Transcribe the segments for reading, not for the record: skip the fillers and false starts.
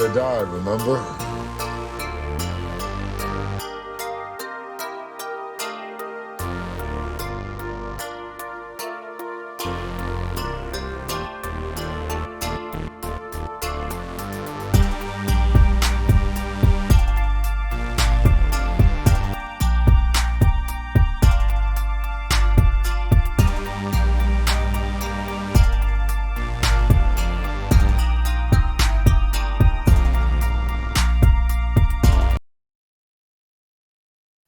or die, remember?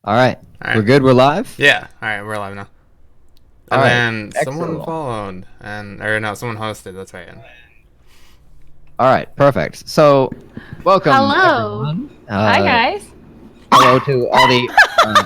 All right. All right. We're good. We're live. Yeah. All right, we're live now. All And right, then someone excellent. followed, someone hosted. That's right. All right. Perfect. So, welcome Hello. everyone. Hi guys. Hello to all the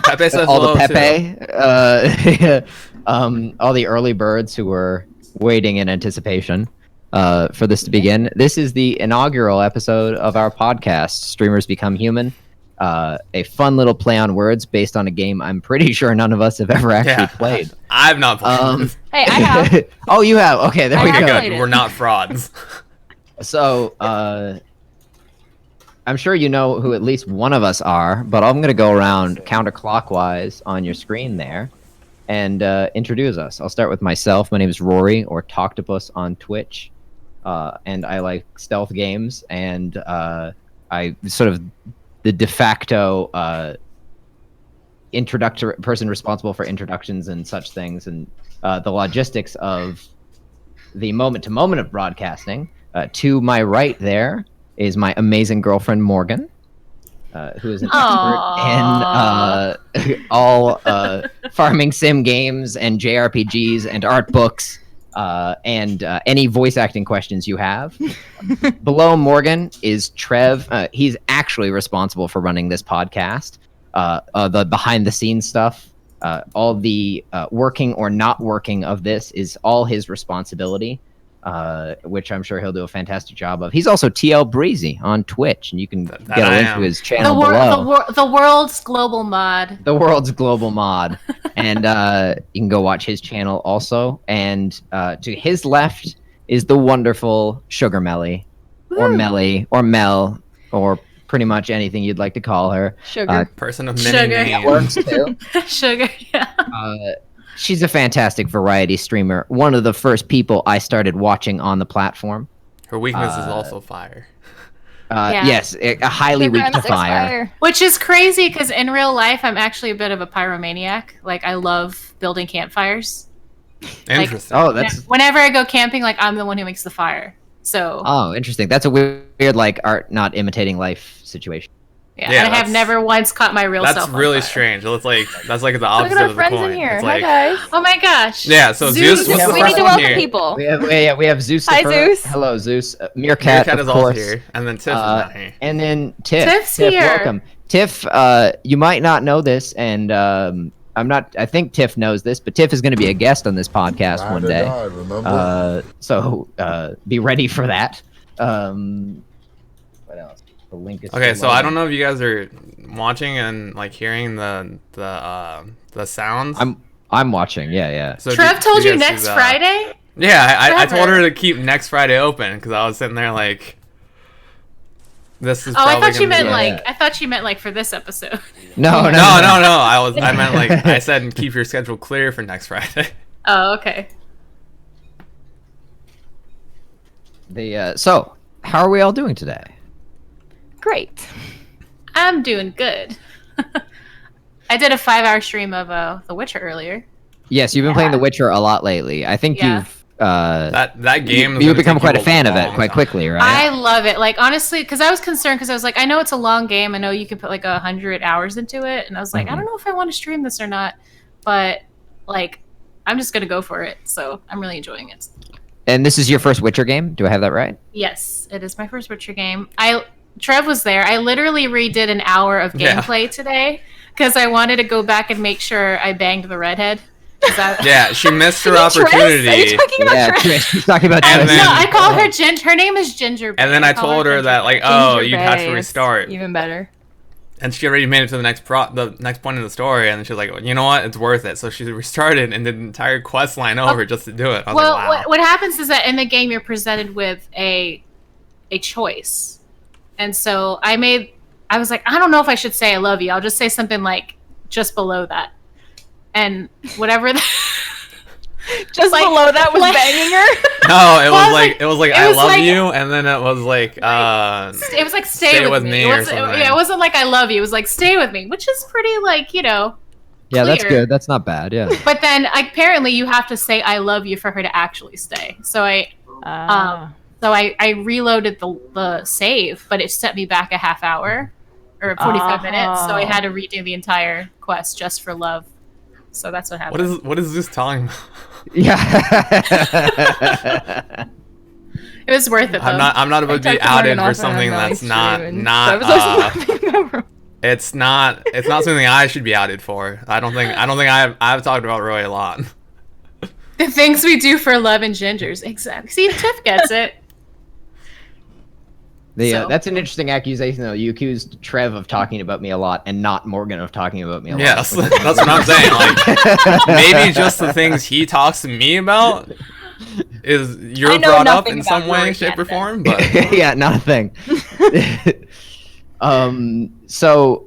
Pepe says all the hello, Pepe, all the early birds who were waiting in anticipation for this to begin. This is the inaugural episode of our podcast, Streamers Become Human. A fun little play on words based on a game I'm pretty sure none of us have ever actually played. I've not played this. Hey, I have. Oh, you have. Okay, there I we have go. played Good. it. We're not frauds. So, I'm sure you know who at least one of us are, but I'm going to go around counterclockwise on your screen there and introduce us. I'll start with myself. My name is Rory, or Toctopus on Twitch, and I like stealth games, and I sort of the de facto introductor person responsible for introductions and such things, and the logistics of the moment-to-moment of broadcasting. To my right there is my amazing girlfriend Morgan, who is an expert in all farming sim games and JRPGs and art books and any voice acting questions you have. Below Morgan is Trev. He's actually responsible for running this podcast, the behind the scenes stuff. All the working or not working of this is all his responsibility. Which I'm sure he'll do a fantastic job of. He's also TL Breezy on Twitch, and you can get a link to his channel below. The world's global mod. The world's global mod, and you can go watch his channel also. And to his left is the wonderful Sugar Melly, or Melly, or Mel, or pretty much anything you'd like to call her. Sugar. Person of many Sugar. names. Works too. Sugar, yeah. She's a fantastic variety streamer. One of the first people I started watching on the platform. Her weakness is also fire. Yeah. Yes, a highly weak to fire. Which is crazy because in real life, I'm actually a bit of a pyromaniac. Like, I love building campfires. Interesting. Oh, that's Whenever I go camping, like, I'm the one who makes the fire. So. oh, interesting. That's a weird like art not imitating life situation. Yeah, Yeah, and I have never once caught my real self. That's on really fire. strange. That's like the Look opposite at our of the friends coin. in here. It's Hi like, guys. Oh my gosh. yeah. So Zeus was the We first need to one welcome here. people. We have Zeus. Hi, Zeus. Hello, Zeus. Meerkat, Meerkat of is also course. here, and then Tiff is not here. And then Tiff. Tiff's Tiff, here. welcome. Tiff, you might not know this, and I think Tiff knows this, but Tiff is going to be a guest on this podcast Ride one or day. die, remember? So be ready for that. What else? The link is Okay, still so I loading. don't know if you guys are watching and like hearing the sounds. I'm watching. Yeah. So Trev do told you guys next see the- Friday? Yeah, I told Trevor. her to keep next Friday open because I was sitting there like, this is. Oh, I probably thought you gonna meant be- like I thought you meant like for this episode. No. No. I meant like I said, keep your schedule clear for next Friday. Oh, okay. So how are we all doing today? Great. I'm doing good. I did a 5-hour stream of The Witcher earlier. Yes, you've been playing The Witcher a lot lately. I think Yeah. you've That game. is you've gonna become take quite you a fan of it long quite time. quickly, right? I love it. Like, honestly, because I was concerned because I was like, I know it's a long game. I know you can put like 100 hours into it. And I was like, I don't know if I want to stream this or not. But, like, I'm just going to go for it. So I'm really enjoying it. And this is your first Witcher game? Do I have that right? Yes, it is my first Witcher game. Trev was there. I literally redid an hour of Yeah. gameplay today because I wanted to go back and make sure I banged the redhead. 'Cause I- Yeah, she missed her Triss? Are opportunity. you talking about Yeah, Trish? She's talking about And Triss. then- No, I call her Ginger. Her name is Ginger. And then I call her told her Ginger that Bay. like, oh, Ginger you'd have to Bay is restart, Even better. and she already made it to the next point in the story, and she was like, you know what, it's worth it. So she restarted and did the entire quest line over just to do it. I was Well, like, wow. what happens is that in the game you're presented with a choice, And so I was like, I don't know if I should say I love you. I'll just say something like just below that. And whatever Just like- below that was like- banging her. No, it Well, was like it I was love like- you, and then it was like it was like stay with me. or It wasn't, something. yeah, it wasn't like I love you. It was like stay with me, which is pretty like, Yeah, that's clear. good. That's not bad. Yeah. But then apparently you have to say I love you for her to actually stay. So I reloaded the save, but it set me back a half hour or 45 minutes. So I had to redo the entire quest just for love. So that's what happened. What is this telling me? Yeah. It was worth it though. I'm not about to be outed for something that's not it's not something I should be outed for. I don't think I've talked about Roy a lot. The things we do for love and gingers. Exactly. See, Tiff gets it. So- That's an interesting accusation, though. You accused Trev of talking about me a lot, and not Morgan of talking about me a lot. Yes, that's what I'm saying. Like, maybe just the things he talks to me about is you're I know brought up nothing in some about way, Roy shape, or Canada. form. But Yeah, not a thing. So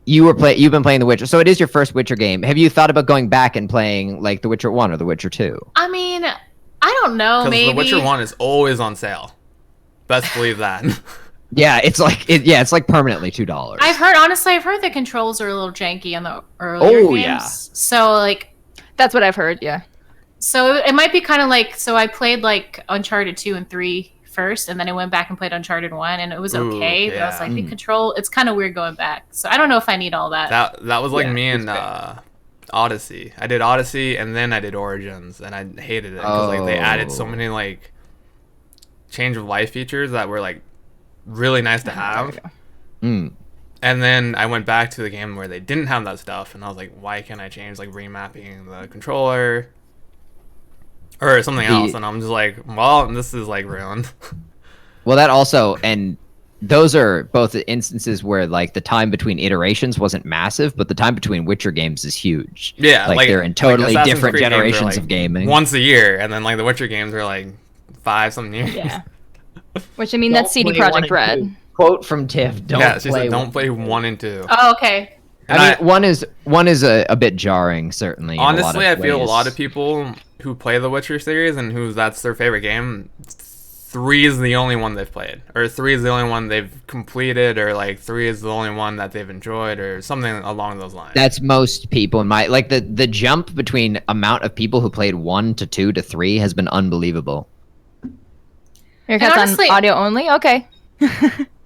you've been playing The Witcher. So it is your first Witcher game. Have you thought about going back and playing like The Witcher 1 or The Witcher 2? I mean, I don't know. because Maybe The Witcher 1 is always on sale. Best believe that. Yeah, it's like permanently $2. I've heard the controls are a little janky on the earlier Oh, games. yeah. So like, That's what I've heard. Yeah. so it might be kind of like, so I played like Uncharted 2 and 3 first, and then I went back and played Uncharted 1, and it was Ooh, okay. But I was yeah. like, the control, it's kind of weird going back. So I don't know if I need all that. That was like Yeah, me it's and Odyssey. I did Odyssey and then I did Origins, and I hated it because like they added so Oh. many like change of life features that were like really nice to have. Mm. And then I went back to the game where they didn't have that stuff, and I was like, why can't I change like remapping the controller or something else? And I'm just like, well, this is like ruined. Well, that also, and those are both instances where like the time between iterations wasn't massive, but the time between Witcher games is huge. Yeah, like they're in totally Assassin's different Creed games are, generations like, of gaming. once a year, and then like the Witcher games are like 5-something years. Yeah. Which I mean, that's CD Don't play 1 Projekt and Red. 2. Quote from Tiff: Don't Yeah, she play. said don't play 1 and 2. Oh, okay. And I mean, one is a bit jarring, certainly. in a lot honestly, of I feel a ways. lot of people who play the Witcher series and who that's their favorite game, 3 is the only one they've played, or 3 is the only one they've completed, or like 3 is the only one that they've enjoyed, or something along those lines. That's most people in my like the jump between amount of people who played 1 to 2 to 3 has been unbelievable. Your cat's honestly- on audio only? Okay.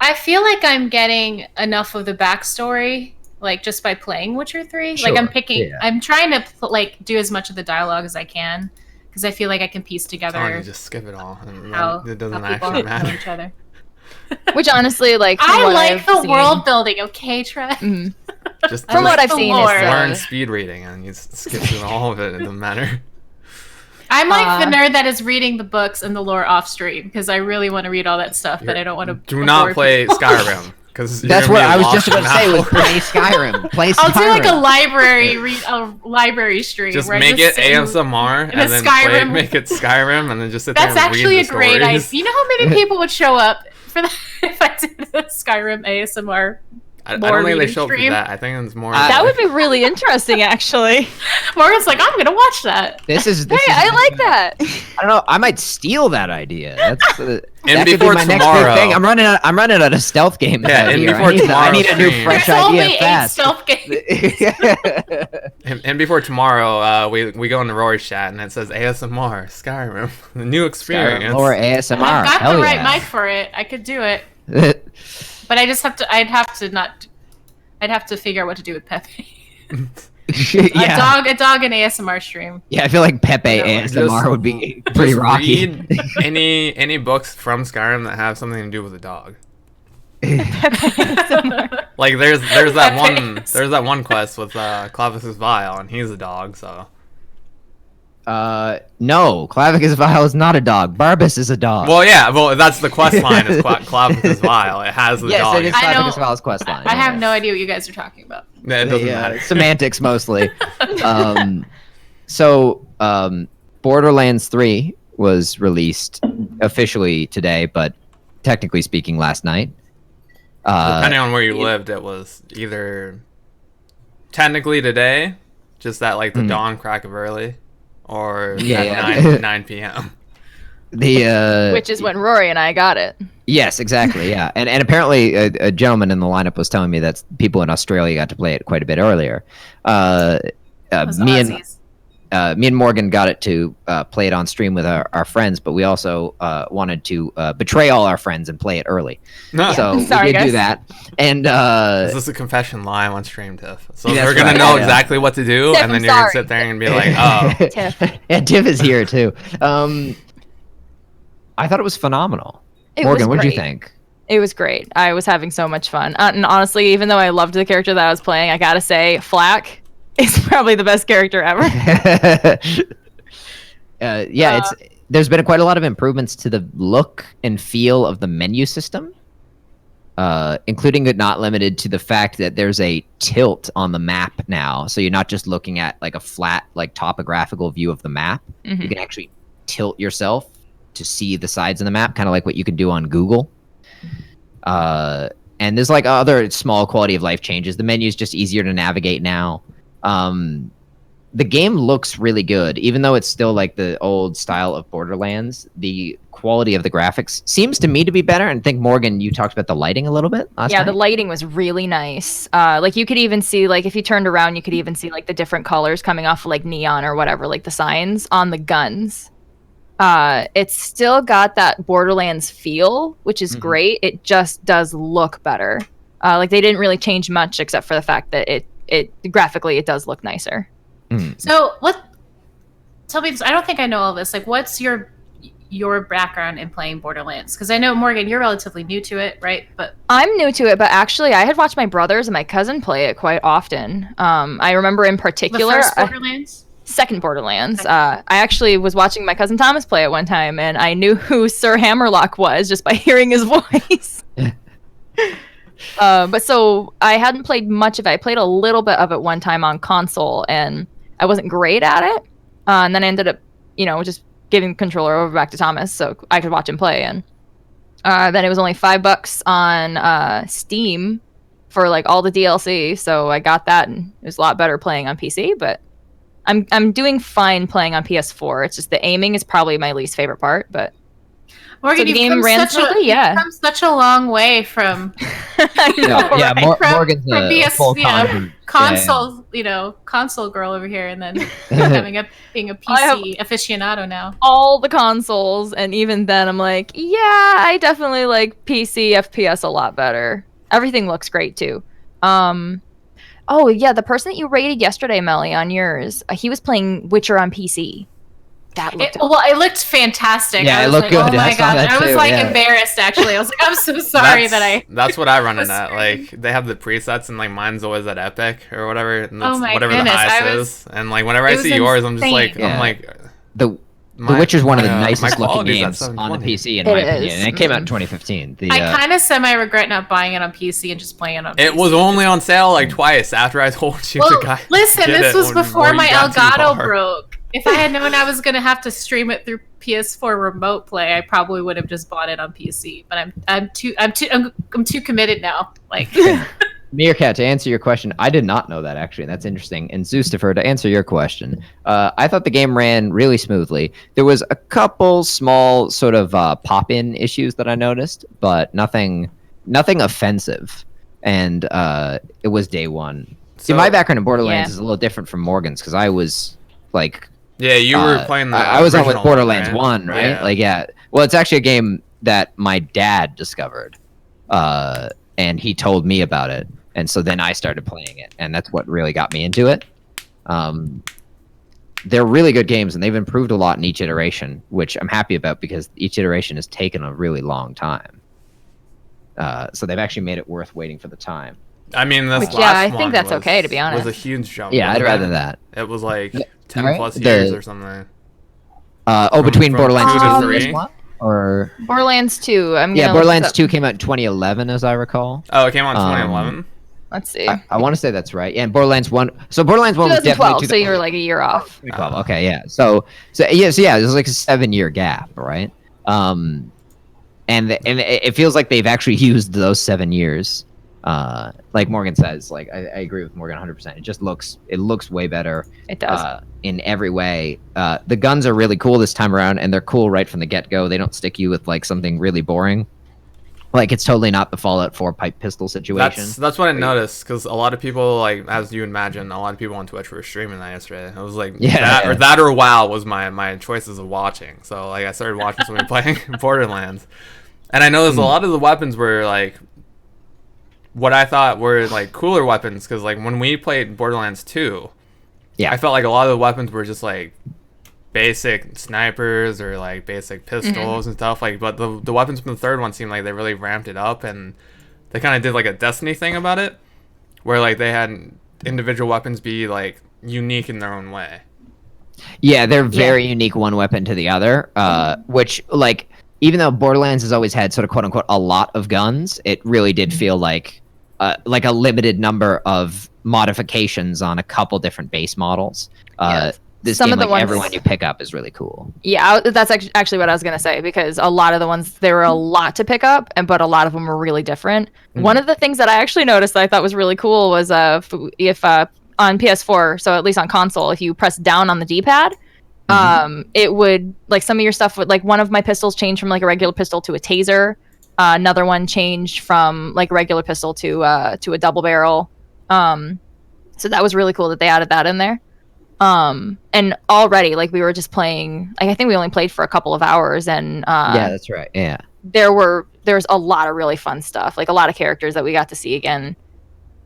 I feel like I'm getting enough of the backstory, like just by playing Witcher 3. Like I'm Sure, picking, yeah. I'm trying to like do as much of the dialogue as I can, because I feel like I can piece Telling together you, just skip it all, and how, it doesn't how people actually know matter. each other. Which honestly, like, from I what like I've the seen- world building, okay, Trev? Mhm. Just From what like I've the seen, lore. is learn speed reading, and you skip through all of it. It doesn't matter. I'm like the nerd that is reading the books and the lore off stream, because I really want to read all that stuff, but I don't want to. Do not play Skyrim, because That's what I was just about to say. Was play Skyrim. Play Skyrim. I'll do like a library stream. Just where I make it sit and- ASMR, in a and then Skyrim- make it Skyrim, and then just sit That's there and actually read a the great idea. stories. You know how many people would show up for that if I did a Skyrim ASMR? I lore don't think they reading show up for stream? that. I think it's more. That would be really interesting, actually. Morgan's like, I'm gonna watch that. This is. Hey, I like that. I don't know. I might steal that idea. That's that And could be before my next tomorrow- big thing. I'm running out of stealth games. Yeah, out and here. before I need a new tomorrow's fresh There's only idea 8 fast. stealth games. And before tomorrow, we go into Rory's chat, and it says ASMR Skyrim, the new experience. Or ASMR. I've got Hell the right yeah. mic for it. I could do it, but I just have to. I'd have to figure out what to do with Pepe. yeah. A dog and ASMR stream. Yeah, I feel like Pepe Just- ASMR would be pretty Just rocky. read any books from Skyrim that have something to do with a dog. Like there's that one quest with Clavicus Vile, and he's a dog, so No, Clavicus Vile is not a dog. Barbas is a dog. that's the quest line is Clavicus Vile. It has the yes, dog. it is I Clavicus don't- Vile's quest line. I have no idea what you guys are talking about. It doesn't matter. Semantics mostly. Borderlands 3 was released officially today, but technically speaking last night. Depending on where you lived, it was either technically today, just at like the dawn crack of early, or at 9 p.m. Which is when Rory and I got it. Yes, exactly. Yeah, and apparently a gentleman in the lineup was telling me that people in Australia got to play it quite a bit earlier. Those Me and Aussies. me and Morgan got it to play it on stream with our friends, but we also wanted to betray all our friends and play it early. No. So Sorry, we did guys. do that. And Is this a confession live on stream, Tiff? So That's they're gonna right, know yeah. exactly what to do, Tiff, and then I'm you're gonna sorry. sit there and be like, "Oh, Tiff. and Tiff is here too. I thought it was phenomenal. It Morgan, was what did you great. think? It was great. I was having so much fun. And honestly, even though I loved the character that I was playing, I gotta say, Flack is probably the best character ever. There's been quite a lot of improvements to the look and feel of the menu system, including but not limited to the fact that there's a tilt on the map now, so you're not just looking at like a flat, like topographical view of the map. You can actually tilt yourself to see the sides of the map, kind of like what you can do on Google. And there's like other small quality of life changes. The menu's just easier to navigate now. The game looks really good, even though it's still like the old style of Borderlands. The quality of the graphics seems to me to be better. And I think, Morgan, you talked about the lighting a little bit last Yeah, time. the lighting was really nice. Like you could even see, like if you turned around, you could even see like the different colors coming off of like neon or whatever, like the signs on the guns. It's still got that Borderlands feel, which is great. It just does look better. Like they didn't really change much except for the fact that it graphically it does look nicer. So tell me this. I don't think I know all this. Like, what's your background in playing Borderlands? Because I know, Morgan, you're relatively new to it, right? But I'm new to it, but actually I had watched my brothers and my cousin play it quite often. I remember in the particular first Borderlands. second Borderlands. I actually was watching my cousin Thomas play it one time, and I knew who Sir Hammerlock was just by hearing his voice. But so I hadn't played much of it. I played a little bit of it one time on console, and I wasn't great at it. And then I ended up, just giving the controller over back to Thomas so I could watch him play. And then it was only $5 on Steam for like all the DLC. So I got that, and it was a lot better playing on PC. But I'm doing fine playing on PS4. It's just the aiming is probably my least favorite part. But Morgan, so the you've game come ran such a- smoothly, yeah. You've come such a long way from I know, yeah, right? Morgan's from being a full convert. console, console girl over here, and then being a I have- PC aficionado now. All the consoles, and even then I'm like, yeah, I definitely like PC FPS a lot better. Everything looks great too. Oh yeah, the person that you rated yesterday, Melly, on yours, he was playing Witcher on PC. That looked It looked fantastic. Yeah, I it was looked like, good. Oh I my saw god! that I was too, like yeah. embarrassed. Actually, I was like, I'm so sorry That's what I run in at. frustrating. Like they have the presets, and like mine's always at Epic or whatever. And Oh that's my whatever goodness, the I highest was- is. And like whenever I it was see yours, I'm just insane. like, Yeah. I'm like, The my- Witcher's one of the my, nicest my looking quality's at games on the 720. PC, in my It opinion. is. And it came out in 2015. I kind of semi regret not buying it on PC and just playing it on. It PC. was only on sale like twice after I told you Well, the guy. listen, did this it was when- before when you my got too Elgato far. broke. If I had known I was gonna have to stream it through PS4 remote play, I probably would have just bought it on PC. But I'm too committed now. Like, Meerkat, to answer your question, I did not know that actually. That's interesting. And Zeustifer, to answer your question, I thought the game ran really smoothly. There was a couple small sort of pop-in issues that I noticed, but nothing offensive. And it was day one. See, So- my background in Borderlands Yeah. is a little different from Morgan's because I was like, Yeah, you were playing the. I was on with original Borderlands right? 1, right? Yeah. Like, yeah. Well, it's actually a game that my dad discovered, and he told me about it, and so then I started playing it, and that's what really got me into it. They're really good games, and they've improved a lot in each iteration, which I'm happy about because each iteration has taken a really long time. So they've actually made it worth waiting for the time. I mean, this Which, last yeah, I one think that's was- okay, to be honest. Was a huge jump. Yeah, I'd wasn't rather it? that. It was like 10 Right? plus The- years or something. Between from Borderlands 2 2 to and 3? this one? Or Borderlands 2. I'm yeah, gonna look Borderlands this up. 2 came out in 2011, as I recall. Oh, it came out in Um, 2011. Let's see. I want to say that's right. Yeah, and Borderlands 1. So Borderlands 1 was definitely 2012, so you were like a year off. 2012. Okay, yeah. So yeah, it was like a 7-year gap, right? And and it feels like they've actually used those 7 years. Like Morgan says, like I agree with Morgan 100%. It looks way better. It does. In every way. The guns are really cool this time around, and they're cool right from the get-go. They don't stick you with like something really boring. Like it's totally not the Fallout 4 pipe pistol situation. That's what I noticed, because a lot of people, like as you imagine, a lot of people on Twitch were streaming that yesterday. I was like, that or WoW was my choices of watching. So like I started watching somebody playing Borderlands, and I noticed a lot of the weapons were like what I thought were like cooler weapons, because like when we played Borderlands 2, I felt like a lot of the weapons were just like basic snipers or like basic pistols and stuff, like, but the weapons from the third one seemed like they really ramped it up, and they kind of did like a Destiny thing about it, where like they had individual weapons be like unique in their own way. Yeah, they're very unique, one weapon to the other, which like even though Borderlands has always had sort of quote unquote a lot of guns, it really did feel like a limited number of modifications on a couple different base models. This Some game, of the like ones, everyone you pick up is really cool. Yeah, that's actually what I was gonna say, because a lot of the ones, there were a lot to pick up, but a lot of them were really different. One of the things that I actually noticed that I thought was really cool was if on PS4, so at least on console, if you press down on the D-pad, it would like some of your stuff would, like one of my pistols changed from like a regular pistol to a taser. Another one changed from like a regular pistol to a double barrel. So that was really cool that they added that in there. And already, like, we were just playing, like, I think we only played for a couple of hours, and yeah, that's right. Yeah, there's a lot of really fun stuff, like a lot of characters that we got to see again.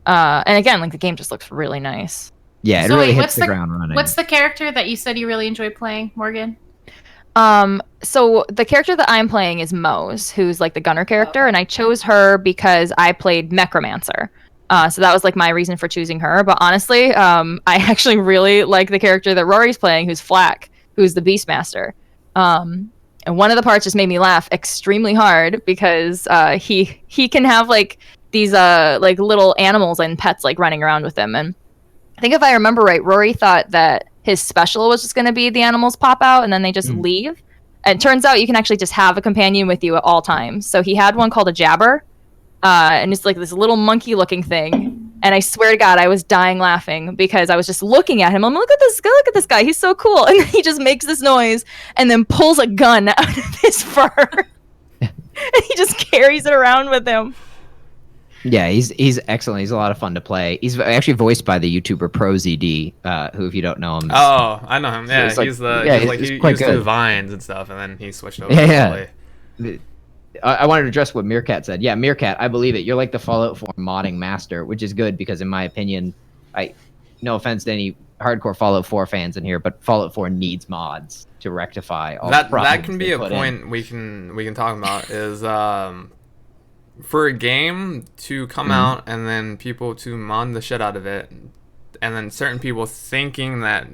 And again, like the game just looks really nice. Yeah, it really hits the ground running. What's the character that you said you really enjoyed playing, Morgan? So the character that I'm playing is Mose, who's like the gunner character, and I chose her because I played Necromancer. So that was like my reason for choosing her. But honestly, I actually really like the character that Rory's playing, who's Flack, who's the Beastmaster. And one of the parts just made me laugh extremely hard because he can have like these like little animals and pets like running around with him. And I think if I remember right, Rory thought that his special was just going to be the animals pop out and then they just leave. And it turns out you can actually just have a companion with you at all times. So he had one called a Jabber. And it's like this little monkey looking thing. And I swear to God, I was dying laughing because I was just looking at him. I'm like, look at this guy. He's so cool. And then he just makes this noise and then pulls a gun out of his fur. And he just carries it around with him. Yeah, he's excellent. He's a lot of fun to play. He's actually voiced by the YouTuber ProZD, who, if you don't know him, I know him. Yeah, so he's he's quite used to good. do Vines and stuff, and then he switched over. Yeah. I wanted to address what Meerkat said. Yeah, Meerkat, I believe it. You're like the Fallout 4 modding master, which is good because, in my opinion, no offense to any hardcore Fallout 4 fans in here, but Fallout 4 needs mods to rectify all the problems. That can be a point we can talk about is for a game to come out and then people to mod the shit out of it, and then certain people thinking that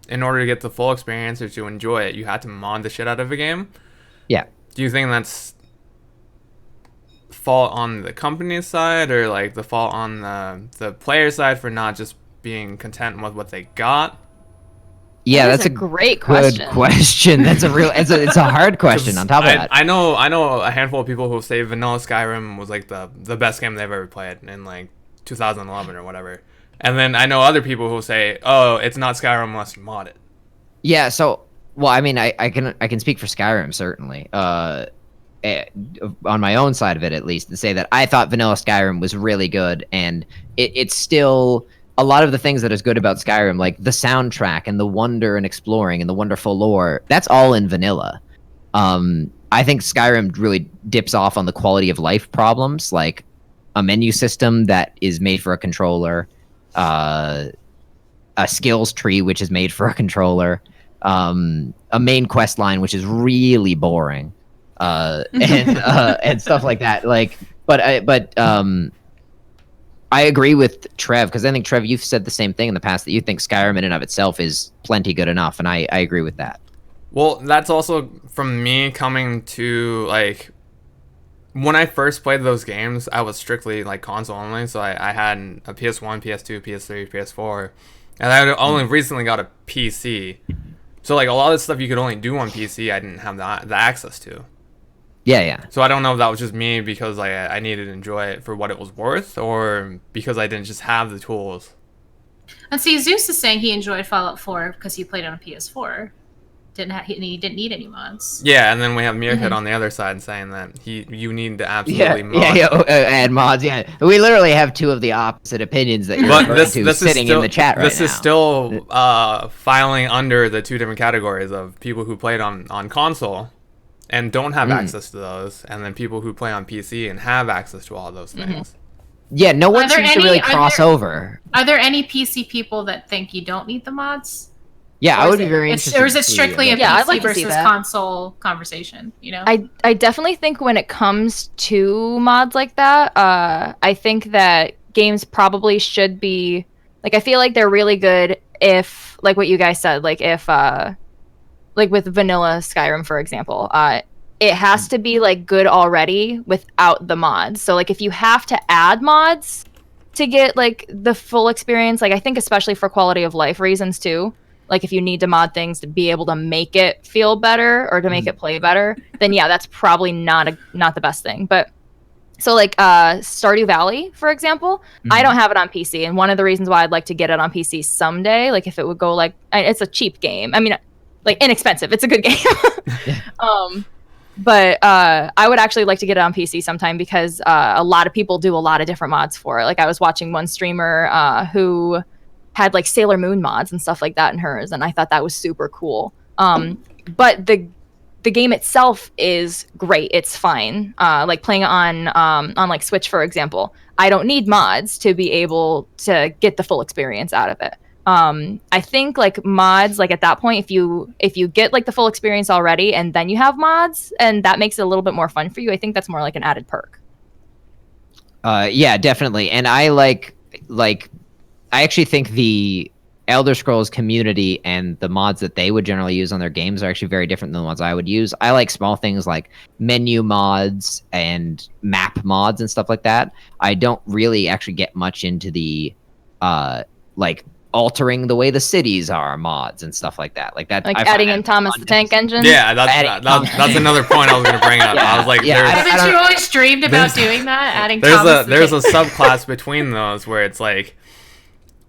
in order to get the full experience or to enjoy it, you have to mod the shit out of a game. Yeah. Do you think that's fault on the company's side or like the fault on the player side for not just being content with what they got? Yeah, that's a great good question. That's it's a hard question on top of that. I know a handful of people who say vanilla Skyrim was like the best game they've ever played in like 2011 or whatever. And then I know other people who say, "Oh, it's not Skyrim unless you mod it." Yeah, so well, I mean, I can speak for Skyrim certainly. On my own side of it, at least, and say that I thought vanilla Skyrim was really good, and it's still a lot of the things that is good about Skyrim, like the soundtrack and the wonder and exploring and the wonderful lore. That's all in vanilla. I think Skyrim really dips off on the quality of life problems, like a menu system that is made for a controller, a skills tree which is made for a controller, a main quest line which is really boring, and stuff like that. Like, but I agree with Trev, because I think, Trev, you've said the same thing in the past, that you think Skyrim in and of itself is plenty good enough, and I agree with that. Well, that's also from me coming to, like, when I first played those games, I was strictly, like, console only, so I had a PS1, PS2, PS3, PS4, and I only recently got a PC. So, like, a lot of the stuff you could only do on PC, I didn't have the access to. Yeah. So I don't know if that was just me because like I needed to enjoy it for what it was worth, or because I didn't just have the tools. And see, Zeus is saying he enjoyed Fallout 4 because he played it on PS4. He didn't need any mods. Yeah, and then we have Meerkat on the other side saying that you need to absolutely mod. Add mods. Yeah, we literally have two of the opposite opinions that you're But referring to sitting in the chat right now. This is still filing under the two different categories of people who played on console and don't have access to those, and then people who play on PC and have access to all those things. Yeah, no one Are there seems to any- really are cross there- over. Are there any PC people that think you don't need the mods? Yeah, Or I is would be it- very it's- interested. Or is to it see strictly a about Yeah, I'd PC like to see versus that. console conversation? You know, I definitely think when it comes to mods like that, I think that games probably should be like, I feel like they're really good if, like what you guys said, like if like with vanilla Skyrim, for example, it has to be like good already without the mods. So like if you have to add mods to get like the full experience, like I think especially for quality of life reasons too, like if you need to mod things to be able to make it feel better or to make it play better, then yeah, that's probably not the best thing. But so like Stardew Valley, for example, I don't have it on PC, and one of the reasons why I'd like to get it on PC someday, like if it would go like, it's a cheap game. I mean, like inexpensive. It's a good game. But I would actually like to get it on PC sometime because a lot of people do a lot of different mods for it. Like I was watching one streamer who had like Sailor Moon mods and stuff like that in hers, and I thought that was super cool. But the game itself is great. It's fine. Like playing it on like Switch, for example, I don't need mods to be able to get the full experience out of it. I think like mods, like at that point, if you get like the full experience already and then you have mods and that makes it a little bit more fun for you, I think that's more like an added perk. Yeah, definitely. And I I actually think the Elder Scrolls community and the mods that they would generally use on their games are actually very different than the ones I would use. I like small things like menu mods and map mods and stuff like that. I don't really actually get much into the like altering the way the cities are mods and stuff like that. Like that, Like I find adding that in Thomas the Tank Engine. Yeah, Adding- that's another point I was gonna bring up. I was like, Yeah, there's- I haven't you don't- always dreamed about there's- doing that? Adding there's Thomas a the Tank- subclass between those where it's like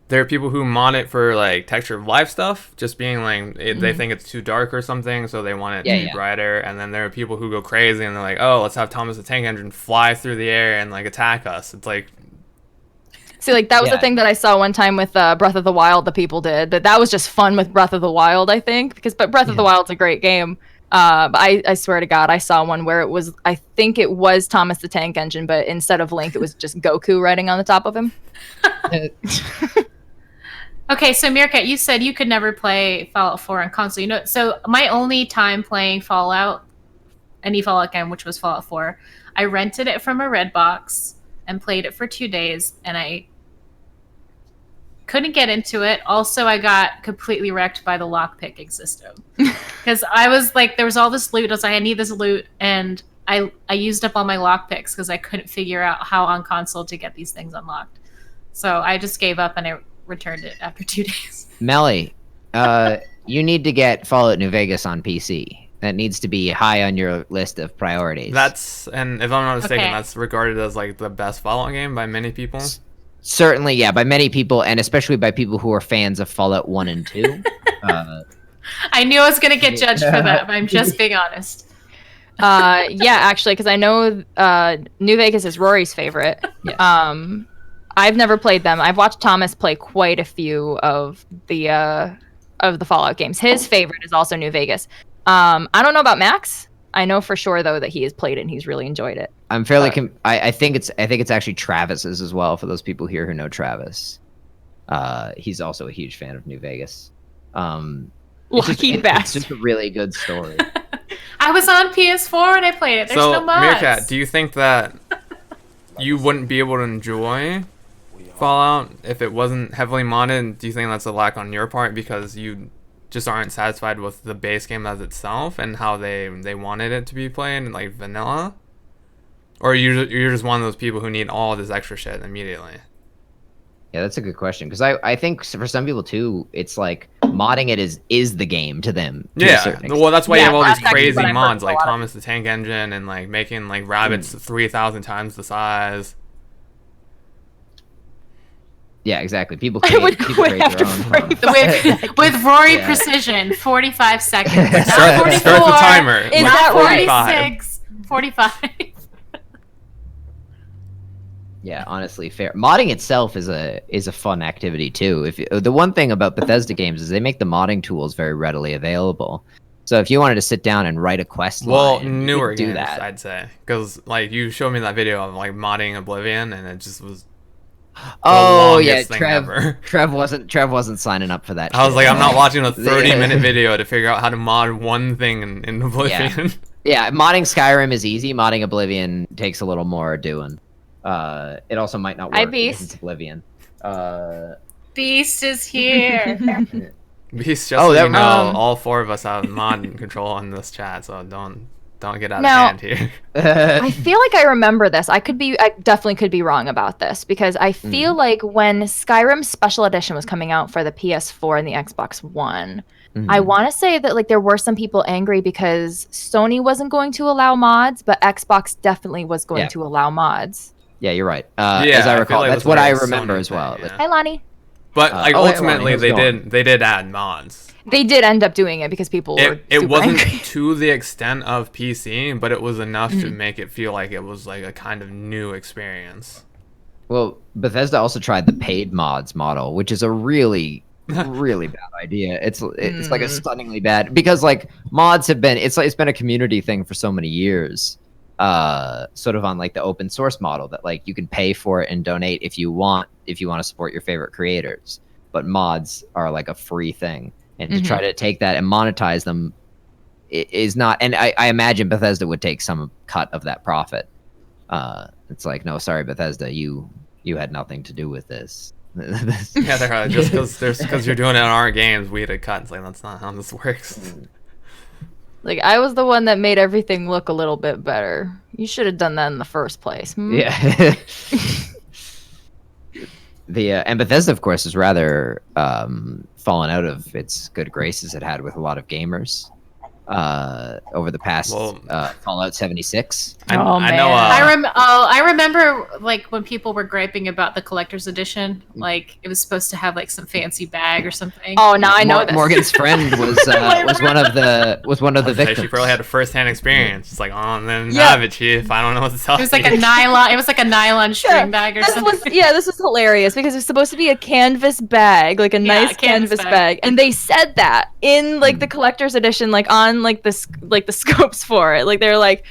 there are people who mod it for like texture of life stuff, just being like they think it's too dark or something, so they want it to be brighter. And then there are people who go crazy and they're like, oh, let's have Thomas the Tank Engine fly through the air and like attack us. It's like, See, like that was Yeah. the thing that I saw one time with Breath of the Wild. The people did, but that was just fun with Breath of the Wild, I think, but Breath of the Wild's a great game. But I swear to God, I saw one where it was, I think it was Thomas the Tank Engine, but instead of Link, it was just Goku riding on the top of him. Okay, so Meerkat, you said you could never play Fallout 4 on console. You know, so my only time playing Fallout, any Fallout game, which was Fallout 4, I rented it from a Redbox and played it for 2 days, and I couldn't get into it. Also, I got completely wrecked by the lockpicking system because I was like, there was all this loot. I was like, I need this loot, and I used up all my lockpicks because I couldn't figure out how on console to get these things unlocked. So I just gave up and I returned it after 2 days. Melly, you need to get Fallout New Vegas on PC. That needs to be high on your list of priorities. and if I'm not mistaken, Okay. that's regarded as like the best Fallout game by many people. Certainly, yeah, by many people, and especially by people who are fans of Fallout 1 and 2. I knew I was going to get judged for that, but I'm just being honest. Yeah, actually, because I know New Vegas is Rory's favorite. Yes. I've never played them. I've watched Thomas play quite a few of the Fallout games. His favorite is also New Vegas. I don't know about Max. I know for sure though that he has played it and he's really enjoyed it. I'm fairly. I think it's actually Travis's as well. For those people here who know Travis, he's also a huge fan of New Vegas. Lucky It's bastard. just a really good story. I was on PS4 and I played it. There's So, no mods. Meerkat, do you think that you wouldn't be able to enjoy Fallout if it wasn't heavily modded? Do you think that's a lack on your part because you just aren't satisfied with the base game as itself and how they wanted it to be played, like vanilla? Or you're just one of those people who need all this extra shit immediately? Yeah, that's a good question because I think for some people too, it's like modding it is the game to them. To a Yeah, certain extent. well, that's why you Yeah, have all these that's actually crazy what I've heard mods from a like lot of Thomas the Tank Engine and like making like rabbits 3,000 times the size. Yeah, exactly. People I create, would people quit create after their own. 45 With Rory Yeah. Precision, 45 seconds. Not Start 44, the timer. Is like that right? 46, 45. Yeah, honestly, fair. Modding itself is a fun activity too. The one thing about Bethesda games is they make the modding tools very readily available. So if you wanted to sit down and write a quest Well, line, you newer could do games, that. I'd say, because like you showed me that video of like modding Oblivion, and it just was Oh longest yeah, thing Trev. ever. Trev wasn't signing up for that. I was shit. like, I'm not watching a 30-minute Yeah. video to figure out how to mod one thing in Oblivion. Yeah, modding Skyrim is easy. Modding Oblivion takes a little more doing. It also might not work Hi, because Beast. it's Oblivion. Beast is here. Beast, just Oh, so that- you know, um, all 4 of us have mod control in this chat, so don't get out Now- of hand here. I feel like I remember this. I definitely could be wrong about this because I feel like when Skyrim Special Edition was coming out for the PS4 and the Xbox One, I Mhm. want to say that like there were some people angry because Sony wasn't going to allow mods, but Xbox definitely was going Yeah. to allow mods. Yeah, you're right. Yeah, As I feel recall, like that's a what I very remember Sony as well. thing, yeah. Hi, Lonnie. But like oh, hey, ultimately, Lonnie, how's it going? they did add mods. They did end up doing it because people were It super wasn't angry. to the extent of PC, but it was enough to Mm-hmm. make it feel like it was like a kind of new experience. Well, Bethesda also tried the paid mods model, which is a really, really bad idea. It's like a stunningly bad because like mods have been it's been a community thing for so many years. Sort of on like the open source model that like you can pay for it and donate if you want to support your favorite creators. But mods are like a free thing, and to try to take that and monetize them is not. And I imagine Bethesda would take some cut of that profit. It's like, no, sorry, Bethesda, you had nothing to do with this. Yeah, they're just because you're doing it on our games, we had a cut. It's like that's not how this works. Like I was the one that made everything look a little bit better. You should have done that in the first place. Hmm? Yeah. And Bethesda, of course, is rather fallen out of its good graces it had with a lot of gamers over the past Well- Fallout 76. I Oh, know. man. I remember like when people were griping about the collector's edition, like it was supposed to have like some fancy bag or something. Oh, now I know this. Morgan's friend was one of the She victims. probably had a first-hand experience. It's like, oh, then Yeah. have it, chief. I don't know what to tell It was you. like a nylon. It was like a nylon string bag or This something. was this was hilarious because it was supposed to be a canvas bag, like a nice a canvas canvas bag. bag. and they said that in like the collector's edition, like on like the scopes for it. Like they're like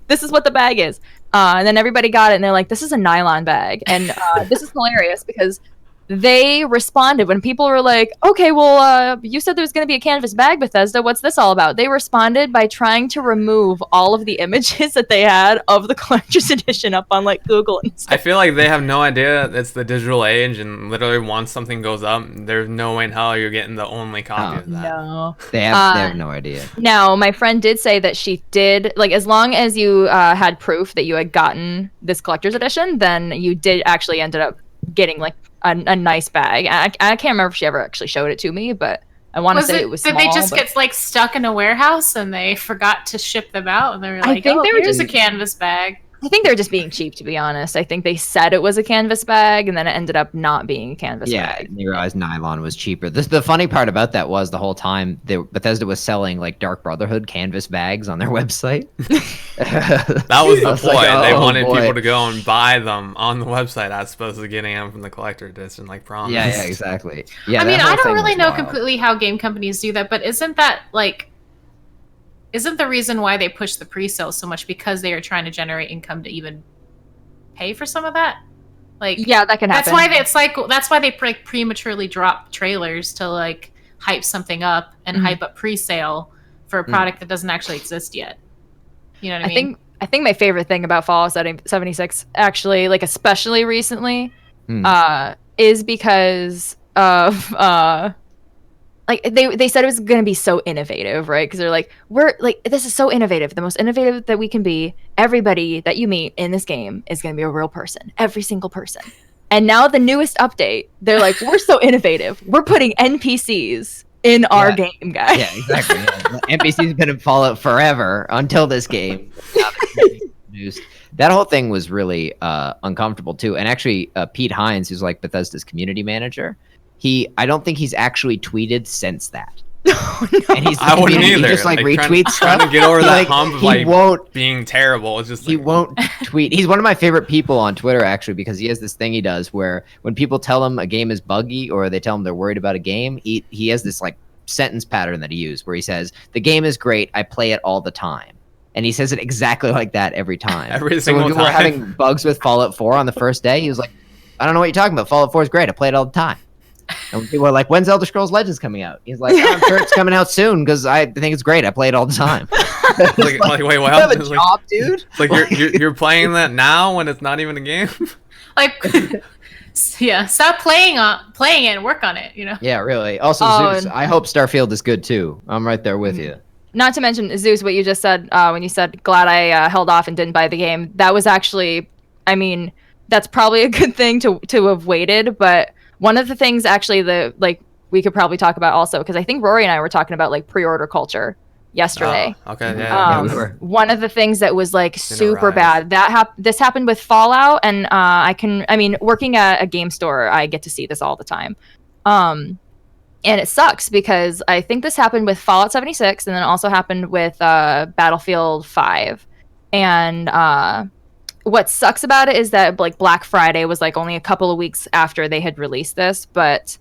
this is what the bag is. And then everybody got it, and they're like, "This is a nylon bag," and this is hilarious because they responded when people were like, "Okay, well, you said there was going to be a canvas bag, Bethesda. What's this all about?" They responded by trying to remove all of the images that they had of the collector's edition up on like Google and stuff. I feel like they have no idea it's the digital age, and literally once something goes up, there's no way in hell you're getting the only copy Oh, of that. No. They have no idea. Now, my friend did say that she did, like, as long as you had proof that you had gotten this collector's edition, then you did actually ended up getting, like, a nice bag. I can't remember if she ever actually showed it to me, but I want to say it was did small. they just but- get like stuck in a warehouse and they forgot to ship them out and they were I like, think "Oh, they were here's just- a canvas bag." I think they're just being cheap, to be honest. I think they said it was a canvas bag, and then it ended up not being a canvas Yeah, bag. and they realized nylon was cheaper. The funny part about that was the whole time Bethesda was selling like Dark Brotherhood canvas bags on their website. That was the I was point. like, They oh, wanted boy. people to go and buy them on the website as opposed to getting them from the collector edition, like promised. Yeah, exactly. Yeah, I mean, that whole I don't thing really was know wild. completely how game companies do that, but isn't the reason why they push the pre-sale so much because they are trying to generate income to even pay for some of that? Like, Yeah, that can happen. that's why they prematurely drop trailers to like hype something up and hype up pre-sale for a product that doesn't actually exist yet. You know what I mean? I think my favorite thing about Fallout 76, actually, like especially recently, Hmm. is because of like they said it was going to be so innovative, right? Because they're like, we're like, this is so innovative, the most innovative that we can be. Everybody that you meet in this game is going to be a real person, every single person. And now the newest update, they're like, we're so innovative. We're putting NPCs in our Yeah. game, guys. Yeah, exactly. Yeah. NPC's been in Fallout forever until this game. Now they're introduced. That whole thing was really uncomfortable too. And actually, Pete Hines, who's like Bethesda's community manager, I don't think he's actually tweeted since that. And he's I wouldn't he either. just like Like, retweets trying stuff. to get over that Like, hump of he like won't being terrible. It's just he like, won't tweet. He's one of my favorite people on Twitter, actually, because he has this thing he does where when people tell him a game is buggy or they tell him they're worried about a game, he has this like sentence pattern that he uses where he says, "The game is great. I play it all the time." And he says it exactly like that every time. Every so when single people were time. having bugs with Fallout 4 on the first day, he was like, "I don't know what you're talking about. Fallout 4 is great. I play it all the time." And when people are like, "When's Elder Scrolls Legends coming out?" He's like, "Oh, I'm sure it's coming out soon because I think it's great. I play it all the time." like wait, You what? have a It's like, job, dude. it's like you're playing that now when it's not even a game. Like, yeah, stop playing it and work on it. You know. Yeah, really. Also, Oh, Zeus, and- I hope Starfield is good too. I'm right there with you. Not to mention, Zeus, what you just said when you said, glad I held off and didn't buy the game. That was actually, I mean, that's probably a good thing to have waited. But one of the things actually we could probably talk about also, because I think Rory and I were talking about like pre-order culture yesterday. Oh, okay, yeah. we were. One of the things that was like a super rise. bad this happened with Fallout, and working at a game store, I get to see this all the time. And it sucks because I think this happened with Fallout 76, and then it also happened with Battlefield 5. And what sucks about it is that like Black Friday was like only a couple of weeks after they had released this, but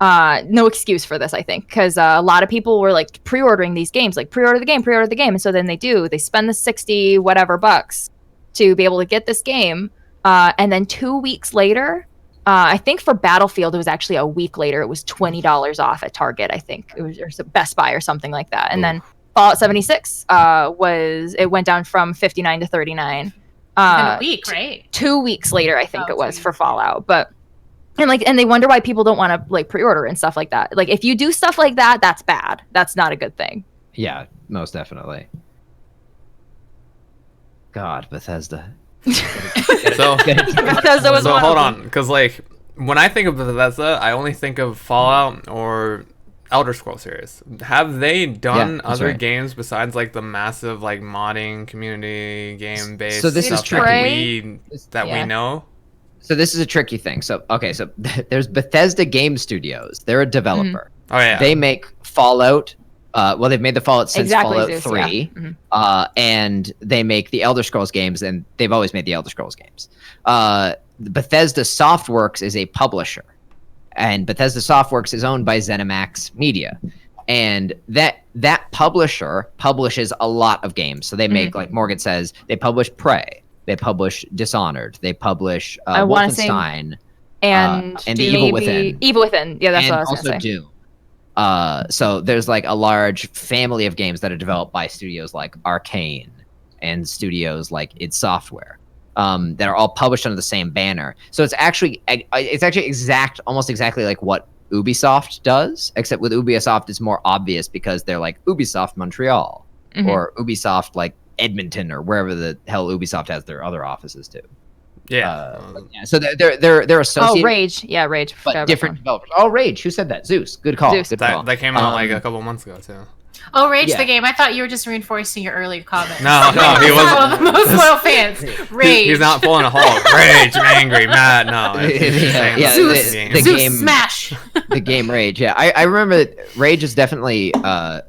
no excuse for this, I think, because a lot of people were like pre-ordering these games, like pre-order the game, and so then they spend the 60 whatever bucks to be able to get this game, and then 2 weeks later, I think for Battlefield it was actually a week later, it was $20 off at Target, I think it was, or Best Buy or something like that, and then Fallout 76 went down from 59 to 39 In a week, right? 2 weeks later, I think Oh, it was 2 for weeks. Fallout. But and they wonder why people don't want to like pre-order and stuff like that. Like if you do stuff like that, that's bad. That's not a good thing. Yeah, most definitely. God, Bethesda. So Bethesda was so one hold of them. on, because like when I think of Bethesda, I only think of Fallout or Elder Scrolls series. Have they done Yeah, that's other right. games besides like the massive like modding community game based So this is stuff tricky. that we Yeah. know? So this is a tricky thing. So there's Bethesda Game Studios. They're a developer. Oh yeah, They make Fallout. Well, they've made the Fallout since Exactly, Fallout Zeus, 3. yeah. Mhm. And they make the Elder Scrolls games, and they've always made the Elder Scrolls games. Bethesda Softworks is a publisher, and Bethesda Softworks is owned by ZeniMax Media, and that publisher publishes a lot of games. So they make, like Morgan says, they publish Prey, they publish Dishonored, they publish I wanna say- Wolfenstein, And and the Evil maybe Within. Evil Within. Yeah, that's and what I was also gonna say. Doom. So there's like a large family of games that are developed by studios like Arcane and studios like id Software, that are all published under the same banner. So it's actually almost exactly like what Ubisoft does, except with Ubisoft it's more obvious because they're like Ubisoft Montreal Mhm. or Ubisoft like Edmonton or wherever the hell Ubisoft has their other offices too. yeah. Yeah, so they're associated, Oh, Rage. Yeah, Rage. Forgot but about different that developers. Oh, Rage. Who said that? Zeus. Good call. Zeus. Good call. That came out like Um, a couple months ago too. Oh, Rage Yeah. the game. I thought you were just reinforcing your earlier comment. No, he He's wasn't. one of the most loyal fans. Rage. He's not pulling a Hulk. Rage, I'm angry, mad. No, it's just Yeah, saying yeah, that Zeus, the game. the Zeus game- smash. The game Rage. Yeah, I remember that Rage is definitely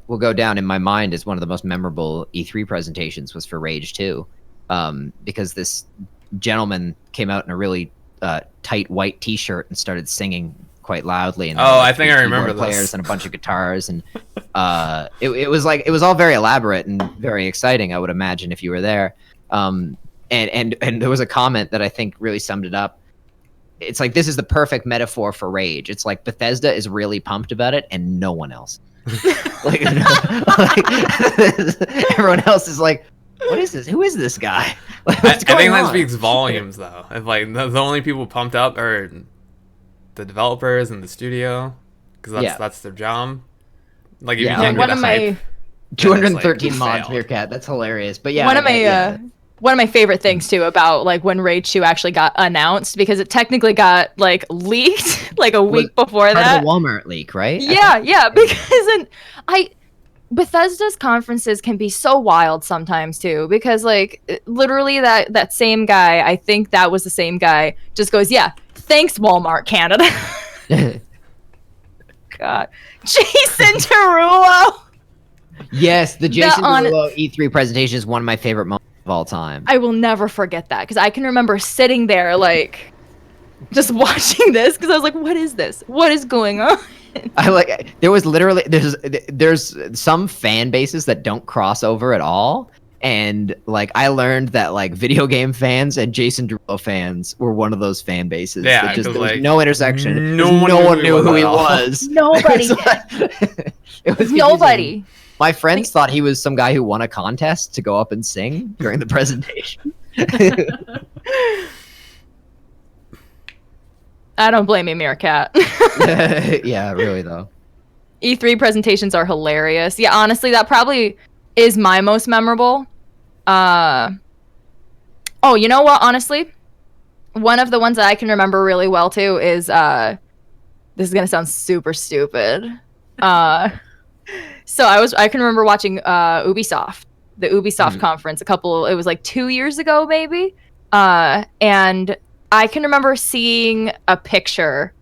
will go down in my mind as one of the most memorable E3 presentations was for Rage 2, because this gentleman came out in a really tight white T-shirt and started singing quite loudly. And there Oh, were, I think I keyboard remember this. players and a bunch of guitars, and it was all very elaborate and very exciting. I would imagine if you were there. And there was a comment that I think really summed it up. It's like, this is the perfect metaphor for Rage. It's like Bethesda is really pumped about it and no one else. like, everyone else is like, what is this? Who is this guy? Like, I what's think going that on? speaks volumes, though. If like the only people pumped up are the developers and the studio, because Yeah. that's their job. Like if Yeah, you can't one get of the hype, my 213 it's mods, failed. Meerkat. That's hilarious. But yeah, one of my yeah. one of my favorite things too about like when Raid 2 actually got announced, because it technically got like leaked like a week before Part that. of the Walmart leak, right? Yeah, because Bethesda's conferences can be so wild sometimes too, because like literally that same guy, I think that was the same guy, just goes, yeah, thanks Walmart Canada. God, Jason Derulo. Yes, the Jason on- Derulo E3 presentation is one of my favorite moments of all time. I will never forget that, because I can remember sitting there like just watching this, because I was like, what is this? What is going on? I like there was literally there's some fan bases that don't cross over at all, and like I learned that like video game fans and Jason Derulo fans were one of those fan bases. Yeah, that just 'cause, there was like, no intersection. no 'cause one one knew knew who he at all. was. Nobody did. It was confusing. Nobody. My friends thought he was some guy who won a contest to go up and sing during the presentation. I don't blame you, Meerkat. Yeah, really though. E3 presentations are hilarious. Yeah, honestly, that probably is my most memorable. Oh, you know what? Honestly, one of the ones that I can remember really well too is this is gonna sound super stupid. So I can remember watching Ubisoft, the Ubisoft conference it was like 2 years ago maybe. And I can remember seeing a picture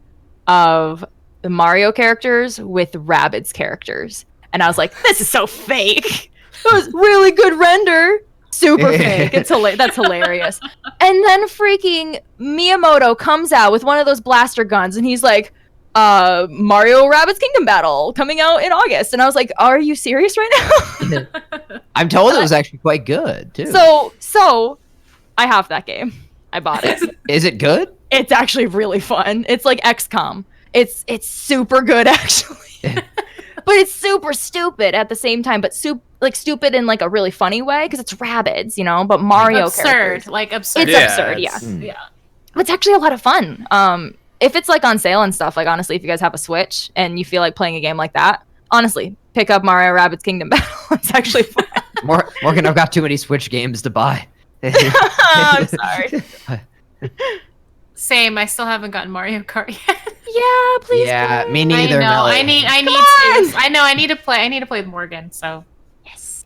of the Mario characters with Rabbids characters. And I was like, this is so fake. That was really good render. Super fake. That's hilarious. And then freaking Miyamoto comes out with one of those blaster guns and he's like, Mario Rabbids Kingdom Battle coming out in August. And I was like, are you serious right now? I'm told it was actually quite good too. So I have that game. I bought it. Is it good? It's actually really fun. It's like XCOM. It's super good actually. But it's super stupid at the same time, but stupid in like a really funny way because it's Rabbids, you know, but Mario absurd, characters. like absurd. It's absurd, yeah. Yeah. It's actually a lot of fun. If it's like on sale and stuff, like honestly, if you guys have a Switch and you feel like playing a game like that, honestly, pick up Mario Rabbids Kingdom Battle. It's actually fun. Morgan, I've got too many Switch games to buy. I'm sorry. Same. I still haven't gotten Mario Kart yet. Yeah, please. Yeah, play. me neither. I know. Melly. I need on! to. I know. I need to play. I need to play with Morgan. So Yes.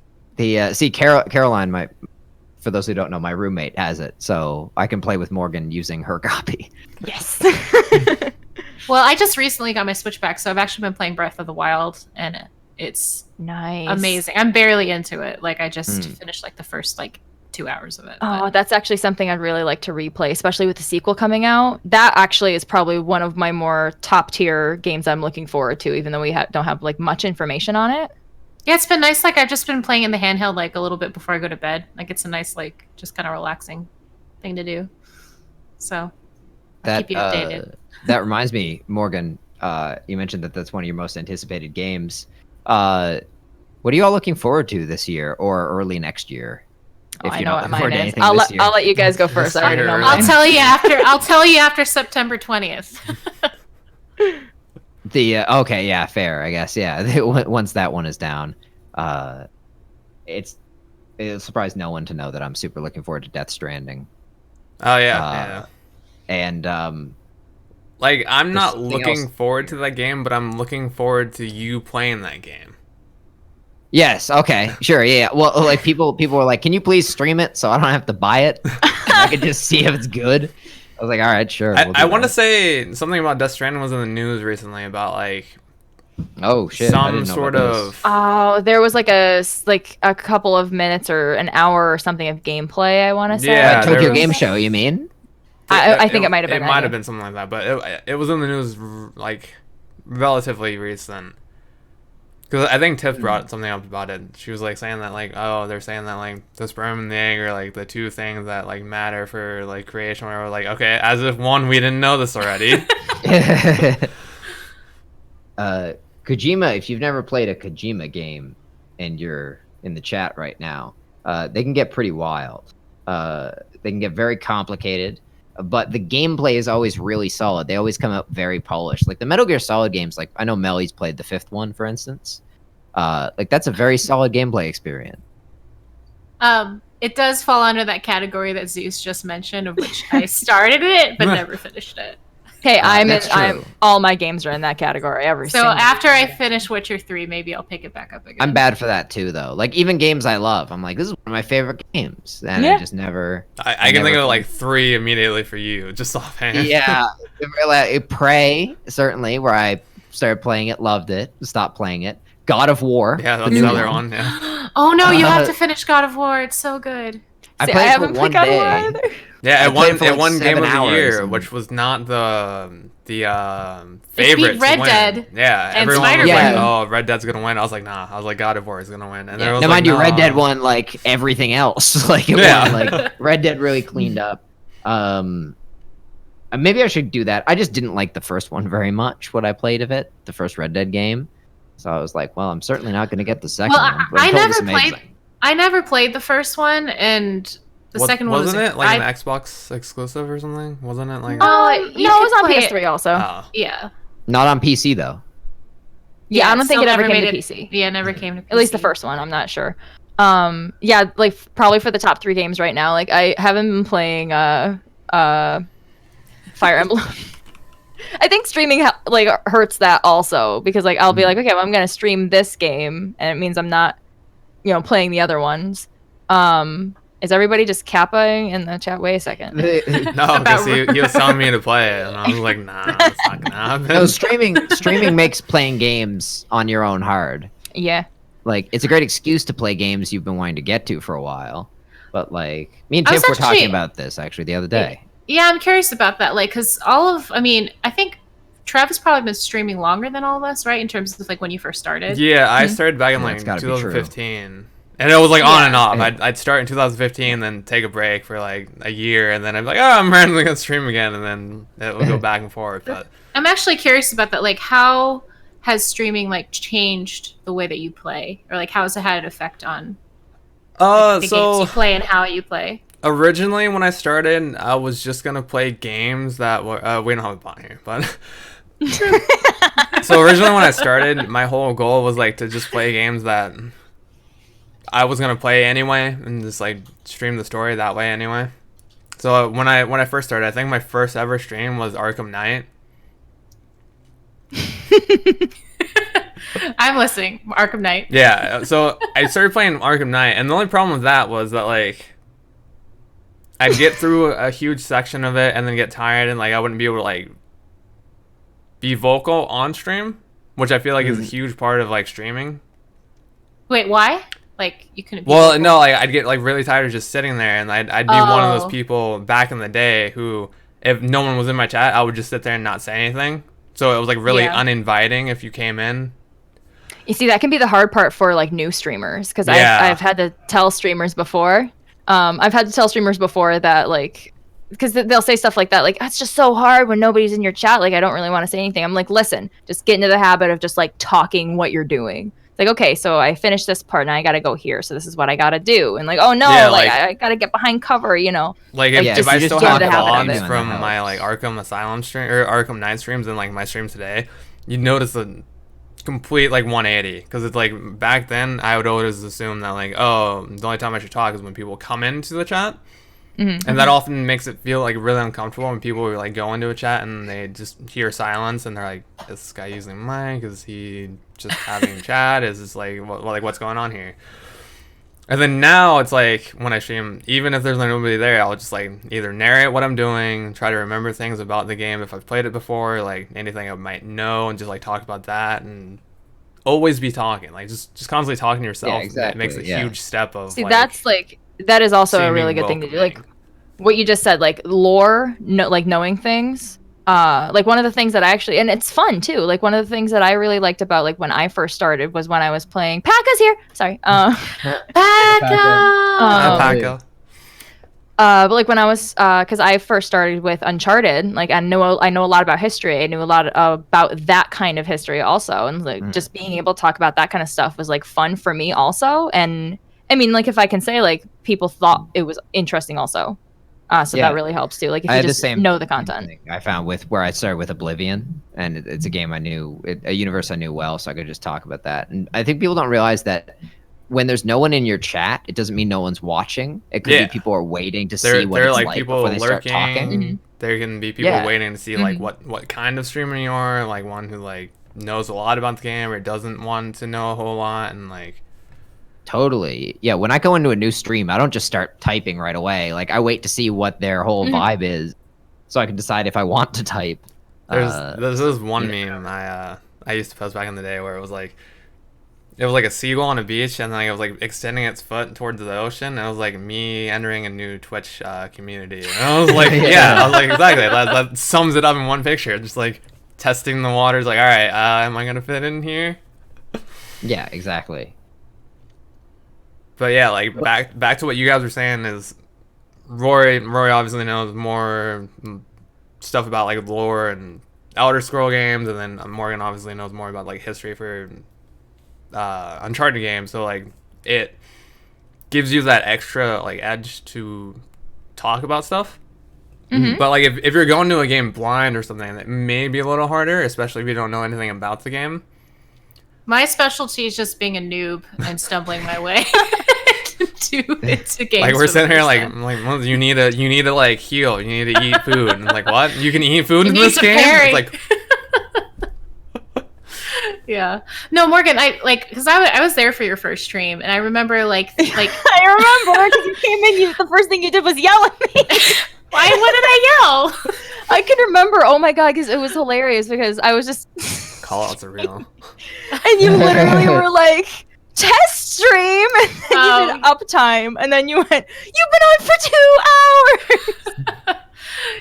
See, Caroline, for those who don't know, my roommate has it, so I can play with Morgan using her copy. Yes. well, I just recently got my Switch back, so I've actually been playing Breath of the Wild, and it's Nice. amazing. I'm barely into it. Like I just finished like the first like 2 hours of it. Oh, but- that's actually something I'd really like to replay, especially with the sequel coming out. That actually is probably one of my more top tier games I'm looking forward to, even though we don't have like much information on it. yeah, it's been nice. Like I've just been playing in the handheld like a little bit before I go to bed. Like it's a nice like just kind of relaxing thing to do. So I'll keep you updated. That reminds me, Morgan. You mentioned that that's one of your most anticipated games. What are you all looking forward to this year or early next year? Oh, I you're know not what looking mine forward to is. anything I'll this year. let you guys go first. I already know I'll mine. I'll tell you after September 20th. Okay, yeah, fair, I guess. Yeah, once that one is down, it'll surprise no one to know that I'm super looking forward to Death Stranding. Oh yeah. And Like I'm There's not something looking else. forward to that game, but I'm looking forward to you playing that game. yes, okay, sure, yeah. Well, like people were like, "Can you please stream it so I don't have to buy it? And I can just see if it's good." I was like, "All right, sure." we'll do I want to that." say something about Death Stranding was in the news recently about like Oh shit! I some didn't know sort about this. of Oh, there was like a couple of minutes or an hour or something of gameplay, I want to say. Yeah, there Tokyo was- Game Show. You mean? I think it might have been It that, might yeah. have been something like that, but it was in the news like relatively recent. Because I think Tiff brought something up about it. She was like saying that like, oh, they're saying that like the sperm and the egg are like the two things that like matter for like creation. Where we're like, okay, as if we didn't know this already. Kojima, if you've never played a Kojima game and you're in the chat right now, they can get pretty wild. They can get very complicated, but the gameplay is always really solid. They always come out very polished. Like the Metal Gear Solid games, like I know Melly's played the 5th one, for instance. Like that's a very solid gameplay experience. it does fall under that category that Zeus just mentioned, of which I started it but never finished it. Hey, That's I'm true. all my games are in that category. Every So single after I finish Witcher 3, maybe I'll pick it back up again. I'm bad for that too, though. Like even games I love, I'm like, this is one of my favorite games, and I Yeah. just never. I can think never of played. like 3 immediately for you, just offhand. Yeah, Prey certainly, where I started playing it, loved it, stopped playing it. God of War, Yeah, that's new the other one. Yeah, Oh no, you have Uh, to finish God of War. It's so good. I See, played it for haven't one played God of War day. either. yeah. I It played won. it for It like won Game 7 of the hours Year, and- which was not the It favorite. beat Red to win. Dead Yeah, and everyone was Spider-Man. like, "Oh, Red Dead's gonna win." I was like, "Nah." I was like, "God of War is gonna win." And then it was Now, like, mind you, Red "No." Dead won like everything else. Like it Yeah. won, like Red Dead really cleaned up. Maybe I should do that. I just didn't like the first one very much. What I played of it, the first Red Dead game. So I was like, well, I'm certainly not going to get the second Well, one. but I told never it's amazing. played. I never played the first one, and the second one wasn't was it like I- an Xbox exclusive or something? Wasn't it like? Oh, No, you it was could on play it. PS3 also. Oh. Yeah. Not on PC though. Yeah, I don't think still it ever never came made to it- PC. Yeah, never came to PC. At least the first one, I'm not sure. Yeah, like probably for the top 3 games right now. Like I haven't been playing Fire Emblem. I think streaming like hurts that also because like I'll be like, okay, well, I'm gonna stream this game, and it means I'm not, playing the other ones. Is everybody just kappaing in the chat? Wait a second. No, because he was telling me to play it, and I was like, "Nah, it's not gonna happen." No, streaming makes playing games on your own hard. Yeah. Like it's a great excuse to play games you've been wanting to get to for a while. But like me and I Tiff was were talking actually- about this actually the other day. Yeah, I'm curious about that. Like, because I think Trev has probably been streaming longer than all of us, right? In terms of like when you first started. Yeah, I started back in Yeah, like it's gotta be true. 2015, and it was like on Yeah. and off. I'd start in 2015, then take a break for like a year, and then I'm like, "Oh, I'm randomly gonna stream again," and then it would go back and forth. But I'm actually curious about that. Like, how has streaming like changed the way that you play, or like how has it had an effect on the games you play and how you play? originally when I started, I was just gonna play games that were we don't have a bot here, but so originally when I started, my whole goal was like to just play games that I was gonna play anyway, and just like stream the story that way anyway. So when I first started, I think my first ever stream was Arkham Knight. I'm listening. Arkham Knight. Yeah, so I started playing Arkham Knight, and the only problem with that was that like I'd get through a huge section of it and then get tired, and like I wouldn't be able to like be vocal on stream, which I feel like is a huge part of like streaming. Wait, why? Like you couldn't. Be Well, vocal? no, like I'd get like really tired of just sitting there, and I'd be one of those Oh. people back in the day who, if no one was in my chat, I would just sit there and not say anything. So it was like really Yeah. uninviting if you came in. You see, that can be the hard part for like new streamers because Yeah. I've had to tell streamers before. I've had to tell streamers before that like because they'll say stuff like that like it's just so hard when nobody's in your chat. Like I don't really want to say anything. I'm like, listen, just get into the habit of just like talking what you're doing. It's like, okay, so I finished this part and I gotta go here, so this is what I gotta do. And like, oh no, Yeah, like like- I gotta get behind cover, you know. Like Yeah, if so I you still just have get the habit of logs it. from That my like Arkham Asylum stream or Arkham Knight streams and like my stream today, you'd notice a complete like 180 because it's like back then I would always assume that like, oh, the only time I should talk is when people come into the chat. Mm-hmm. And that often makes it feel like really uncomfortable when people like go into a chat and they just hear silence and they're like, "Is this guy using mic? Is he just having chat? Is this like what's going on here?" And then now it's like when I stream, even if there's like nobody there, I'll just like either narrate what I'm doing, try to remember things about the game if I've played it before, like anything I might know, and just like talk about that and always be talking, like just constantly talking to yourself. It makes a exactly, yeah. huge step of See, like, that's like that is also a seeming really good thing to do. Like welcoming. what you just said, like lore, like knowing things. Like one of the things that I actually, and it's fun too. Like one of the things that I really liked about like when I first started was when I was playing. Paka's here. Sorry. Hi, Um, Paco. But like when I was, because I first started with Uncharted, like I know a lot about history. I knew a lot about that kind of history also, and like just being able to talk about that kind of stuff was like fun for me also. And I mean, like if I can say, like people thought it was interesting also, so Yeah. that really helps too. Like if I you had the just same know the content. thing I found with where I started with Oblivion, and it's a game I knew, a universe I knew well, so I could just talk about that. And I think people don't realize that when there's no one in your chat, it doesn't mean no one's watching. It could Yeah. be people are waiting to There see what are it's like like people before they start lurking. talking. Mhm. There can be people Yeah. waiting to see like what kind of streamer you are, like one who like knows a lot about the game or doesn't want to know a whole lot, and like Totally. Yeah, when I go into a new stream, I don't just start typing right away. Like I wait to see what their whole vibe is so I can decide if I want to type. there's this one meme I used to post back in the day where it was like a seagull on a beach, and like it was like extending its foot towards the ocean. And it was like me entering a new Twitch community. And I was like, yeah, I was like, exactly. That sums it up in one picture. Just like testing the waters. Like, all right, am I gonna fit in here? Yeah, exactly. But yeah, like back to what you guys were saying is Rory obviously knows more stuff about like lore and Elder Scroll games, and then Morgan obviously knows more about like history for Uncharted games. So like it gives you that extra like edge to talk about stuff. But like if you're going to a game blind or something, that may be a little harder, especially if you don't know anything about the game. My specialty is just being a noob and stumbling my way into games. Like we're for the sitting here first like, time. well, you need to like heal, you need to eat food, and like what? You can eat food You in need this to game? parry. It's like Yeah. No, Morgan, because I was there for your first stream, and I remember like I remember because you came in. The first thing you did was yell at me. why? What did I yell? I can remember. Oh my god, because it was hilarious. Because I was just, call outs are real. and you literally were like, test stream, and then you did uptime, and then you went, you've been on for 2 hours.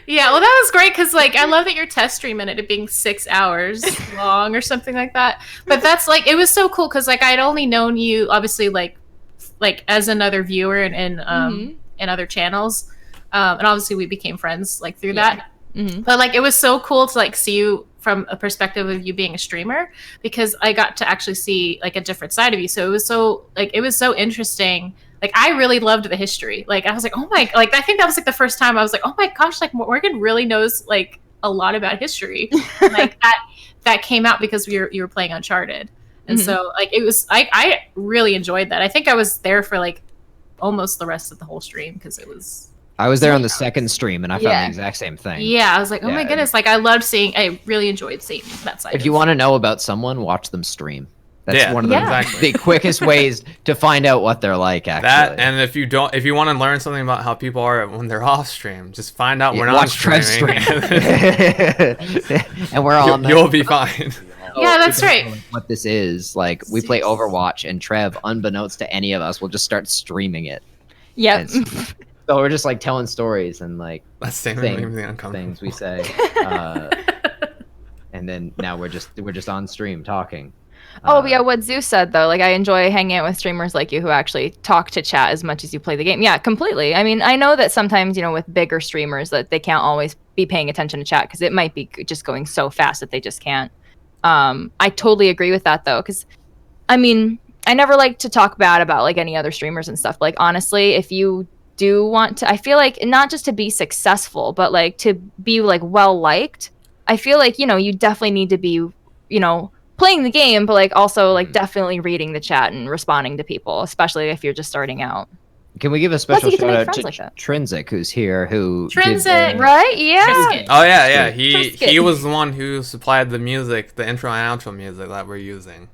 Yeah, well, that was great because like I love that you're test streaming it being 6 hours long or something like that. But that's like it was so cool because like I'd only known you obviously like as another viewer in other channels, and obviously we became friends like through that. But like it was so cool to like see you from a perspective of you being a streamer because I got to actually see like a different side of you. So it was so interesting. Like I really loved the history. Like I was like, oh my, like I think that was like the first time I was like, oh my gosh, like Morgan really knows like a lot about history. And, like that came out because you were playing Uncharted, and so like it was. I really enjoyed that. I think I was there for like almost the rest of the whole stream because it was. I was there on the second stream and I found Yeah. the exact same thing. Yeah, I was like, oh my Yeah. goodness, like I really enjoyed seeing that side. If you want to know about someone, watch them stream. That's one of the, exactly. the quickest ways to find out what they're like, actually. That, and if you want to learn something about how people are when they're off stream, just find out we're not watch Trev streaming. stream. And we're all on You'll be fine. Yeah, that's right. What this is, like, we play Overwatch, and Trev, unbeknownst to any of us, will just start streaming it. Yep. So we're just, like, telling stories and, like, That's the things we say. And then now we're just on stream talking. Oh, but yeah, what Zeus said, though, like, I enjoy hanging out with streamers like you who actually talk to chat as much as you play the game. Yeah, completely. I mean, I know that sometimes, with bigger streamers, that they can't always be paying attention to chat because it might be just going so fast that they just can't. I totally agree with that, though, because, I mean, I never like to talk bad about, like, any other streamers and stuff. Like, honestly, if you do want to, I feel like, not just to be successful, but, like, to be, like, well-liked, I feel like, you definitely need to be, playing the game, but like also like definitely reading the chat and responding to people, especially if you're just starting out. Can we give a special you get to shout make out friends to like that. Trinsic, who's here, who Trinsic, Right? Yeah. Trisket. Oh yeah. He Trisket. was the one who supplied the music, the intro and outro music that we're using.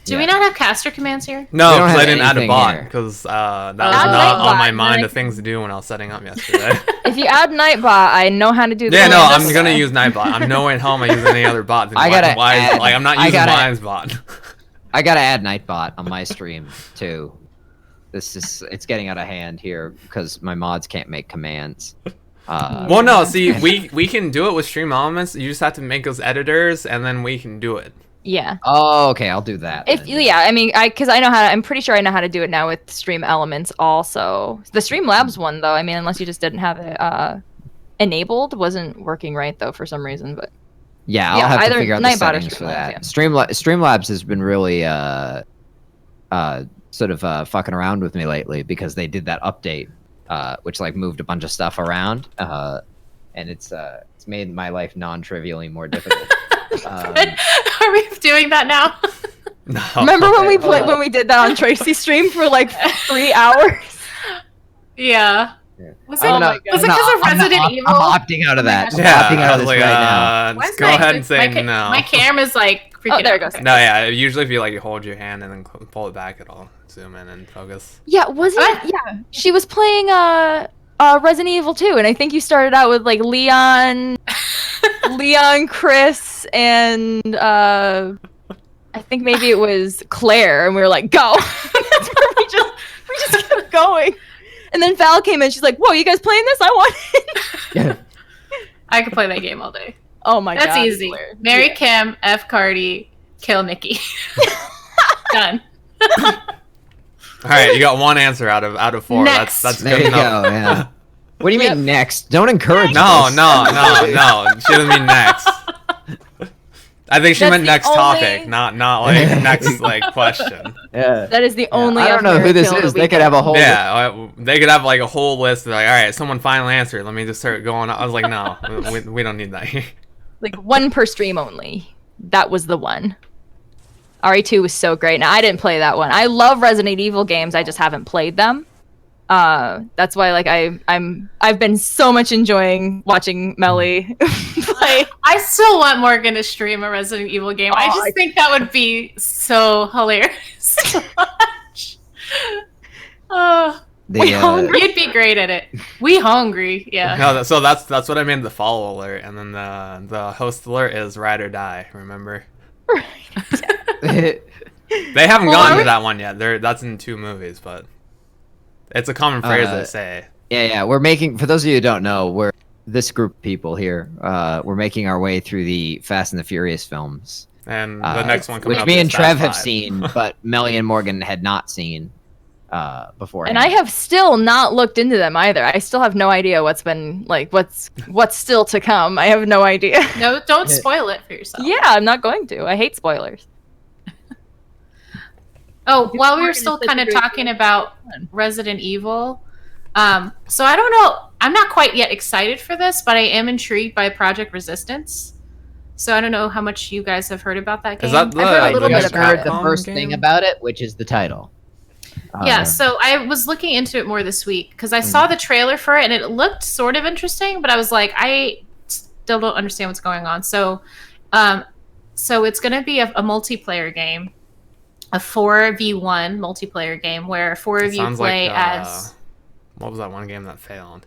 Do we not have caster commands here? No, We don't because have I didn't add a anything bot here. because that was Add not on Nightbot, my mind like- of things to do when I was setting up yesterday. If you add Nightbot, I know how to do that. Yeah, no, I'm gonna use Nightbot. I'm nowhere in home I use any other bot. Than I gotta Wise, add- like I'm not I using gotta- Wine's bot. I gotta add Nightbot on my stream too. It's getting out of hand here because my mods can't make commands. Well, no, see, we can do it with Stream Elements. You just have to make us editors, and then we can do it. Yeah. Oh, okay, I'll do that. If then. yeah, I mean, because I know how. I'm pretty sure I know how to do it now with Stream Elements. Also, the Streamlabs one though. I mean, unless you just didn't have it enabled, wasn't working right though for some reason. But Yeah, I'll Yeah, have to either figure out the Nightbot or settings for Streamlabs, that. yeah. Streamlabs has been really sort of fucking around with me lately because they did that update, which like moved a bunch of stuff around, and it's made my life non-trivially more difficult. Are we doing that now? No. Remember when we hold on. when we did that on Tracy's stream for like 3 hours? Yeah. Yeah. Was I'm it not- was it I'm because not- of I'm not- Resident I'm Evil? opting out of that. gosh. I'm Yeah, opting out I of was this like, right now. Why is just go my- ahead and say my, no. My camera's like freaking there out. it goes. Okay. No, yeah. Usually, if you like hold your hand and then pull it back, it'll zoom in and focus. Yeah, wasn't What? it? Yeah, she was playing Resident Evil 2, and I think you started out with like Leon, Chris, and I think maybe it was Claire, and we were like, go. That's where we just kept going. And then Val came in, she's like, whoa, you guys playing this? I want it. I could play that game all day. Oh my god. That's easy. Claire. Mary Yeah. Kim, F Cardi, kill Nikki. Done. All right, you got one answer out of 4. Next. That's There good you enough. go. Yeah. What do you Yep. mean next? Don't encourage. No, this. no. She doesn't mean next. I think she That's meant the next only- topic, not like next like question. Yeah. That is the Yeah, only. I don't know who this is. They could have a whole. Yeah, they could have like a whole list of like, all right, someone finally answered. Let me just start going. I was like, no, we don't need that here. like one per stream only. That was the one. RE2 was so great. Now I didn't play that one. I love Resident Evil games. I just haven't played them. That's why like I've been so much enjoying watching Melly play. I still want Morgan to stream a Resident Evil game. I Oh, just think that would be so hilarious to watch. Oh, you'd be great at it. We hungry, yeah. No, so that's what I made the follow alert, and then the host alert is ride or die. Remember? They haven't Well, gotten are to we- that one yet. That's in 2 movies, but it's a common phrase they say. Yeah. We're making. For those of you who don't know, we're this group of people here. We're making our way through the Fast and the Furious films. And the next one coming which up me is and Fast Trev have 5. seen, but Melly and Morgan had not seen before. And I have still not looked into them either. I still have no idea what's still to come. I have no idea. No, don't spoil it for yourself. Yeah, I'm not going to. I hate spoilers. Oh, while we were Morgan still is such kind a of great talking about Resident Evil, so I don't know. I'm not quite yet excited for this, but I am intrigued by Project Resistance. So I don't know how much you guys have heard about that game. Is that the, I've heard a little the bit just about heard it. the Capcom first game? thing about it, which is the title. Yeah, so I was looking into it more this week because I saw the trailer for it and it looked sort of interesting, but I was like, I still don't understand what's going on. So, so it's going to be a multiplayer game, a 4v1 multiplayer game where 4 It of you sounds play like, as. what was that one game that failed?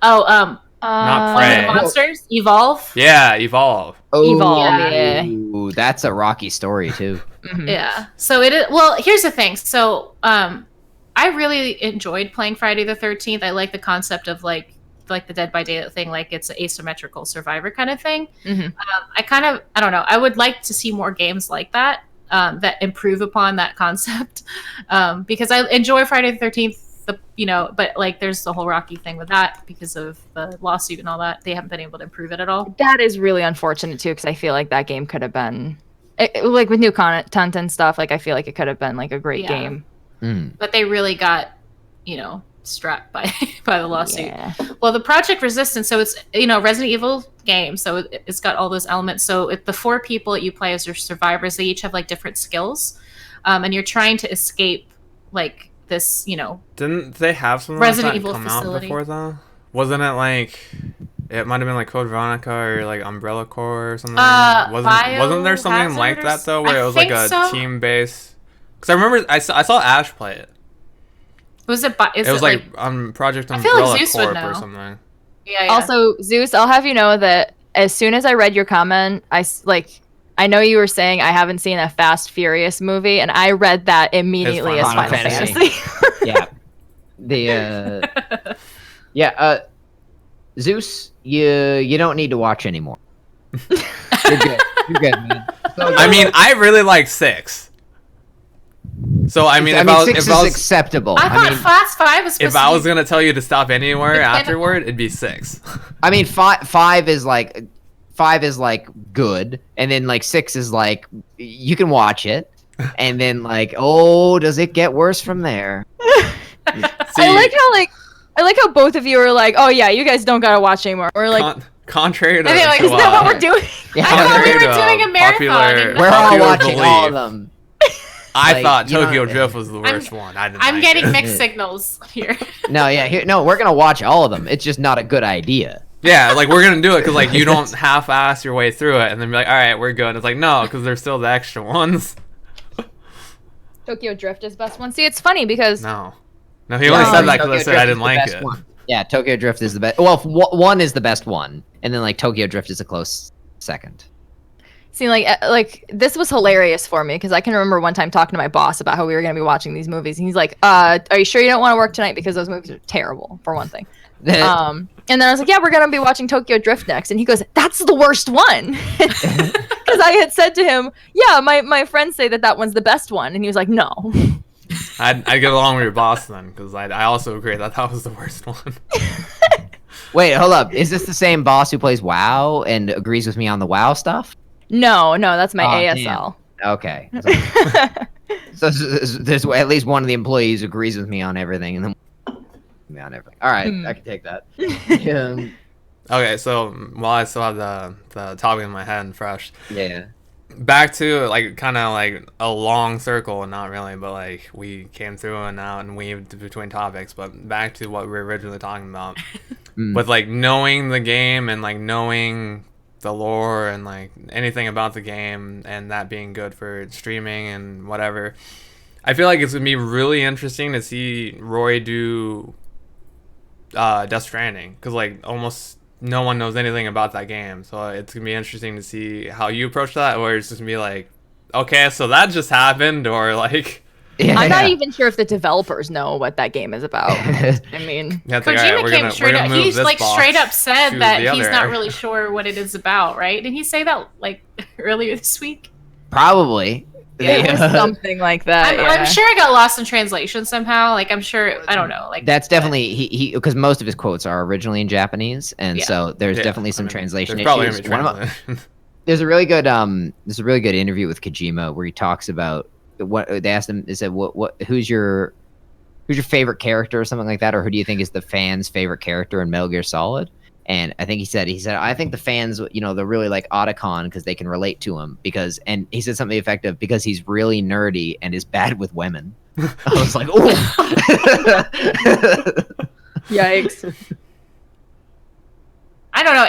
Oh, Not Planet Prey. of the Monsters, Evolve. Yeah, Evolve. Evolve, yeah. Ooh, that's a rocky story too. Mhm. Yeah. So it is. Well, here's the thing. So, I really enjoyed playing Friday the 13th. I like the concept of like the Dead by Daylight thing, like it's an asymmetrical survivor kind of thing. Mhm. I don't know. I would like to see more games like that that improve upon that concept because I enjoy Friday the 13th. But like there's the whole Rocky thing with that because of the lawsuit and all that. They haven't been able to improve it at all. That is really unfortunate too, because I feel like that game could have been, like with new content and stuff. Like I feel like it could have been like a great Yeah. game. Mm. But they really got, strapped by the lawsuit. Yeah. Well, the Project Resistance, so it's Resident Evil game, so it's got all those elements. So the 4 people that you play as your survivors, they each have like different skills, and you're trying to escape like this, Didn't they have something Resident like that Evil come facility. out before though? Wasn't it like it might have been like Code Veronica or like Umbrella Corps or something? Wasn't there something like Biohazard that though, where I it was like think a so. team base? Because I remember I saw Ash play it. Was it? Is It was it like Project I feel like Umbrella Zeus would Corp know. or something. yeah, yeah. Also, Zeus, I'll have you know that as soon as I read your comment, I know you were saying I haven't seen a Fast Furious movie, and I read that immediately as Final Final Fantasy. Fantasy. Yeah. Zeus, you don't need to watch anymore. You're good. You're good, man. So, I mean, I really like 6. So I mean, if I was 6 if is I was acceptable. I thought Fast 5 was supposed if I to was be- gonna tell you to stop anywhere It's kind of- afterward, it'd be 6. I mean, five is like good, and then like 6 is like you can watch it, and then like does it get worse from there? See, I like how both of you are like, oh yeah, you guys don't gotta watch anymore. We're like, Contrary to, I mean, like, to, isn't that what we're doing? Yeah, I thought we contrary were to, doing a marathon. popular- and- we're all popular watching all of belief. them. I Like, thought you know- Tokyo Drift was the worst one. I didn't I'm like getting it. mixed signals here. No, yeah, no, we're gonna watch all of them. It's just not a good idea. Yeah, like we're gonna do it because like you don't half-ass your way through it and then be like, all right, we're good. It's like no, because there's still the extra ones. Tokyo Drift is best one. See, it's funny because No, he only said that because I Tokyo said I Drift didn't is the like best it. one. Yeah, Tokyo Drift is the best. Well, one is the best one, and then like Tokyo Drift is a close second. See, like this was hilarious for me because I can remember one time talking to my boss about how we were going to be watching these movies, and he's like, "Are you sure you don't want to work tonight because those movies are terrible, for one thing." And then I was like, "Yeah, we're going to be watching Tokyo Drift next," and he goes, "That's the worst one," because I had said to him, "Yeah, my friends say that one's the best one," and he was like, "No." I'd get along with your boss then because I also agree that was the worst one. Wait, hold up. Is this the same boss who plays WoW and agrees with me on the WoW stuff? No, that's my Aw, ASL. Okay. So there's at least one of the employees who agrees with me on everything, and then me on everything. All right, I can take that. Okay, so while I still have the topic in my head and fresh, Yeah. back to like kind of like a long circle, not really, but like we came through and out and weaved between topics, but back to what we were originally talking about with like knowing the game and like knowing the lore and like anything about the game and that being good for streaming and whatever. I feel like it's gonna be really interesting to see Roy do Death Stranding because like almost no one knows anything about that game, so it's gonna be interesting to see how you approach that, or it's just gonna be like, okay, so that just happened, or like, I'm not even sure if the developers know what that game is about. I mean, yeah, it's like, all right, Kojima we're came gonna straight up. move He's this like box straight up to said the that he's other not area. really sure what it is about, right? Did he say that like earlier this week? Probably. it was something like that. I'm sure I got lost in translation somehow. Like I'm sure I don't know. Like That's definitely he because most of his quotes are originally in Japanese, and Yeah. so there's Yeah, definitely I some mean, translation there's probably issues. gonna be One of my- translation. there's a really good interview with Kojima where he talks about what they asked him. They said, "What who's your favorite character or something like that, or who do you think is the fans' favorite character in Metal Gear Solid?" And I think he said I think the fans, they're really like Otacon because they can relate to him and he said something effective because he's really nerdy and is bad with women. I was like, oh. Yikes. I don't know.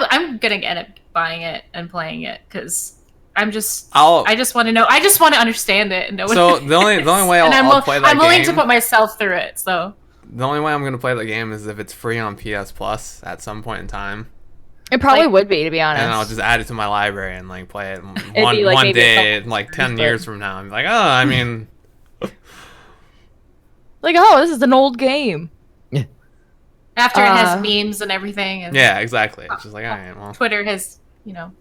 I'm gonna end up buying it and playing it because I just want to know. I just want to understand it and know. So what it the only is. way And I'll play that I'm willing to game- put myself through it. So The only way I'm gonna play the game is if it's free on PS Plus at some point in time, It probably Like- would be, to be honest. and I'll just add it to my library and like play it be, like, one maybe a day, couple like 10 years, years but- from now. I'm like, oh, I mean, Like, oh, this is an old game. after it has Uh, memes and everything, and yeah, exactly. It's just like, all right, well, Twitter has done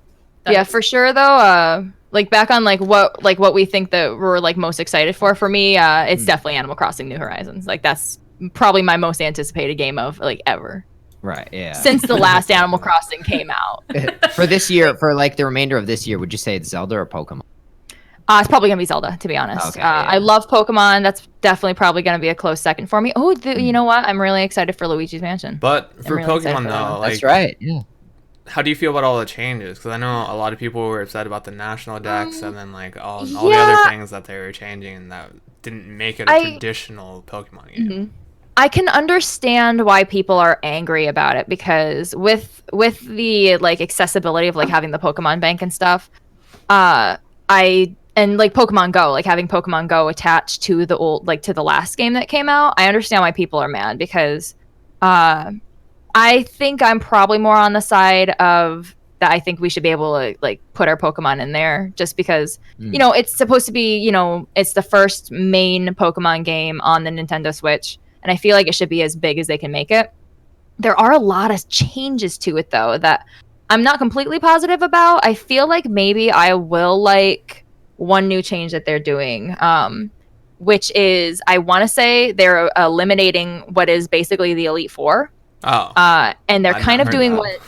Yeah, its- for sure though. Like back on like what we think that we're like most excited for. For me, it's definitely Animal Crossing: New Horizons. Like that's probably my most anticipated game of like ever Right, yeah. since the last Animal Crossing came out. For this year, for like the remainder of this year, would you say it's Zelda or Pokemon? It's probably gonna be Zelda, to be honest. Okay, yeah. I love Pokemon. That's definitely probably gonna be a close second for me. Oh, you know what? I'm really excited for Luigi's Mansion. but for really excited Pokemon for that though, one. like, That's right. Yeah. how do you feel about all the changes? Because I know a lot of people were upset about the national decks and then like all the yeah. other things that they were changing and that didn't make it a traditional Pokemon game. Mhm. I can understand why people are angry about it because with the like accessibility of like having the Pokemon Bank and stuff, and like Pokemon Go, like having Pokemon Go attached to the old to the last game that came out, I understand why people are mad because I think I'm probably more on the side of that I think we should be able to like put our Pokemon in there just because it's supposed to be, it's the first main Pokemon game on the Nintendo Switch. And I feel like it should be as big as they can make it. There are a lot of changes to it, though, that I'm not completely positive about. I feel like maybe I will like one new change that they're doing, which is I want to say they're eliminating what is basically the Elite Four. Oh, And they're I've kind not of heard doing that. what...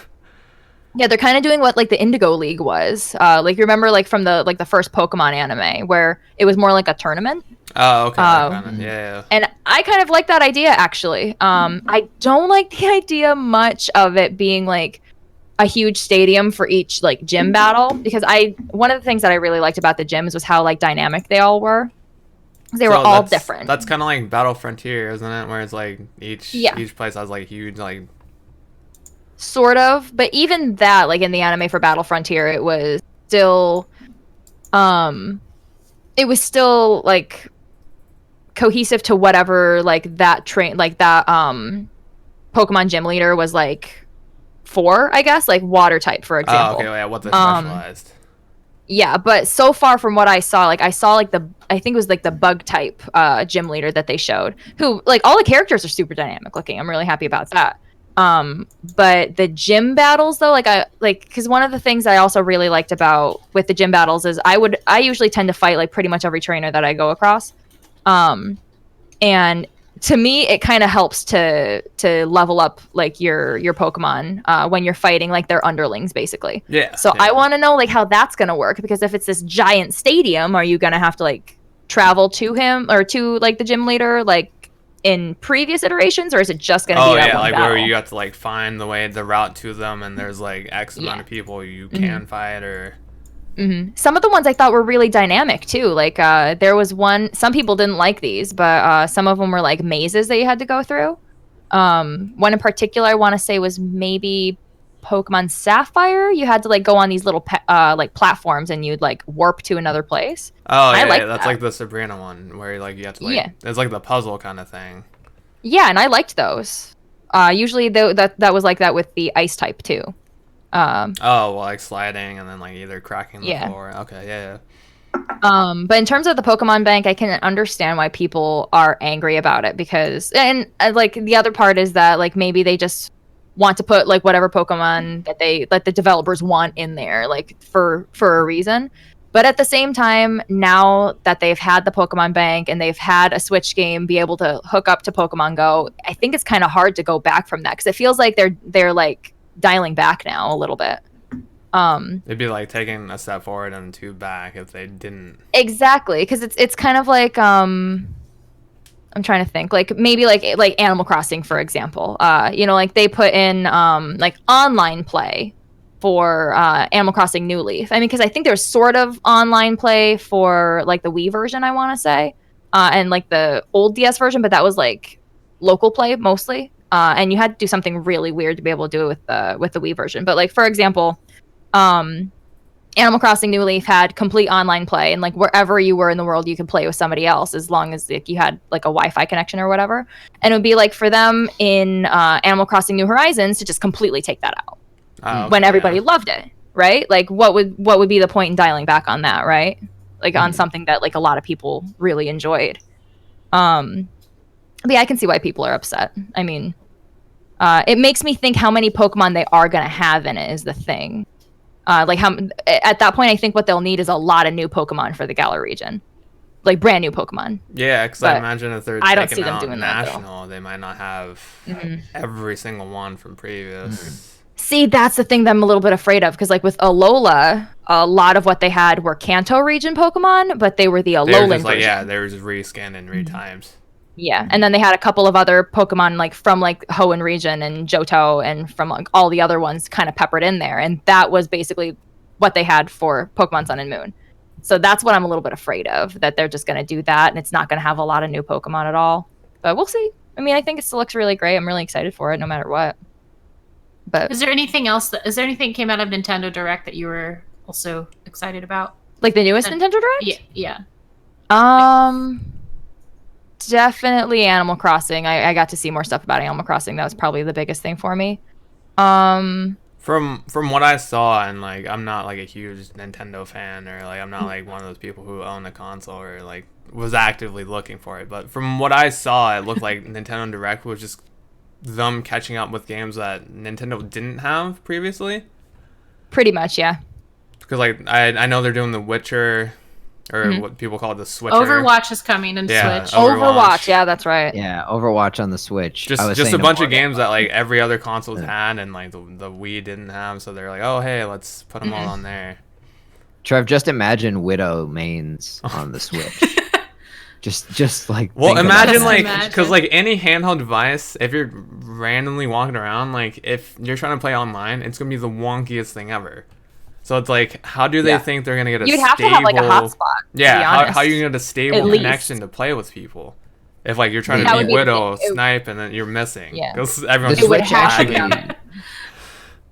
Yeah, they're kind of doing what like the Indigo League was. Like you remember like from the first Pokemon anime where it was more like a tournament. oh, okay, Oh. yeah. And I kind of like that idea, actually. I don't like the idea much of it being like a huge stadium for each like gym battle, because one of the things that I really liked about the gyms was how like dynamic they all were. They were So all different. That's kind of like Battle Frontier, isn't it? Where it's like each place has like huge like. Sort of, but even that, like in the anime for Battle Frontier, it was still like cohesive to whatever like that Pokemon gym leader was like for, I guess, like water type, for example. Oh, okay, yeah, what they specialized. Yeah, but so far from what I saw like I think it was like the bug type gym leader that they showed, who like all the characters are super dynamic looking. I'm really happy about that. But the gym battles though, because one of the things I also really liked about with the gym battles is I usually tend to fight like pretty much every trainer that I go across. And to me it kind of helps to level up like your Pokemon when you're fighting like their underlings basically. Yeah. So yeah. I want to know like how that's going to work, because if it's this giant stadium, are you going to have to like travel to him or to like the gym leader like in previous iterations, or is it just going to be that one like battle? where you have to like find the route to them, and there's like X amount of people you can fight, or Some of the ones I thought were really dynamic too. Like there was one, some people didn't like these, but some of them were like mazes that you had to go through. One in particular I want to say was maybe Pokemon Sapphire. You had to like go on these little like platforms and you'd like warp to another place. Oh yeah, liked that's that. like the Sabrina one where like you have to like it's like the puzzle kind of thing. Yeah, and I liked those. Usually that was like that with the ice type too. Like sliding and then like either cracking the floor. Okay, yeah. But in terms of the Pokemon Bank, I can understand why people are angry about it, because like the other part is that like maybe they just want to put like whatever Pokemon that the developers want in there like for a reason. But at the same time, now that they've had the Pokemon Bank and they've had a Switch game be able to hook up to Pokemon Go, I think it's kind of hard to go back from that, because it feels like they're like dialing back now a little bit. It'd be like taking a step forward and two back if they didn't. Exactly, because it's kind of like I'm trying to think, like maybe like Animal Crossing, for example. Like they put in like online play for Animal Crossing New Leaf. I mean, because I think there's sort of online play for like the Wii version, I want to say, and like the old DS version, but that was like local play mostly. And you had to do something really weird to be able to do it with the Wii version. But like for example, Animal Crossing New Leaf had complete online play, and like wherever you were in the world, you could play with somebody else as long as like you had like a Wi-Fi connection or whatever. And it would be like for them in Animal Crossing New Horizons to just completely take that out when everybody loved it, right? Like what would be the point in dialing back on that, right? Like on something that like a lot of people really enjoyed. But yeah, I can see why people are upset. I mean, it makes me think how many Pokemon they are going to have in it is the thing. Like how at that point, I think what they'll need is a lot of new Pokemon for the Galar region, like brand new Pokemon. Yeah, because I imagine if they're I don't see taking them out doing that, national, they might not have every single one from previous. See, that's the thing that I'm a little bit afraid of, because like with Alola, a lot of what they had were Kanto region Pokemon, but they were the Alolan version. They were just rescanned in 3 times. Yeah, and then they had a couple of other Pokemon like from like Hoenn region and Johto and from like all the other ones kind of peppered in there, and that was basically what they had for Pokemon Sun and Moon. So that's what I'm a little bit afraid of, that they're just going to do that and it's not going to have a lot of new Pokemon at all. But we'll see. I mean, I think it still looks really great. I'm really excited for it no matter what. But Is there anything came out of Nintendo Direct that you were also excited about? like the newest Nintendo Direct? Yeah. Definitely Animal Crossing. I got to see more stuff about Animal Crossing. That was probably the biggest thing for me. From what I saw, and like I'm not like a huge Nintendo fan, or like I'm not like one of those people who own a console or like was actively looking for it. But from what I saw, it looked like Nintendo Direct was just them catching up with games that Nintendo didn't have previously. Pretty much, yeah. Because like I know they're doing The Witcher, or what people call it, the Switcher. Overwatch is coming in Switch. Overwatch, yeah, that's right. Yeah, Overwatch on the Switch. Just a bunch of games that like every other console's had, and like the Wii didn't have, so they're like, oh hey, let's put them all on there. Trev, just imagine Widow mains on the Switch. Just like Well, think about imagine that. like, because like any handheld device, if you're randomly walking around, like if you're trying to play online, it's gonna be the wonkiest thing ever. So it's like, how do they Yeah. think they're gonna get a You'd stable? have to have like a hotspot. Yeah, to be how honest. are you gonna get a stable At least. connection to play with people? If like you're trying That to would be be- Widow, it- snipe, and then you're missing. Yeah. Because everyone's The just would Switch have to actually, be.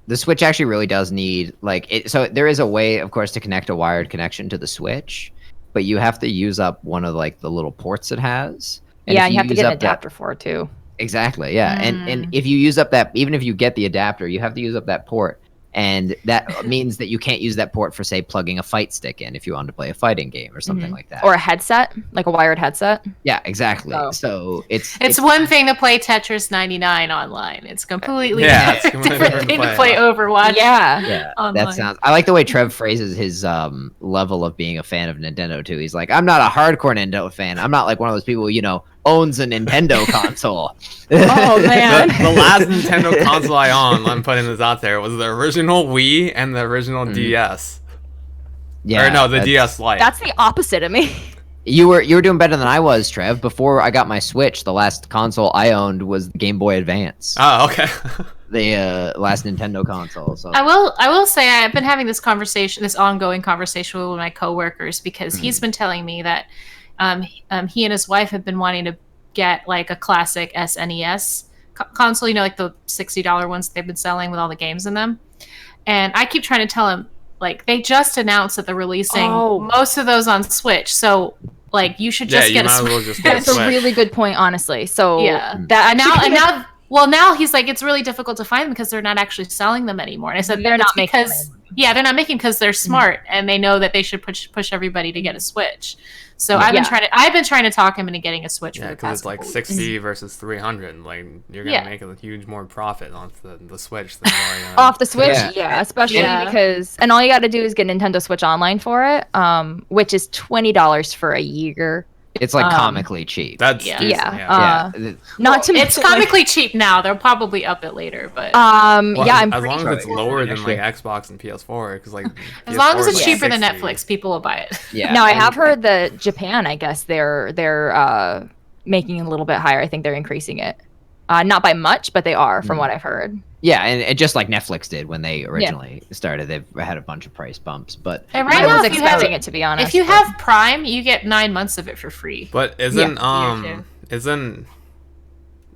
the Switch actually really does need like it. So there is a way, of course, to connect a wired connection to the Switch, but you have to use up one of like the little ports it has. And Yeah, if you have to use get an up that- adapter for it too. Exactly, yeah. Mm. And if you use up that, even if you get the adapter, you have to use up that port. And that means that you can't use that port for, say, plugging a fight stick in if you want to play a fighting game or something like that. Or a headset, like a wired headset. Yeah, exactly. Oh. So It's one thing to play Tetris 99 online. It's completely Yeah, it's different, completely different thing to to play. play Overwatch. Yeah. yeah, online. that sounds. I like the way Trev phrases his level of being a fan of Nintendo too. He's like, I'm not a hardcore Nintendo fan. I'm not like one of those people, owns a Nintendo console. Oh man. The last Nintendo console I owned, I'm putting this out there, was the original Wii and the original DS. Yeah, Or no, the that's- DS Lite. That's the opposite of me. You were doing better than I was, Trev. Before I got my Switch, the last console I owned was the Game Boy Advance, Oh, okay. the last Nintendo console. So I will say I've been having this ongoing conversation with one of my coworkers because he's been telling me that he and his wife have been wanting to get like a classic SNES console, like the $60 ones they've been selling with all the games in them. And I keep trying to tell him, like, they just announced that they're releasing most of those on Switch. So, like, you should just you get a might as Switch. well just get a That's a Switch. really good point, honestly. So Yeah. that Now he's like, it's really difficult to find them because they're not actually selling them anymore. And I said, They're "That's not making because them they're not making because they're smart and they know that they should push everybody to get a Switch. So I've been trying to talk him into getting a Switch. Yeah, for the because past it's like couple 60 versus 300. Like, you're going to Yeah. make a huge more profit off the Switch than you are, off the Switch, Yeah. yeah, especially Yeah. because all you got to do is get Nintendo Switch Online for it, which is $20 for a year. it's like Um, comically cheap. That's Yeah. decent, Yeah, yeah. Not to It's mention, comically cheap now. They'll probably up it later, but Well, yeah, I'm as pretty long sure. as it's lower than Actually- like Xbox and PS4, because like as long as PS4 it's is, cheaper like, than 60. Netflix, people will buy it. Yeah. Now I and- have heard that Japan, I guess they're making it a little bit higher. I think they're increasing it, not by much, but they are, from what I've heard. Yeah, and it, just like Netflix did when they originally started, they've had a bunch of price bumps. But And I right now, was if you have expecting it, to be honest. if you but- have Prime, you get 9 months of it for free. But isn't Yeah. isn't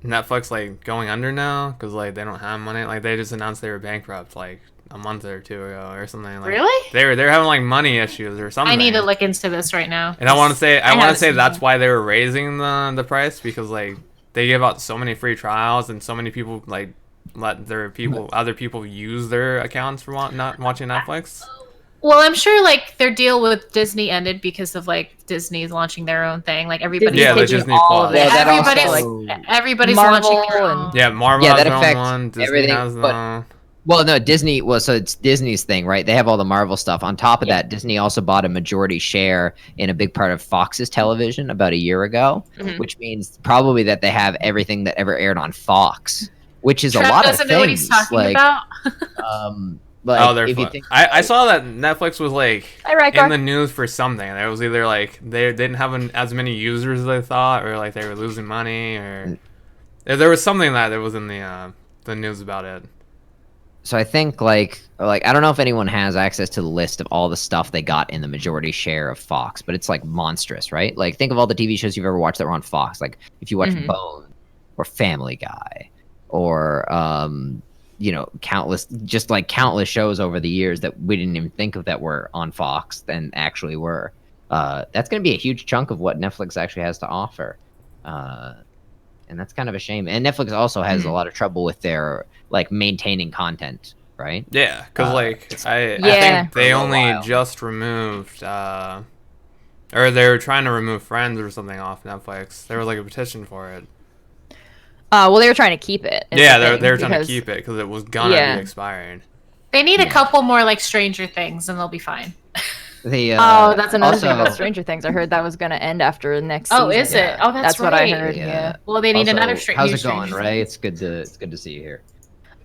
Netflix like going under now? Because like they don't have money. Like they just announced they were bankrupt like a month or two ago or something. Like, Really? They're having like money issues or something. I need to look into this right now. And I want to say haven't seen that's it. why they were raising the price, because like they give out so many free trials and so many people like let other people use their accounts for not watching Netflix. Well, I'm sure like their deal with Disney ended because of like Disney's launching their own thing. Like everybody's Yeah, the launching Disney all of Plus. it. Well, that everybody's also- everybody's Marvel launching their and- own. Yeah, Marvel Yeah, has that their own affects one. Disney everything, has their but- own. well, no, Disney. Well, so it's Disney's thing, right? They have all the Marvel stuff. On top of that, Disney also bought a majority share in a big part of Fox's television about a year ago, Mhm. which means probably that they have everything that ever aired on Fox, which is Trev a lot of doesn't things. know what he's talking like, about. like, Oh, they're if you fun. think, I saw that Netflix was like Hi, Ryker. in the news for something. It was either like they didn't have as many users as they thought, or like they were losing money, or there was something that was in the news about it. so I think like I don't know if anyone has access to the list of all the stuff they got in the majority share of Fox, but it's like monstrous, right? Like think of all the TV shows you've ever watched that were on Fox. Like if you watch Mhm. Bone or Family Guy or countless shows over the years that we didn't even think of that were on Fox and actually were. That's going to be a huge chunk of what Netflix actually has to offer. And that's kind of a shame. And Netflix also has a lot of trouble with their like maintaining content, right? Yeah, because like I Yeah. think they For a only while. just removed, or they were trying to remove Friends or something off Netflix. There was like a petition for it. Well, they were trying to keep it. is Yeah, the thing, they were trying to because- keep it because it was gonna Yeah. be expired. They need a Yeah. couple more like Stranger Things, and they'll be fine. They, Oh, that's another thing also- about Stranger Things. I heard that was going to end after next Oh, season. is it? Oh, that's what I right. heard. Yeah. Yeah. Well, they need Also, another how's new it going, Stranger Ray? Things. It's good to see you here.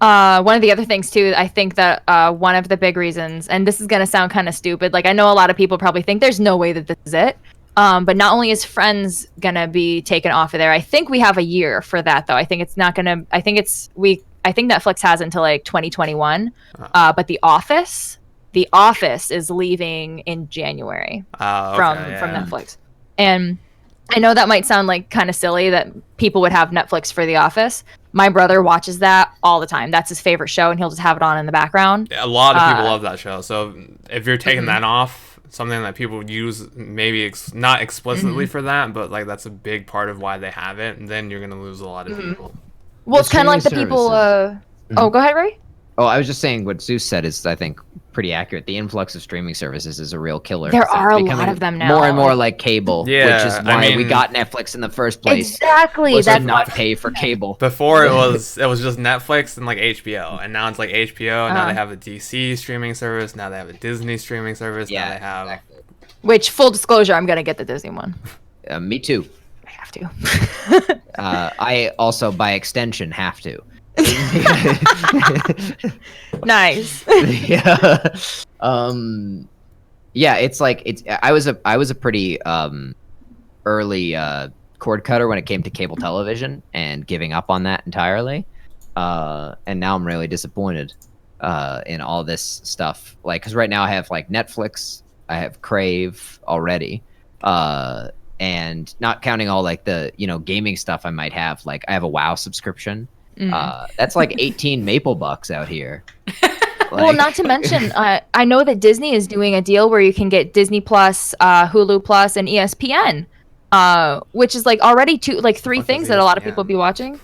One of the other things too, I think that one of the big reasons, and this is gonna sound kind of stupid, like I know a lot of people probably think there's no way that this is it, But not only is Friends gonna be taken off of there, I think we have a year for that though. I think it's not gonna. I think Netflix has until like 2021. But The Office is leaving in January from Netflix. And I know that might sound like kind of silly that people would have Netflix for The Office. My brother watches that all the time. That's his favorite show, and he'll just have it on in the background. A lot of people love that show. So if you're taking that off, something that people use maybe not explicitly for that, but like that's a big part of why they have it, and then you're gonna lose a lot of people. Well, it's kind of like the people. Oh, go ahead, Ray. Oh, I was just saying what Zeus said is, I think, pretty accurate. The influx of streaming services is a real killer. There It's are a becoming lot of them now. More and more like cable, Yeah, which is I why we mean- got Netflix in the first place. Exactly. Was to That's not pay for cable. Before it was just Netflix and like HBO, and now it's like HBO. Now they have a DC streaming service. Now they have a Disney streaming service. Now they have. exactly. which, full disclosure, I'm gonna get the Disney one. Me too. I have to. I also, by extension, have to. Nice. Yeah. Yeah, it's like I was a pretty early cord cutter when it came to cable television and giving up on that entirely. And now I'm really disappointed in all this stuff. Like, because right now I have like Netflix, I have Crave already, and not counting all like the gaming stuff I might have. Like I have a WoW subscription. That's like 18 maple bucks out here. Well, not to mention, I know that Disney is doing a deal where you can get Disney Plus, Hulu Plus, and ESPN, which is like already three What things is that a lot of ESPN? people be watching.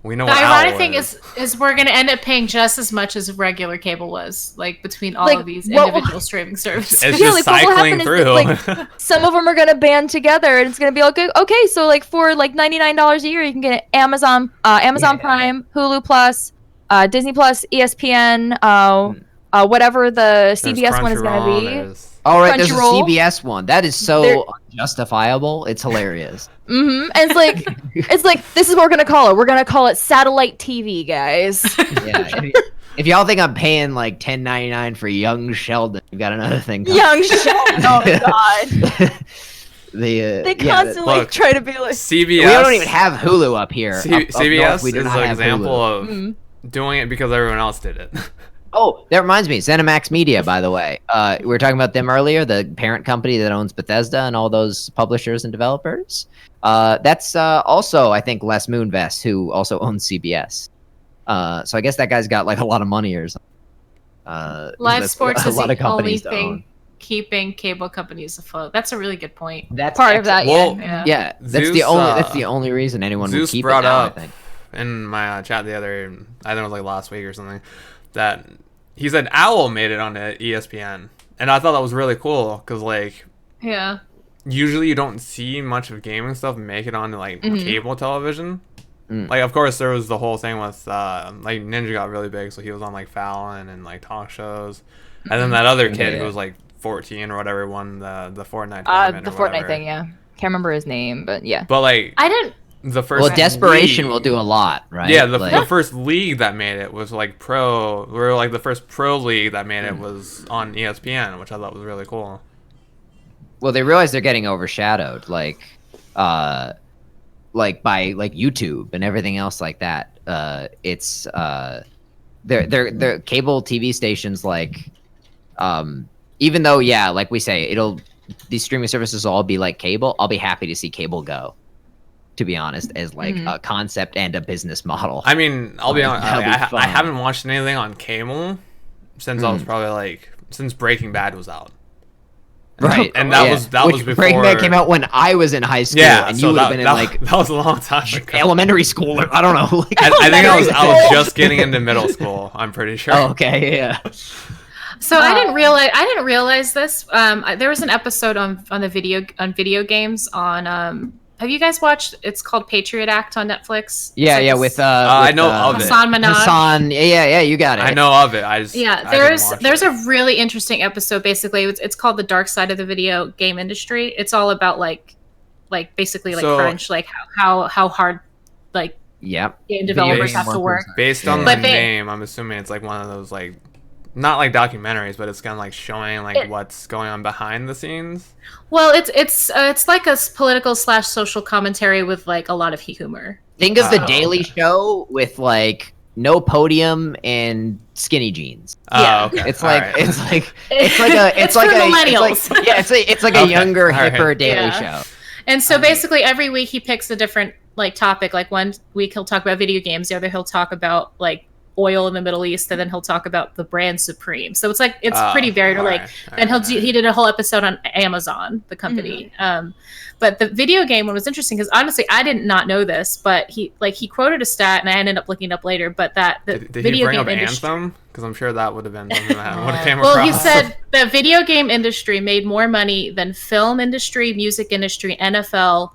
We know The what ironic Owl thing is. is we're gonna end up paying just as much as regular cable was, like between all Like, of these what- individual streaming services. It's Yeah, just like, what will cycling happen is through. that, some of them are gonna band together, and it's gonna be like, okay, so like for like $99 a year, you can get Amazon Prime, Hulu Plus, Disney Plus, ESPN, whatever the CBS one is gonna be. All right, there's a Crunchyroll. CBS one. That is so There- unjustifiable. It's hilarious. And it's like this is what we're gonna call it. We're gonna call it satellite TV, guys. Yeah. If y'all think I'm paying like $10.99 for Young Sheldon, you've got another thing. coming. Young Sheldon. Oh God. They constantly Look, try to be like. CBS. We don't even have Hulu up here. Up north, CBS we is do an not have example Hulu. of doing it because everyone else did it. Oh, that reminds me, ZeniMax Media, by the way. We were talking about them earlier, the parent company that owns Bethesda and all those publishers and developers. That's also, I think, Les Moonves, who also owns CBS. So I guess that guy's got like a lot of money or something. Live That's sports a is lot the of only companies to thing own. keeping cable companies afloat. That's a really good point. That's Part of that, excellent. Yeah. Yeah, that's Zeus, the only reason anyone would Zeus keep brought it now, up I think. in my chat the other, I don't know, like last week or something, that he said Owl made it onto ESPN, and I thought that was really cool because like Yeah. usually you don't see much of gaming stuff make it onto like cable television. Mm. Like of course there was the whole thing with like Ninja got really big, so he was on like Fallon and like talk shows, and then that other kid Yeah. who was like 14 or whatever won the Fortnite tournament The or Fortnite whatever. thing, yeah. Can't remember his name, but yeah. But like I didn't. the first Well, desperation league- will do a lot, right? Yeah, the Like- first league that made it was like pro. We were like the first pro league that made it was on ESPN, which I thought was really cool. Well, they realize they're getting overshadowed, like by like YouTube and everything else like that. It's they're cable TV stations like, even though like we say these streaming services will all be like cable. I'll be happy to see cable go. To be honest, as like a concept and a business model. I mean, I'll be Like, honest. that'll be I fun. haven't watched anything on cable since I was probably like since Breaking Bad was out. Right, And that yeah. was Which before Breaking Bad came out when I was in high school, Yeah, and so you would that, have been in that, like that was a long time ago. elementary school, or I don't know. Like, I think I was just getting into middle school. I'm pretty sure. oh, okay, yeah. So I didn't realize this. There was an episode on video games on. Have you guys watched? It's called Patriot Act on Netflix. Yeah, It's yeah, like with I know of it. Hassan Minaj. Hassan, yeah, you got it. I know of it. I just Yeah, I didn't watch there's it. a really interesting episode. Basically, it's called The Dark Side of the Video Game Industry. It's all about like basically like So- crunch, like how hard like Yep. game developers game have to work. Based on Yeah. the But they- name, I'm assuming it's like one of those like not like documentaries, but it's kind of like showing like what's going on behind the scenes. Well, it's like a political / social commentary with like a lot of humor. Think of the Oh, Daily okay. Show with like no podium and skinny jeans. Yeah. Oh, okay. It's All like right. it's like it's like a It's like for a millennials. it's like a Okay, younger, all right. hipper Daily Yeah. Show. And so basically every week he picks a different like topic. Like one week he'll talk about video games, the other he'll talk about like oil in the Middle East, and then he'll talk about the brand Supreme. So it's like it's pretty varied. Or like then he did a whole episode on Amazon, the company. But the video game one was interesting because honestly I did not know this, but he quoted a stat and I ended up looking it up later. But that the Did he video bring game up industry. Anthem? Because I'm sure that would have been something that would have came Well, across. he said the video game industry made more money than film industry, music industry, NFL,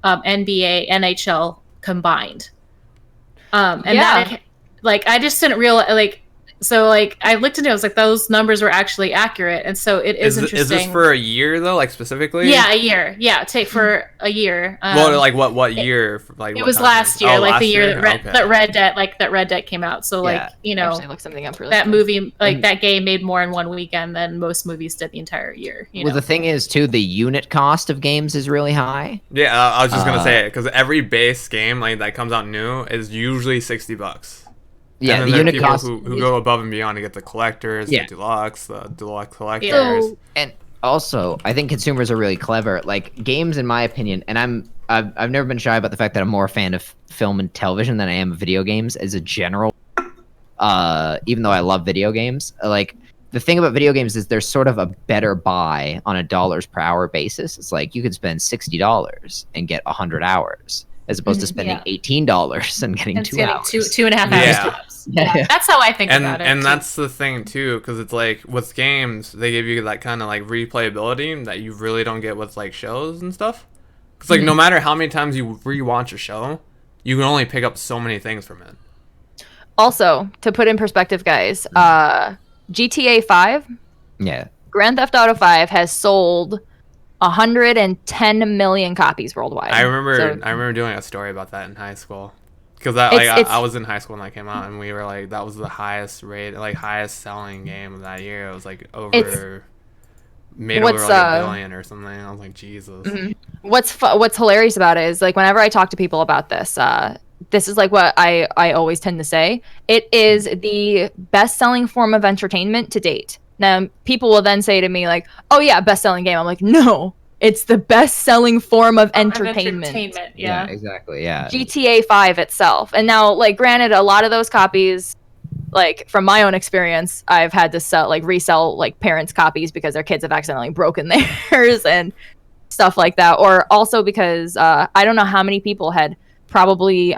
NBA, NHL combined. And Yeah. that, like, I just didn't realize, like, so, like, I looked into it, I was like, those numbers were actually accurate. And so it is interesting. Is this for a year though, like specifically? Yeah, a year. Yeah, take for a year. Well, like what year? Like it what was time last frame? year, Oh, like last the year year? that Red Dead came out. So, like, Yeah. you know, Actually look something up really that quick. movie, like, that game made more in one weekend than most movies did the entire year. You Well, know? the thing is too, the unit cost of games is really high. Yeah, I was just gonna Uh, say it because every base game like that comes out new is usually $60. Yeah, and then the there are unit people cost who go above and beyond to get the collectors, Yeah. the deluxe collectors. So And also, I think consumers are really clever. Like games, in my opinion, and I've never been shy about the fact that I'm more a fan of film and television than I am of video games as a general. Even though I love video games, like the thing about video games is there's sort of a better buy on a dollars per hour basis. It's like you could spend $60 and get 100 hours, as opposed to spending Yeah. $18 and getting And 2 getting hours. two and a half hours. Yeah. tops. Yeah, that's how I think about it. And too. that's the thing too, because it's like with games they give you that kind of like replayability that you really don't get with like shows and stuff. Because like no matter how many times you rewatch a show, you can only pick up so many things from it. Also, to put in perspective, guys, GTA 5, Yeah. Grand Theft Auto 5 has sold 110 million copies worldwide. I remember So- doing a story about that in high school. Because I It's- was in high school when that came out, and we were like, that was the highest selling game of that year. It was like made over What's, like $1 billion or something. I was like, Jesus. What's hilarious about it is like whenever I talk to people about this, this is like what I always tend to say. It is the best-selling form of entertainment to date. Now, people will then say to me like, "Oh yeah, best-selling game." I'm like, "No, it's the best-selling form of entertainment." Yeah. Exactly. Yeah. GTA 5 itself. And now, like, granted, a lot of those copies, like, from my own experience, I've had to resell, like, parents' copies because their kids have accidentally broken theirs and stuff like that. Or also because I don't know how many people had probably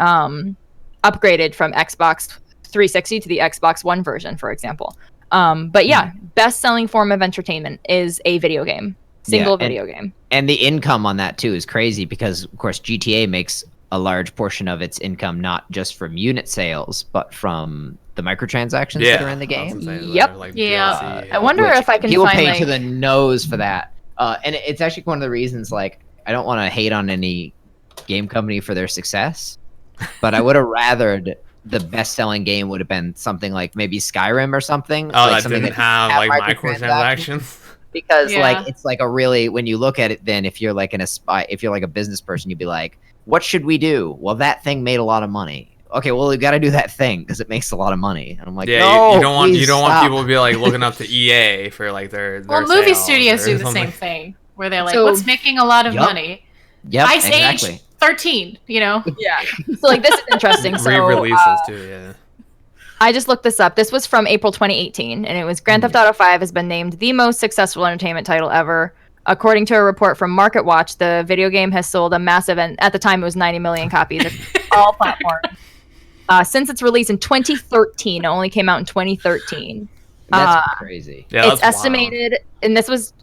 upgraded from Xbox 360 to the Xbox One version, for example. But yeah, best-selling form of entertainment is a video game. Single and- video game. And the income on that too is crazy because, of course, GTA makes a large portion of its income not just from unit sales, but from the microtransactions that are in the game. Yep. Yeah. I wonder Which if I can people find pay like, to the nose for that. And it's actually one of the reasons. Like, I don't want to hate on any game company for their success, but I would have rathered the best-selling game would have been something like maybe Skyrim or something. Oh, like that something didn't have like microtransactions. because Yeah. like it's like a really, when you look at it, then if you're like if you're like a business person, you'd be like, what should we do? Well, that thing made a lot of money. Okay, well, we got to do that thing because it makes a lot of money. And I'm like, Yeah, no, you don't want please want stop." people to be like looking up to EA for like their Well, movie sales studios or do the something. same thing, where they're like, So- "What's making a lot of Yup. money?" Yep, Ice exactly. Age 13. You know, yeah. So like this is interesting. So Re-releases too, yeah. I just looked this up. This was from April 2018, and it was Grand Theft Auto 5 has been named the most successful entertainment title ever. According to a report from MarketWatch, the video game has sold a massive, and at the time it was 90 million copies across all platforms. Since its release in 2013, it only came out in 2013. That's crazy. Yeah, It's that's estimated, and this was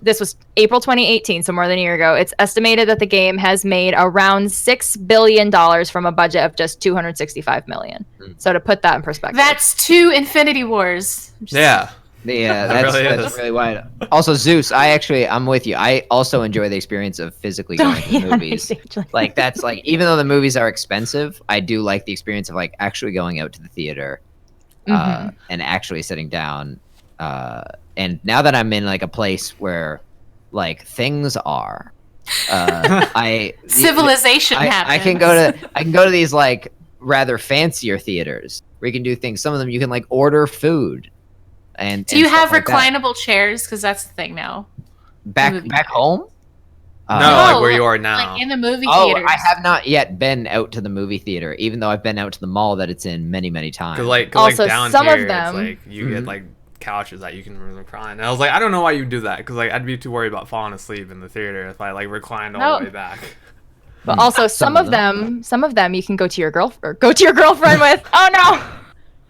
April 2018, so more than a year ago. It's estimated that the game has made around $6 billion from a budget of just $265 million. So to put that in perspective, that's 2 Infinity Wars. Wild. Yeah. Yeah, It that's really that's is. really wide. Also, Zeus, I'm with you. I also enjoy the experience of physically going to the movies. Like that's like, even though the movies are expensive, I do like the experience of like actually going out to the theater and actually sitting down And now that I'm in like a place where like things are, Civilization happens. I can go to these like rather fancier theaters where you can do things. Some of them you can like order food. And Do you have stuff like that. reclinable chairs? Because that's the thing now. back home? No, No, like where you are now. Like in the movie Oh, theaters. I have not yet been out to the movie theater, even though I've been out to the mall that it's in many, many times. Cause Also, down some of here, them- it's like you get Mhm. like couches that you can recline. And I was like, I don't know why you do that, because like I'd be too worried about falling asleep in the theater if I like reclined all No. the way back. But also some of them you can go to your girlfriend with. Oh no.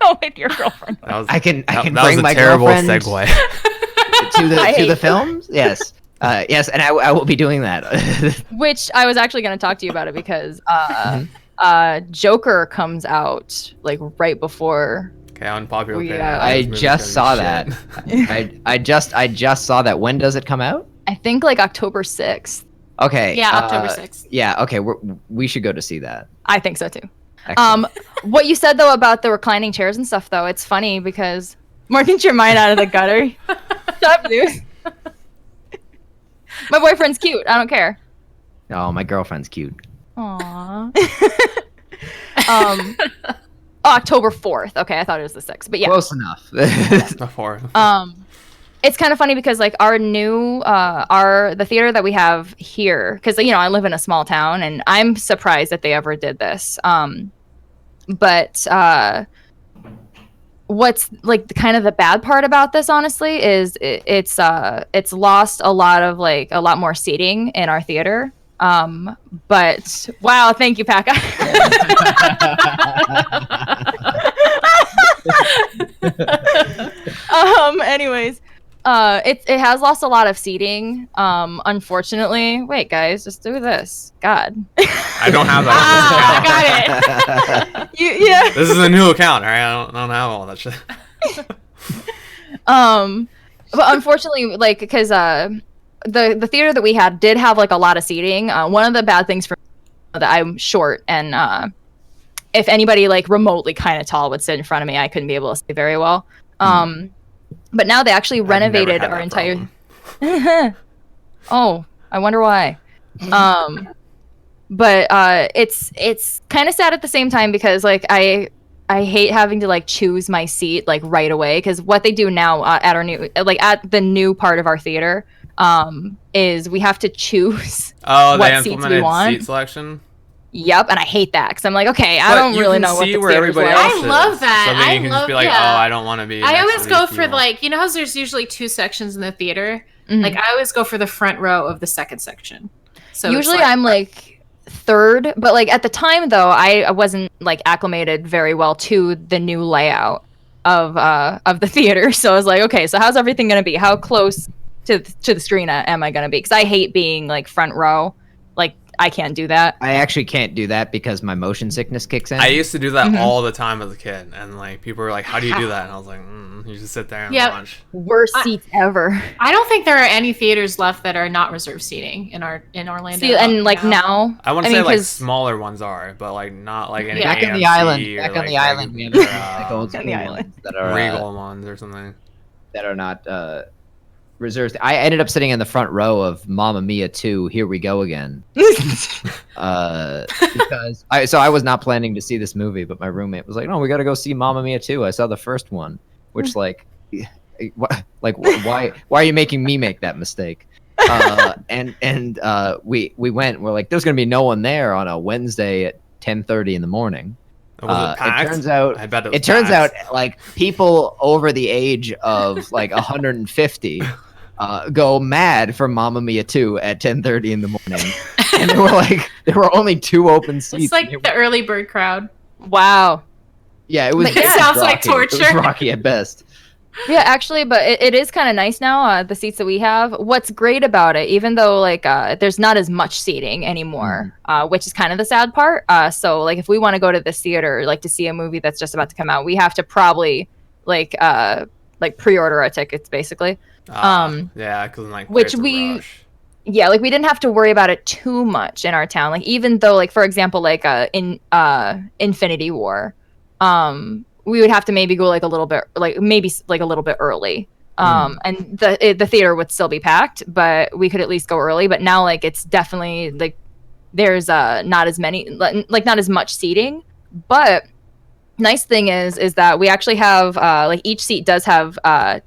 Oh, with your girlfriend. That was I can that bring was a my terrible girlfriend segue. to I the hate- films. Yes, yes, and I will be doing that. Which I was actually going to talk to you about it because Joker comes out like right before. Okay, unpopular We, opinion. I This movie's just gonna saw be that. shit. I just saw that. When does it come out? I think like October 6th. Okay. Yeah, October 6th. Yeah. Okay. We should go to see that. I think so too. Excellent. What you said though about the reclining chairs and stuff though, it's funny because Mark, your mind out of the gutter. Shut up, dude. My boyfriend's cute. I don't care. Oh, my girlfriend's cute. Aww. October 4th. Okay, I thought it was the 6th, but yeah. Close enough. Before. It's kind of funny because like our new the theater that we have here, because I live in a small town and I'm surprised that they ever did this. But what's like kind of the bad part about this honestly is it's lost a lot more seating in our theater. But wow, thank you, Paka. Anyways, it has lost a lot of seating. Unfortunately, wait, guys, just do this. God. I don't have that. I got it. Yeah. This is a new account, all right? I don't have all that shit. But unfortunately, like, because the theater that we had did have like a lot of seating. One of the bad things for that I'm short, and if anybody like remotely kind of tall would sit in front of me, I couldn't be able to see very well. But now they actually I've never renovated had our that entire. problem. Oh, I wonder why. But it's kind of sad at the same time because like I hate having to like choose my seat like right away, because what they do now at our new at the new part of our theater is we have to choose Oh, what they seats we implemented want. seat selection. Yep, and I hate that because I'm like, okay, I But don't you really can know what see the where theater's everybody like. else I love is. that. So then I you can just love- be like, yeah. oh, I don't want to be. I next always to go these for people. like, how there's usually two sections in the theater. Mhm. Like I always go for the front row of the second section. So it's Usually I'm like third, but like at the time though, I wasn't like acclimated very well to the new layout of the theater. So I was like, okay, so how's everything gonna be? How close to the screen am I gonna be? Because I hate being like front row. Like I can't do that. I actually can't do that because my motion sickness kicks in. I used to do that Mhm. all the time as a kid, and like people were like, "How do you do that?" And I was like, "You just sit there and Yep. watch." Worst seats ever. I don't think there are any theaters left that are not reserved seating in Orlando. See, and like now, I want to mean, say like 'cause- smaller ones are, but like not like any back on the AMC island. or, Back on like, the island, we have regular, like old on school the ones island. that are Regal ones or something. that are not reserved. I ended up sitting in the front row of Mamma Mia 2, Here We Go Again. Because I was not planning to see this movie, but my roommate was like, "No, we got to go see Mamma Mia 2. I saw the first one," which like why are you making me make that mistake? And we went. We're like, there's gonna be no one there on a Wednesday at 10:30 in the morning. Was it packed? It turns out I bet it turns out packed. like people over the age of like 150 go mad for Mamma Mia 2 at 10:30 in the morning, and there were only 2 open seats. It's like the early bird crowd. wow. Yeah, it was. But yeah. it was Sounds like rocky. It was torture. rocky at best. Yeah, actually, but it is kind of nice now, the seats that we have. What's great about it, even though like there's not as much seating anymore, which is kind of the sad part. So like if we want to go to this theater, like to see a movie that's just about to come out, we have to probably like pre-order our tickets basically. Yeah, because like which it's a we- rush. Yeah, like we didn't have to worry about it too much in our town. Like even though like for example like in Infinity War, we would have to maybe go like a little bit like maybe like a little bit early And the theater would still be packed, but we could at least go early. But now, like, it's definitely like there's not as many, like not as much seating. But nice thing is that we actually have like each seat does have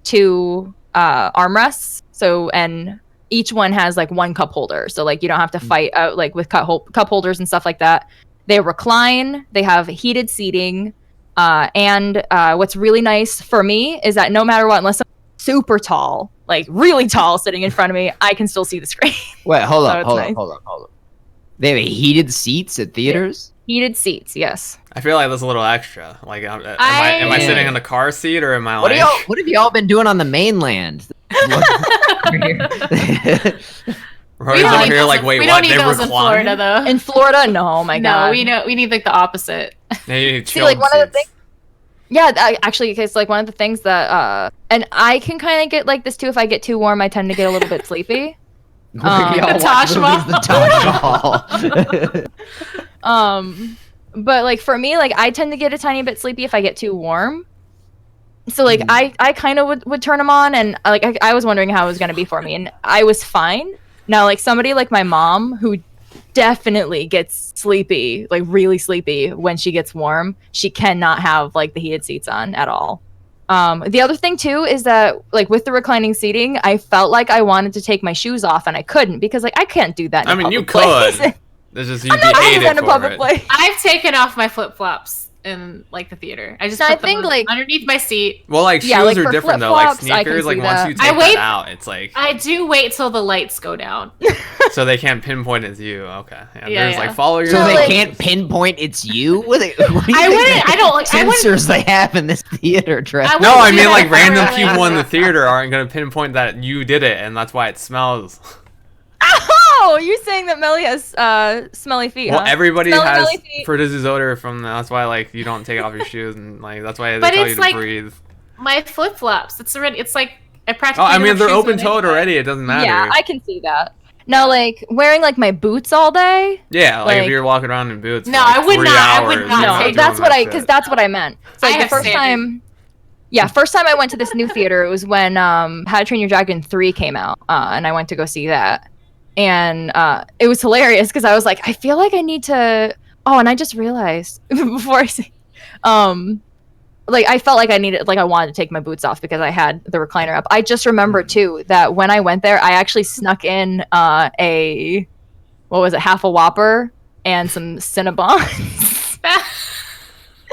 2 armrests. So and each one has like 1 cup holder. So like you don't have to fight out like with cup holders and stuff like that. They recline. They have heated seating. And what's really nice for me is that no matter what, unless I'm super tall, like really tall, sitting in front of me, I can still see the screen. Wait, hold So on, it's hold nice. on, hold on, hold on. They have heated seats at theaters? Heated seats, yes. I feel like that's a little extra. Like, am I I- sitting in a car seat or am I What, like? what have y'all been doing on the mainland? Rory's don't over need here those like, in- wait, we what? don't need They those in recline? Florida though. In Florida, no, my God. No, we need like the opposite. They need See, like chilled one of the seats. things. Yeah, actually, it's like one of the things that, and I can kind of get like this too. If I get too warm, I tend to get a little bit sleepy. Y'all The watch Taj movies, Mahal. the Taj Mahal. But like for me, like I tend to get a tiny bit sleepy if I get too warm. So like I kind of would turn them on, and like I was wondering how it was gonna be for me, and I was fine. Now like somebody like my mom who definitely gets sleepy, like really sleepy when she gets warm, she cannot have like the heated seats on at all. The other thing too is that like with the reclining seating, I felt like I wanted to take my shoes off and I couldn't because like I can't do that. In I a mean, you public place. could. It's just you'd I'm be not doing hated that in a for public it. place. I've taken off my flip flops in like the theater. I just No, put I them think, like- underneath my seat. Well, like Yeah, shoes like, are for different though. Like flip-flops, I can sneakers, like see once that. you I take wait- that out, it's like I do wait till the lights go down. so they can't pinpoint it's you. Okay, yeah, Yeah, there's yeah. like follow your. So they like- can't pinpoint it's you? What do you I think wouldn't. I don't like. I wouldn't. sensors they have in this theater, Trev? I No, wouldn't I do mean that like if I random were, like- people in the theater aren't gonna pinpoint that you did it, and that's why it smells. Oh, you're saying that Melly has smelly feet, Well, huh? everybody Smelly has belly feet. produces odor from that's why like you don't take off your shoes and like that's why they But tell you it's to like- breathe. My flip flops. It's already. It's like I Oh, practically. I don't mean have they're shoes open on toed anyway. already. It doesn't matter. Yeah, I can see that. No, like wearing like my boots all day. Yeah, like if like- you're walking around in boots. No, for, like, I would 3 not- I would hours, not you're take- No, doing that's what that I shit. because that's what I meant. So I like the have first standards. time, yeah, first time I went to this new theater, it was when How to Train Your Dragon 3 came out, and I went to go see that, and it was hilarious because I was like, I feel like I need to. Oh, and I just realized before I say, like I felt like I needed, like I wanted to take my boots off because I had the recliner up. I just remembered too that when I went there, I actually snuck in what was it, half a Whopper and some Cinnabons.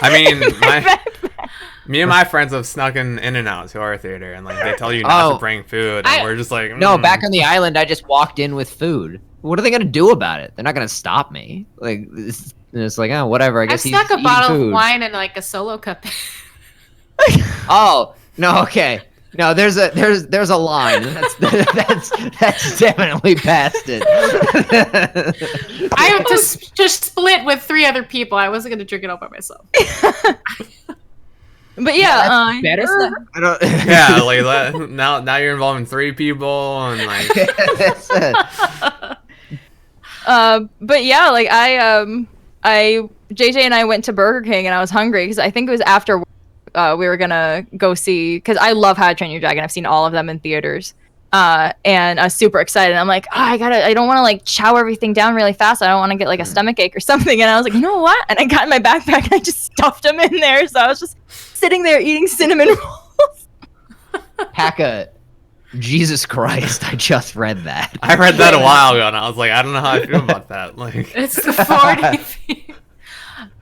I mean, me and my friends have snuck in and out to our theater, and like they tell you not Oh. to bring food, and we're just like, No, mm. back on the island, I just walked in with food. What are they gonna do about it? They're not gonna stop me. Like, it's like, oh, whatever. I I've guess he's stuck a eating bottle food. of wine and like a solo cup. Oh no, okay. No, there's a line. That's definitely past it. I have to just split with 3 other people. I wasn't gonna drink it all by myself. But yeah, that's better. it's not- I don't. Yeah, like that, now you're involving 3 people, and like That's it. but yeah, like I JJ and I went to Burger King and I was hungry because I think it was after we were gonna go see, because I love How to Train Your Dragon. I've seen all of them in theaters, and I was super excited. I'm like, I don't want to like chow everything down really fast. I don't want to get like a stomach ache or something. And I was like, you know what? And I got in my backpack and I just stuffed them in there. So I was just sitting there eating cinnamon rolls. Haka, Jesus Christ! I just read that. I read that a while ago, and I was like, I don't know how I feel about that. Like, It's the 40 theme.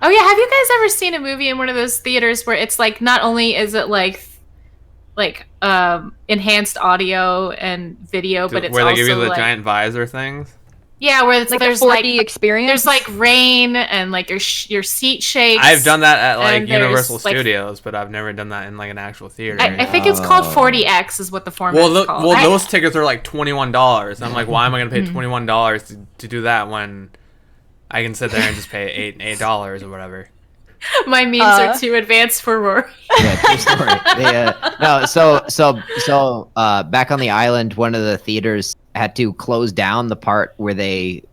Oh yeah, have you guys ever seen a movie in one of those theaters where it's like not only is it like enhanced audio and video, but it's where they also give you the like giant visor things. yeah, where it's Like there's a 4D like experience. there's like rain and like your seat shakes. I've done that at like and there's, Universal like- Studios, but I've never done that in like an actual theater. I think it's called 40X is what the format well, is called. I- those tickets are like $21. I'm like, why am I gonna pay $21 to do that when I can sit there and just pay $8 or whatever? my memes are too advanced for Rory. Yeah, true story. No, so back on the island, one of the theaters had to close down the part where they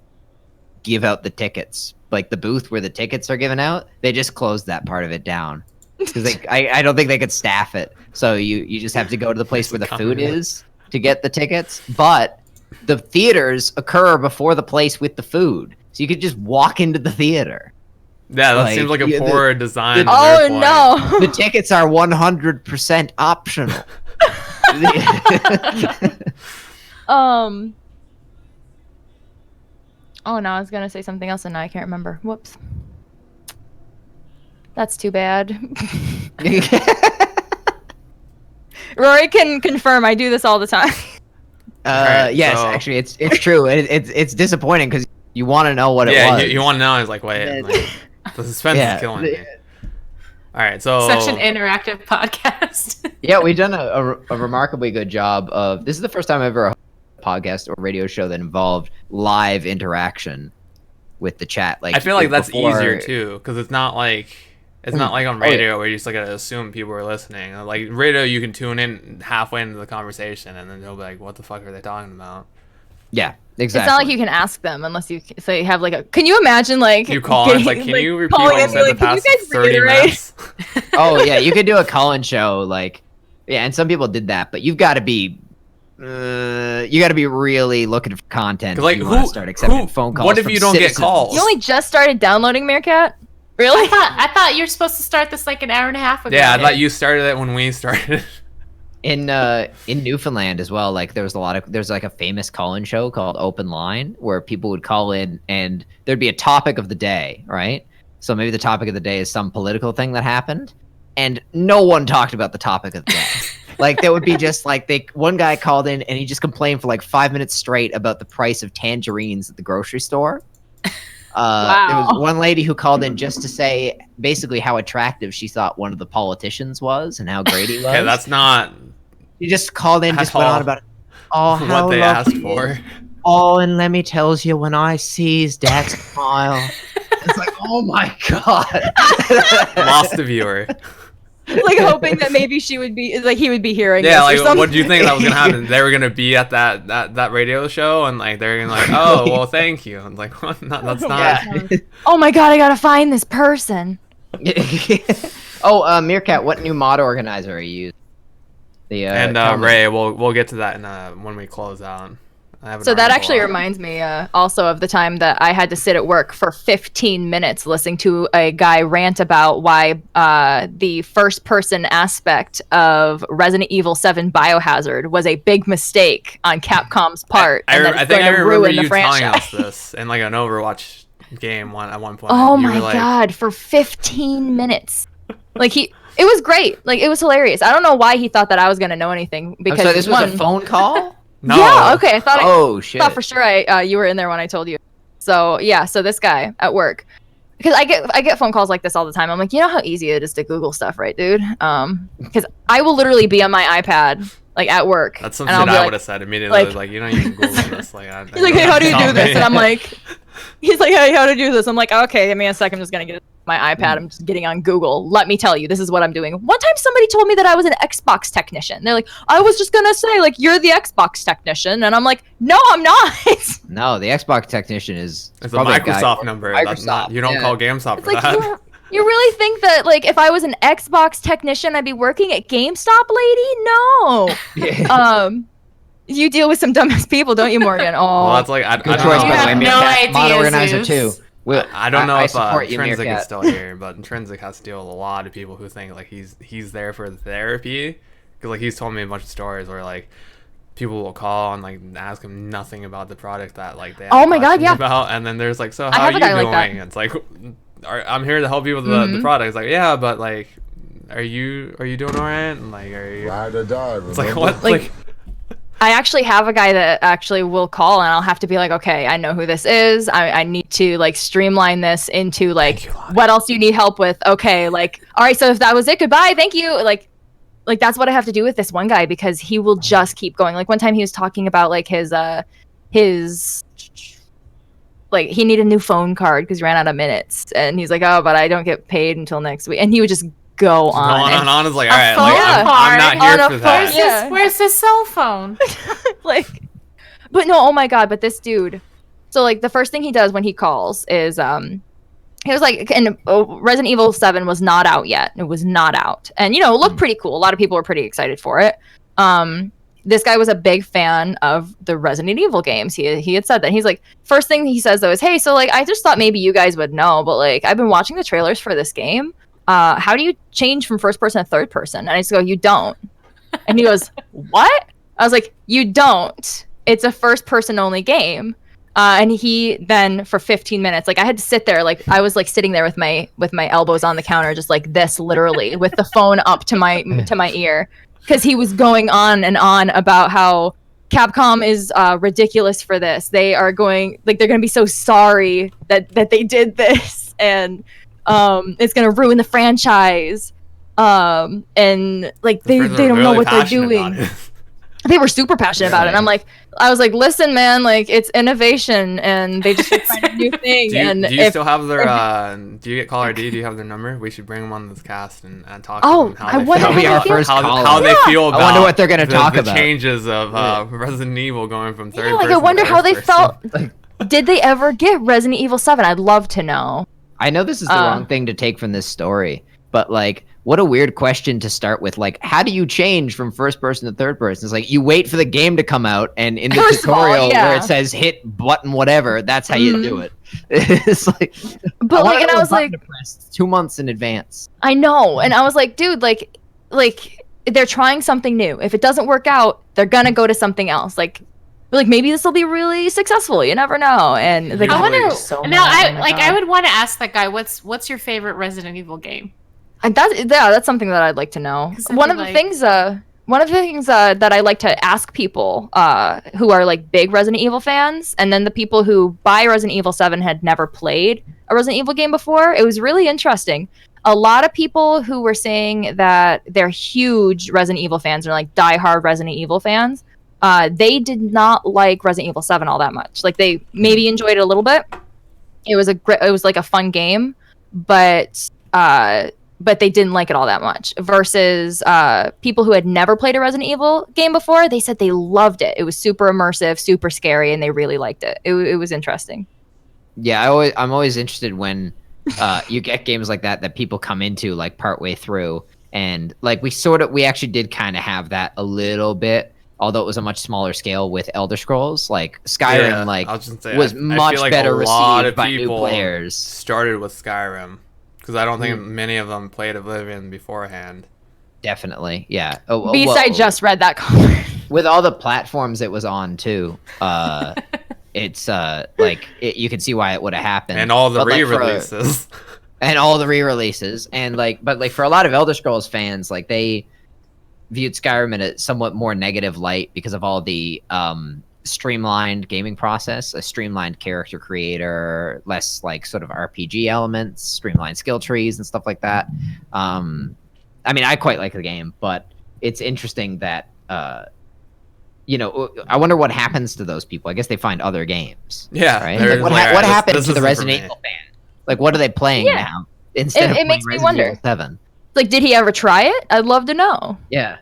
give out the tickets, like the booth where the tickets are given out. They just closed that part of it down. because I don't think they could staff it. So you just have to go to the place where the food is to get the tickets. But the theaters occur before the place with the food, so you could just walk into the theater. Yeah, that Like, seems like a yeah, poor design. the- on their Oh point. no. The tickets are 100% optional. Oh no, I was gonna say something else and now I can't remember. Whoops. That's too bad. Rory can confirm I do this all the time. Alright, Yes, so- actually, it's true. It's disappointing because you want to know what it Yeah, was. you want to know? It's like, wait, like, the suspense Yeah. is killing me. All right, so Such an interactive podcast. Yeah, we've done a remarkably good job of. This is the first time I've ever hosted a podcast or radio show that involved live interaction with the chat. Like I feel like that's before- easier too, because it's not like on radio where you just like gotta assume people are listening. Like radio, you can tune in halfway into the conversation and then they'll be like, "What the fuck are they talking about?" Yeah, exactly. It's not like you can ask them unless you say you have like a. Can you imagine like You call and it's like, "Can you repeat what you said the past 30 minutes?" Oh yeah, you could do a call-in show, like yeah, and some people did that, but you've got to be. You got to be really looking for content. 'Cause, like, if you want who- to start accepting who- phone calls. what if from you don't get citizens. calls? You only just started downloading Meerkat? Really? I thought you were supposed to start this like an hour and a half ago. Yeah, I thought you started it when we started. In Newfoundland as well, like there's like a famous call-in show called Open Line where people would call in and there'd be a topic of the day, right? So maybe the topic of the day is some political thing that happened, and no one talked about the topic of the day. Like there would be just like one guy called in and he just complained for like 5 minutes straight about the price of tangerines at the grocery store. There was one lady who called in just to say basically how attractive she thought one of the politicians was and how great he was. Okay, that's not He just called in, just At went all. on about oh how what they lovely asked he for. is. Oh, and let me tells you, when I sees that smile, it's like, oh my god. Lost a viewer. Like hoping that maybe she would be like he would be hearing. Yeah, this or like something. what do you think that was gonna happen? They were gonna be at that radio show and like they're gonna like, oh well, thank you. And like, what? No, that's not. Yeah. Oh my god, I gotta find this person. Meerkat, what new mod organizer are you using? The And comment- Ray, we'll get to that in when we close out. I have an So that article actually on it. reminds me also of the time that I had to sit at work for 15 minutes listening to a guy rant about why the first-person aspect of Resident Evil 7 Biohazard was a big mistake on Capcom's part. and that I it's think going I to remember ruin the you telling us franchise. this in like an Overwatch game at one point. Oh You my were like, god, for 15 minutes. Like it was great. Like it was hilarious. I don't know why he thought that I was going to know anything I'm because sorry, this was one, a phone call? No. Yeah, okay. I thought Oh shit. thought for sure you were in there when I told you. So yeah, so this guy at work, because I get phone calls like this all the time. I'm like, you know how easy it is to Google stuff, right, dude? Because I will literally be on my iPad like at work. That's and something I'll be I like- would have said immediately. like- Like, you know, you can Google this. Like, He's like, hey, how do you do tell this? me. And I'm like, he's like, hey, how to do this? I'm like, okay, give me a second. I'm just gonna get my iPad. I'm just getting on Google. Let me tell you, this is what I'm doing. One time somebody told me that I was an Xbox technician. They're like, I was just gonna say like you're the Xbox technician, and I'm like, no, I'm not. No, the Xbox technician is It's a probably guy- Microsoft number. That's not, Microsoft, you don't yeah. call GameStop It's for like that. you really think that like if I was an Xbox technician, I'd be working at GameStop, lady? No. You deal with some dumbass people, don't you, Morgan? Oh, Well, that's like I Good don't choice, know. You by the have way, no Meerkat. Mod idea, organizer Zeus. too. Well, I don't know if support you, Intrinsic Meerkat. is still here, but Intrinsic has to deal with a lot of people who think like he's there for therapy, because like he's told me a bunch of stories where like people will call and like ask him nothing about the product that like they have Oh my God, questions yeah. about, and then there's like, so I how have are a you guy like doing? that. And it's like, I'm here to help you with the product. It's like, yeah, but like, are you doing alright? And like, are you? Ride or die. It's like remember? what? Like- I actually have a guy that actually will call, and I'll have to be like, okay, I know who this is. I need to like streamline this into like, what else do you need help with? Okay, like, all right, so if that was it, goodbye, thank you. Like that's what I have to do with this one guy because he will just keep going. Like one time he was talking about like his like he needed a new phone card because he ran out of minutes, and he's like, oh, but I don't get paid until next week, and he would just go on. Going and- on is like, A alright, phone like, I'm card not on here a for phone- that. Yeah. Where's his cell phone? like but no, oh my god, but this dude, so like the first thing he does when he calls is he was like, and Resident Evil 7 was not out yet. It was not out. And, you know, it looked pretty cool. A lot of people were pretty excited for it. This guy was a big fan of the Resident Evil games. He had said that. He's like, first thing he says, though, is, hey, so, like, I just thought maybe you guys would know, but, like, I've been watching the trailers for this game. How do you change from first person to third person? And I just go, you don't. And he goes, what? I was like, you don't. It's a first person only game. And he then for 15 minutes, like I had to sit there, like I was like sitting there with my elbows on the counter, just like this, literally, with the phone up to my ear, because he was going on and on about how Capcom is ridiculous for this. They are going, like, they're going to be so sorry that they did this, and it's going to ruin the franchise. And like they don't really know what they're passionate doing. about it. They were super passionate about it. And I was like, listen, man, like it's innovation, and they just find a new thing. Do you still have their? Do you get Caller D? Do you have their number? We should bring them on this cast and talk to them. I wonder That'll be our first caller. how they feel about. I wonder what they're gonna talk the about. changes of Resident Evil going from third. Yeah, like person I wonder to how they first felt. person. Did they ever get Resident Evil 7? I'd love to know. I know this is the wrong thing to take from this story, but like, what a weird question to start with. Like, how do you change from first person to third person? It's like you wait for the game to come out, and in the First of all, tutorial yeah. where it says hit button whatever, that's how you do it. It's like, But like, and I was button like, to press 2 months in advance. I know, and I was like, dude, like they're trying something new. If it doesn't work out, they're gonna go to something else. Like maybe this will be really successful. You never know. And like, I wonder. so Now, mad. Oh my God. I would want to ask that guy, what's your favorite Resident Evil game? And that's something that I'd like to know. 'Cause I One feel of the like- things that I like to ask people who are like big Resident Evil fans, and then the people who buy Resident Evil 7 had never played a Resident Evil game before, it was really interesting. A lot of people who were saying that they're huge Resident Evil fans, or like diehard Resident Evil fans, they did not like Resident Evil 7 all that much. Like they maybe enjoyed it a little bit. It was like a fun game, but they didn't like it all that much. Versus people who had never played a Resident Evil game before, they said they loved it. It was super immersive, super scary, and they really liked it. It was interesting. Yeah, I'm always interested when you get games like that people come into like partway through, and like we actually did kind of have that a little bit, although it was a much smaller scale with Elder Scrolls. Like Skyrim, Yeah, like I was just saying, was I much feel like better a lot received of by new people players. started with Skyrim, because I don't think many of them played Oblivion beforehand. Definitely, yeah. Oh, Beast, well, I just read that comment. with all the platforms it was on too. It's you can see why it would have happened, And all the But, like, for- re-releases. and all the re-releases, and but for a lot of Elder Scrolls fans, like they viewed Skyrim in a somewhat more negative light because of all the streamlined gaming process, a streamlined character creator, less like sort of RPG elements, streamlined skill trees and stuff like that. I mean, I quite like the game, but it's interesting that I wonder what happens to those people. I guess they find other games. Yeah, Right? they're Like, just what "Alright, happened this to the isn't for Resident me." Evil fan? Like, what are they playing Yeah. now instead of It makes me playing wonder. Resident Evil 7? Like, did he ever try it? I'd love to know. Yeah.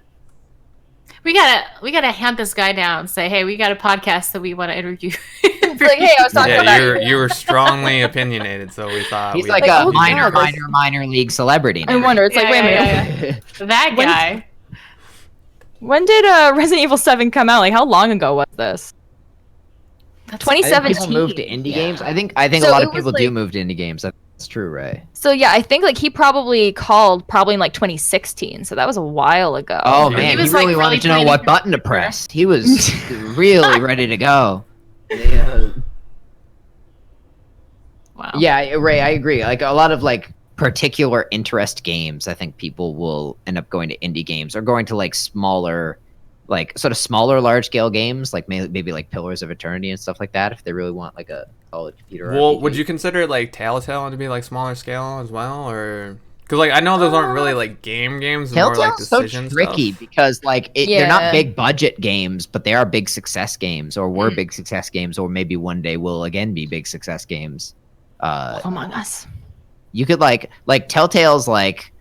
We gotta hunt this guy down. And say, hey, we got a podcast that we want to interview. It's like, hey, I was talking Yeah, about you were strongly opinionated, so we thought He's we'd- like Like, a oh, minor, God, that's- minor league celebrity now. I wonder. It's like, Yeah, wait a minute. yeah, that When- guy. When did Resident Evil 7 come out? Like, how long ago was this? I think 2017. people move to indie games. I think So a lot it of was people do like- move to indie games. That's true, Ray. So yeah, I think like he probably called in like 2016. So that was a while ago. Oh Yeah. man, He he was, really like, wanted really to know planning what for button to the press. He was really ready to go. Wow. Yeah, Ray, I agree. Like a lot of like particular interest games, I think people will end up going to indie games or going to like smaller, like sort of smaller, large scale games, like maybe like Pillars of Eternity and stuff like that. If they really want like a solid computer. Well, RPG. would you consider like Telltale to be like smaller scale as well, or because like I know those aren't really like games, more like Telltale's so decision tricky stuff. because like they're not Yeah. big budget games, but they are big success games, or were Mm. big success games, or maybe one day will again be big success games. Among Us. You could like Telltale's like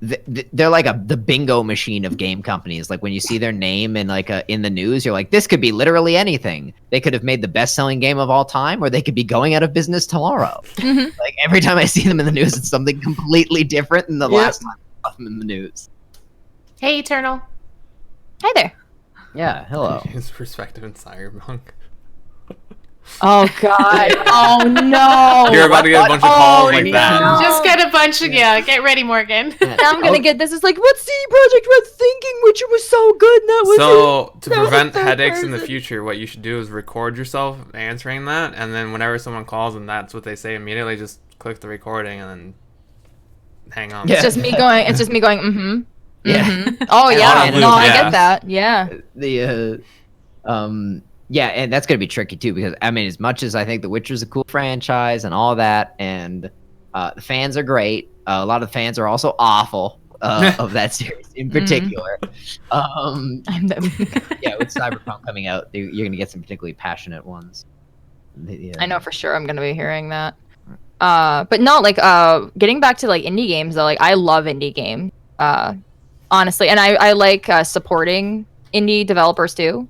they're like the bingo machine of game companies. Like when you see their name in in the news, you're like, this could be literally anything. They could have made the best-selling game of all time, or they could be going out of business tomorrow. Like every time I see them in the news, it's something completely different than the last time I saw them in the news. Hey, Eternal. Hi there. Yeah, hello. His perspective in Cyberpunk. Oh God. Oh no. You're about to get a bunch of calls like that. no. Just get a bunch of get ready, Morgan. Now I'm gonna get this. It's like, what's CD Projekt Red thinking? Witcher was so good. And that was So to that was prevent the third headaches in the person. future, what you should do is record yourself answering that, and then whenever someone calls and that's what they say immediately, just click the recording and then hang on. Yeah. It's just me going. It's just me going. Mm-hmm. Yeah. Mm-hmm. Oh And yeah. on a No, loop, I yeah. get that. Yeah. Yeah, and that's gonna be tricky too, because I mean, as much as I think The Witcher's a cool franchise and all that, and the fans are great, a lot of the fans are also awful of that series in particular. I'm the, Yeah, with Cyberpunk coming out, you're gonna get some particularly passionate ones. I know for sure I'm gonna be hearing that. But no, like getting back to like indie games though, like I love indie games. Honestly, and I like supporting indie developers too.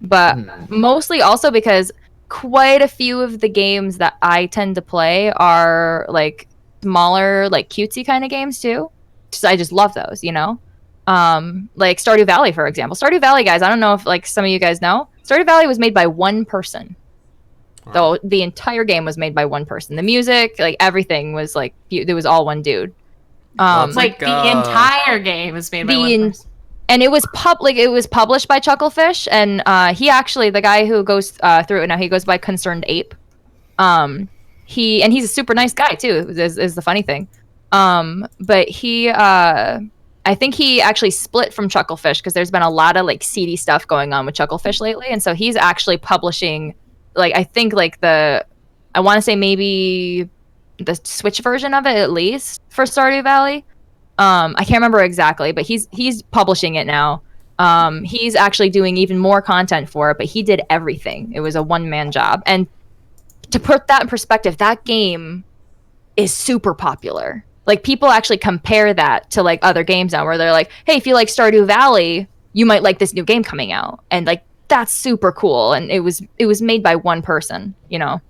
But mostly also because quite a few of the games that I tend to play are like smaller, like cutesy kind of games too. I just love those, you know? Like Stardew Valley, for example. Stardew Valley, guys, I don't know if like some of you guys know. Stardew Valley was made by one person. So the entire game was made by one person. The music, like everything was like, it was all one dude. Well, it's Like the entire game is made by one person. And it was it was published by Chucklefish, and he actually, the guy who goes through it now, he goes by Concerned Ape. He's a super nice guy too. Is the funny thing. But he, I think he actually split from Chucklefish because there's been a lot of like seedy stuff going on with Chucklefish lately, and so he's actually publishing, like I think like I want to say maybe the Switch version of it at least for Stardew Valley. I can't remember exactly, but he's publishing it now. He's actually doing even more content for it, but he did everything. It was a one-man job. And to put that in perspective, that game is super popular. Like people actually compare that to like other games now where they're like, hey, if you like Stardew Valley, you might like this new game coming out. And like that's super cool. And it was made by one person, you know.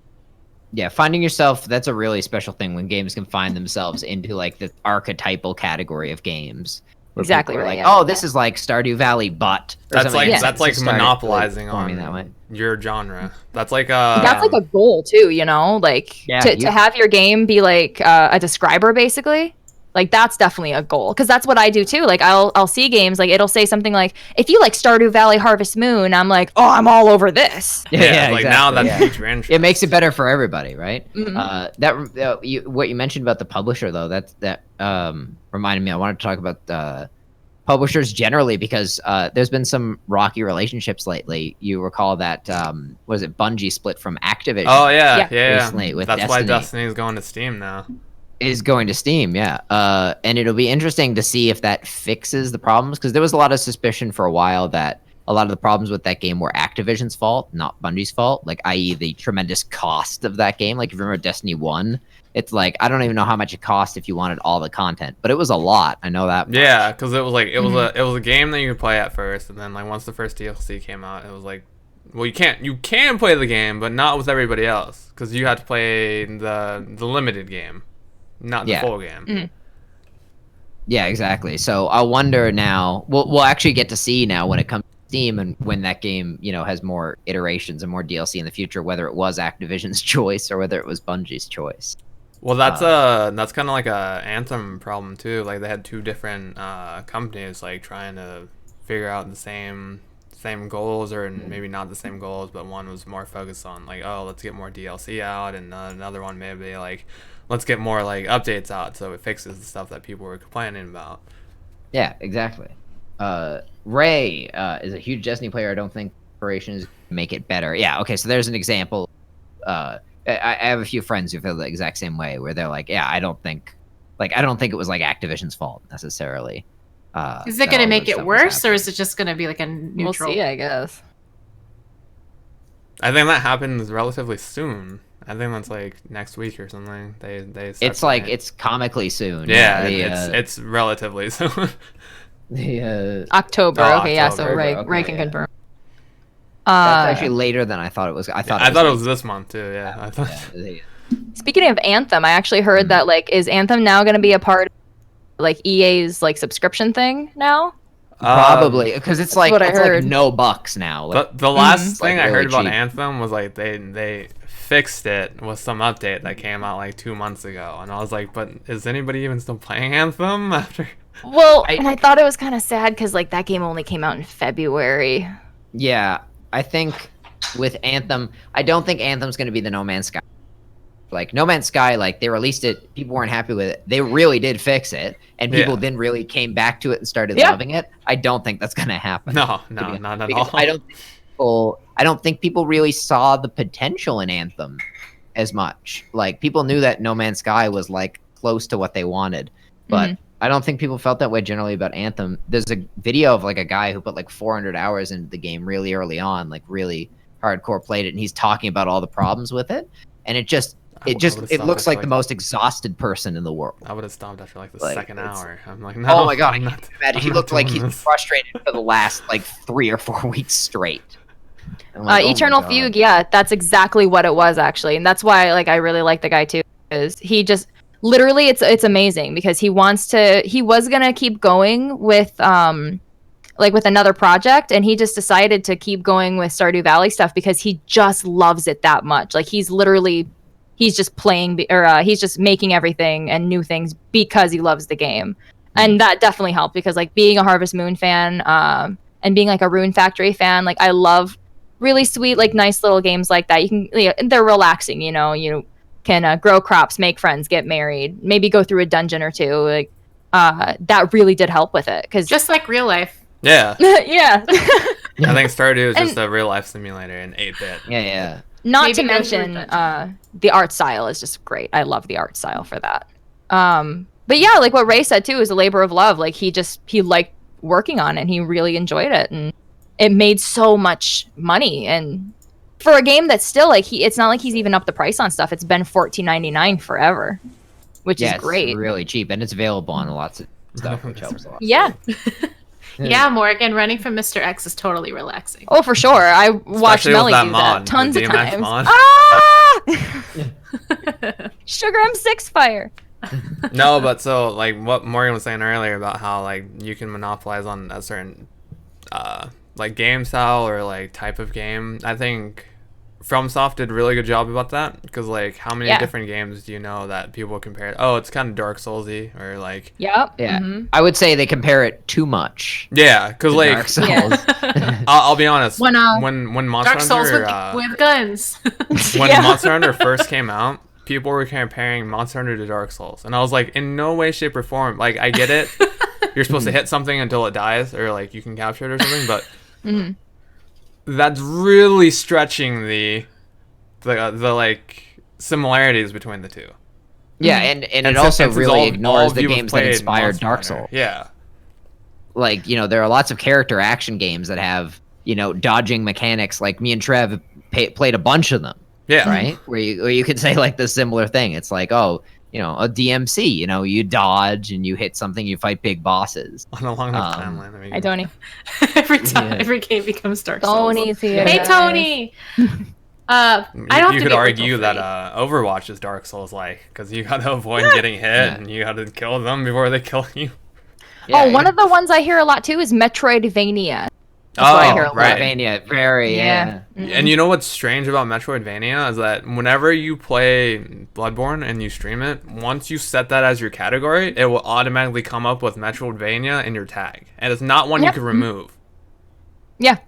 Yeah, finding yourself, that's a really special thing when games can find themselves into like the archetypal category of games. where Exactly people are right, like, yeah. oh, this is like Stardew Valley, but or That's something like Yeah. that's like Just started, monopolizing forming on that way. your genre. That's like That's like a goal too, you know, like Yeah, to have your game be like a describer basically. Like that's definitely a goal because that's what I do too. Like I'll see games like it'll say something like if you like Stardew Valley Harvest Moon, I'm like, oh, I'm all over this. yeah, like now exactly, that's yeah. piqued your interest. It makes it better for everybody, right? Mhm. What you mentioned about the publisher though, that reminded me. I wanted to talk about publishers generally because there's been some rocky relationships lately. You recall that was it Bungie split from Activision? Oh yeah, Yeah. yeah. Recently with That's why Destiny. Destiny is going to Steam now. Is going to Steam, yeah. And it'll be interesting to see if that fixes the problems because there was a lot of suspicion for a while that a lot of the problems with that game were Activision's fault, not Bungie's fault. Like, i.e., the tremendous cost of that game. Like, if you remember Destiny 1, it's like I don't even know how much it cost if you wanted all the content, but it was a lot. I know that. Much. Yeah, because it was like it was a game that you could play at first, and then like once the first DLC came out, it was like, well, you can play the game, but not with everybody else because you had to play the limited game, not the Yeah. full game. Mhm. Yeah, exactly. So I wonder now. We'll actually get to see now when it comes to Steam and when that game, has more iterations and more DLC in the future, whether it was Activision's choice or whether it was Bungie's choice. Well, that's kind of like a Anthem problem too. Like they had two different companies like trying to figure out the same goals, or maybe not the same goals, but one was more focused on like, oh, let's get more DLC out, and another one maybe like, let's get more like updates out so it fixes the stuff that people were complaining about. Yeah, exactly. Ray is a huge Destiny player. I don't think operations make it better. Yeah, okay, so there's an example. I have a few friends who feel the exact same way, where they're like, yeah, I don't think it was like Activision's fault necessarily. Is it going to make it worse, or is it just going to be like a neutral? We'll see, I guess. I think that happens relatively soon. I think that's like next week or something. They It's like it's comically soon. yeah, The, it's relatively soon. October. Oh, Okay, yeah. So October, Ray okay, can yeah. confirm. that's actually later than I thought it was. I thought it was this month too. Yeah, I thought. Speaking of Anthem, I actually heard that like is Anthem now going to be a part of like EA's like subscription thing now? Probably because it's like what I it's like heard. no bucks now. Like, The last thing Like, I really heard about cheap. Anthem was like they fixed it with some update that came out like 2 months ago, and I was like, but is anybody even still playing Anthem after? Well, and I thought it was kind of sad because like that game only came out in February. yeah, I think with Anthem, I don't think Anthem's going to be the No Man's Sky. Like No Man's Sky, like they released it, people weren't happy with it. They really did fix it, and people Yeah. then really came back to it and started Yeah. loving it. I don't think that's going to happen. No, to no, be not honest, at because all. I don't think people really saw the potential in Anthem as much. Like people knew that No Man's Sky was like close to what they wanted, but I don't think people felt that way generally about Anthem. There's a video of like a guy who put like 400 hours into the game really early on, like really hardcore played it, and he's talking about all the problems with it, and it would've it stopped looks after, like the most exhausted person in the world. I would have stopped after like the Like, second it's- hour. I'm like, no. Oh my god! I'm I not- can imagine. I'm He not looked like doing he's been this. frustrated for the last like 3 or 4 weeks straight. I'm like, oh my Eternal God. Fugue, yeah, that's exactly what it was actually, and that's why like I really like the guy too, because he just literally it's amazing because he was gonna keep going with like with another project, and he just decided to keep going with Stardew Valley stuff because he just loves it that much. Like he's just playing or he's just making everything and new things because he loves the game, and that definitely helped because like being a Harvest Moon fan and being like a Rune Factory fan, like I love really sweet, like nice little games like that. You can, they're relaxing, you can grow crops, make friends, get married, maybe go through a dungeon or two. Like that really did help with it because Just like real life. Yeah, yeah. I think Stardew is And- just a real life simulator in 8-bit. Yeah. Not Maybe to go through a mention dungeon. the art style is just great. I love the art style for that. But yeah, like what Ray said too is a labor of love. Like he liked working on it and he really enjoyed it, and it made so much money. And for a game that's still like it's not like he's even up the price on stuff. It's been $14.99 forever, which Yeah, is great. It's really cheap, and it's available on lots of stuff, which helps a lot. Yeah. Yeah, Morgan, running from Mr. X is totally relaxing. Oh, for sure. I watched Especially with Melly that do mod, that tons the of DMX times. mod. Ah! Sugar M6 fire. No, but so like what Morgan was saying earlier about how like you can monopolize on a certain like game style or like type of game. I think FromSoft did a really good job about that because like how many Yeah. different games do you know that people compare? Oh, it's kind of Dark Soulsy or like Yep. Yeah, Mhm. I would say they compare it too much. yeah, because to like Dark Souls. Yeah. I'll be honest When, when Monster Dark Souls Hunter with guns. when Yeah. Monster Hunter first came out, people were comparing Monster Hunter to Dark Souls, and I was like, in no way, shape, or form. Like, I get it. You're supposed to hit something until it dies, or like you can capture it or something, but Mhm. that's really stretching the like similarities between the two. Yeah, and it And also since really all ignores of the you have games that played inspired Monster Dark Hunter. Souls. Yeah. Like, there are lots of character action games that have, dodging mechanics. Like me and Trev played a bunch of them, Yeah. right? Where you could say like the similar thing. It's like, oh, a DMC, you dodge and you hit something, you fight big bosses. On a long enough Um, timeline. I mean, Hi, Tony. every time, Yeah. every game becomes Dark Souls. Tony's here. Hey, guys. Tony. I don't have you to could be argue April that Fool. Overwatch is Dark Souls like because you got to avoid getting hit Yeah. and you got to kill them before they kill you. Oh, one of the ones I hear a lot too is Metroidvania. That's what I hear a lot. right. Metroidvania, very, yeah. Mhm. And you know what's strange about Metroidvania is that whenever you play Bloodborne and you stream it, once you set that as your category, it will automatically come up with Metroidvania in your tag, and it's not one you Yep. can remove. Yeah.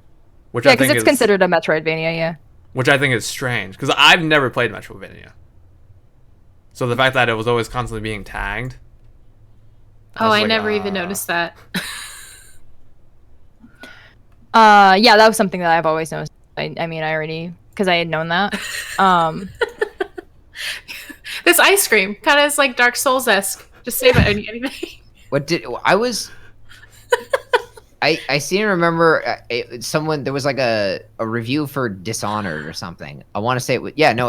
Which Yeah, I because think it's is considered a Metroidvania, yeah. which I think is strange because I've never played Metroidvania. So the fact that it was always constantly being tagged. Oh, was I like, never even noticed that. Yeah, that was something that I've always noticed. I mean, I already, because I had known that. This ice cream kind of is like Dark Souls esque. Just say about anything. What did I was I seem to remember someone there was like a review for Dishonored or something. I want to say it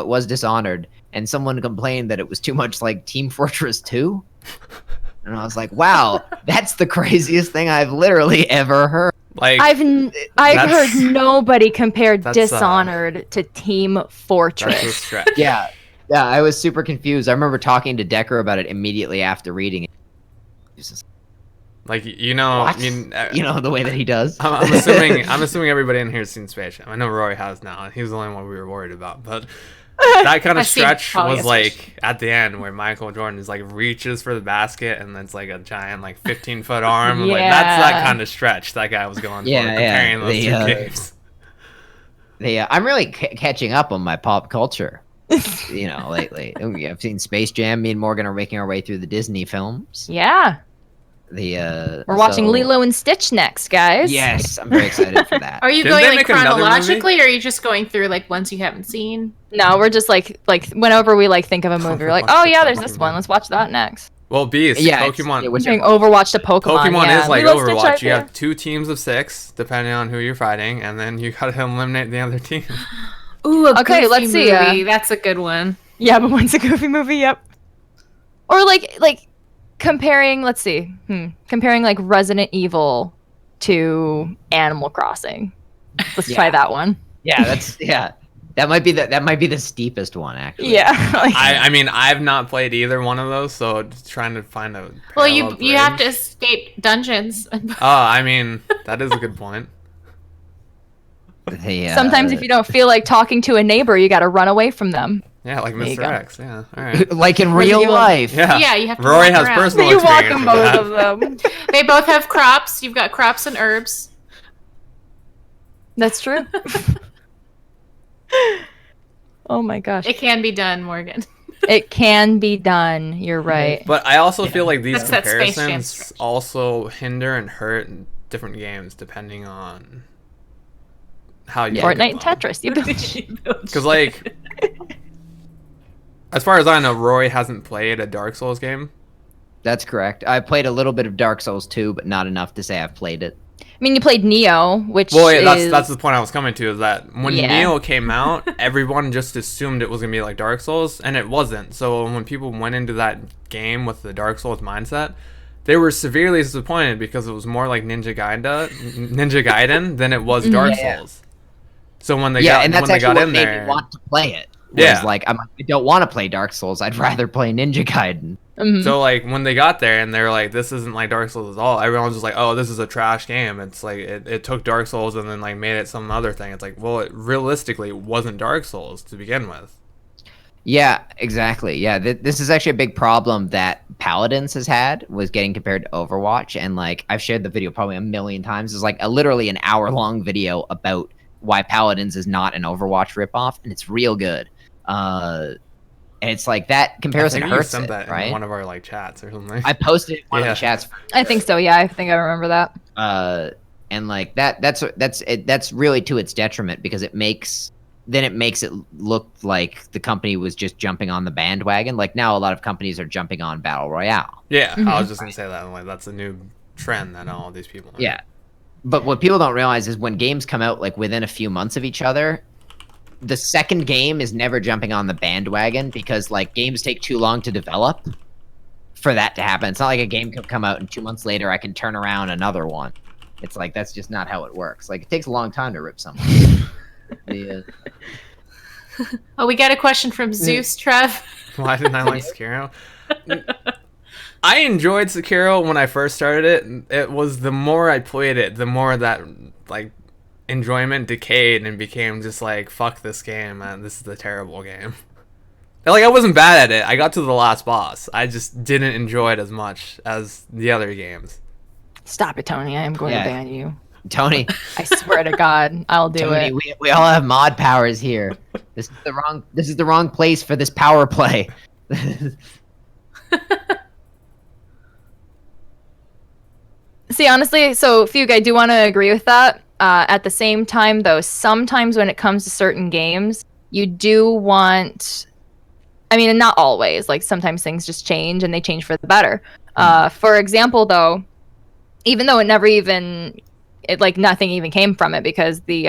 was Dishonored, and someone complained that it was too much like Team Fortress 2. And I was like, wow, that's the craziest thing I've literally ever heard. Like I've That's- heard nobody compare That's, Dishonored to Team that's a Fortress. stretch. Yeah, I was super confused. I remember talking to Decker about it immediately after reading it. He was just, Like you know, what? I mean, You know, the way that he does. I'm assuming everybody in here has seen Space Jam. I know Rory has now. He was the only one we were worried about, but that kind of I've seen stretch probably was a like at the end where Michael Jordan is like reaches for the basket and it's like a giant like 15-foot arm. Like that's that Yeah. kind of stretch that guy was going Yeah, for yeah. comparing those two games. I'm really catching up on my pop culture. You know, lately. I've seen Space Jam. Me and Morgan are making our way through the Disney films. Yeah, we're watching so- Lilo and Stitch next, guys. Yes, I'm very excited for that. Are you Didn't they going like make another movie? chronologically, or are you just going through like ones you haven't seen? No, we're just like whenever we like think of a movie, we're like, oh yeah, there's this Pokemon. one. Let's watch that next. Well, Beast, Yeah, it's- Pokemon. yeah, which- Doing Overwatch to Pokemon. Pokemon yeah. is like Lilo Stitch Overwatch. right You there. have 2 teams of 6, depending on who you're fighting, and then you gotta eliminate the other team. Ooh, a Okay, Goofy let's see, movie. That's a good one. Yeah, but one's a Goofy movie. Yep. Or like comparing. Let's see. Comparing like Resident Evil to Animal Crossing. Let's try Yeah. that one. Yeah. That might be the steepest one actually. Yeah. like- I mean, I've not played either one of those, so just trying to find a. Well, parallel you have to bridge. escape dungeons. Oh, I mean, that is a good point. Sometimes if you don't feel like talking to a neighbor, you got to run away from them. Yeah, like There you Mr. go. X. Yeah, all right. like in Resident real Evil. life. Yeah, Yeah, you have to Rory walk has around. personal You walk experience them with both that. of them. They both have crops. You've got crops and herbs. That's true. Oh my gosh. It can be done, Morgan. It can be done. You're right. But I also feel like these That's that Space Jam comparisons stretch. also hinder and hurt different games depending on how you. Fortnite and Tetris. You build Because like, as far as I know, Rory hasn't played a Dark Souls game. That's correct. I played a little bit of Dark Souls 2, but not enough to say I've played it. I mean, you played Neo, which Well, yeah, is that's the point I was coming to. Is that when Yeah. Neo came out, everyone just assumed it was gonna be like Dark Souls, and it wasn't. So when people went into that game with the Dark Souls mindset, they were severely disappointed because it was more like Ninja Gaiden than it was Dark Yeah. Souls. So when they Yeah, got and that's when they actually got what in made there, me want to play it. Was Yeah. like I don't want to play Dark Souls. I'd rather play Ninja Gaiden. Mhm. so like when they got there and they were like, "This isn't like Dark Souls at all," everyone was just like, "Oh, this is a trash game." It's like it took Dark Souls and then like made it some other thing. It's like, well, it realistically wasn't Dark Souls to begin with. Yeah, exactly. Yeah, this is actually a big problem that Paladins has had was getting compared to Overwatch, and like I've shared the video probably a million times. It's like literally an hour-long video about why Paladins is not an Overwatch ripoff, and it's real good. And it's like that comparison I think you hurts sent it, that in right? one of our like chats or something. I posted it in one Yeah. of the chats. I think so. Yeah, I think I remember that. And like that's really to its detriment because it makes it look like the company was just jumping on the bandwagon. Like now a lot of companies are jumping on Battle Royale. Yeah, I was just gonna say that. Like, that's a new trend that all these people. Yeah. But what people don't realize is when games come out like within a few months of each other, the second game is never jumping on the bandwagon because like games take too long to develop for that to happen. It's not like a game can come out and 2 months later I can turn around another one. It's like that's just not how it works. Like it takes a long time to rip something. Oh, we got a question from Zeus, Trev. Why didn't I like Sekiro? I enjoyed Sekiro when I first started it. It was the more I played it, the more that like enjoyment decayed and became just like, fuck this game, man. This is a terrible game. Like I wasn't bad at it. I got to the last boss. I just didn't enjoy it as much as the other games. Stop it, Tony. I am going Yeah. to ban you. Tony, I swear to God, I'll do Tony, it. we all have mod powers here. This is the wrong place for this power play. See, honestly, so Fugue, I do want to agree with that. At the same time, though, sometimes when it comes to certain games, you do want. I mean, and not always. Like sometimes things just change, and they change for the better. For example, though, even though it never even it like nothing even came from it because the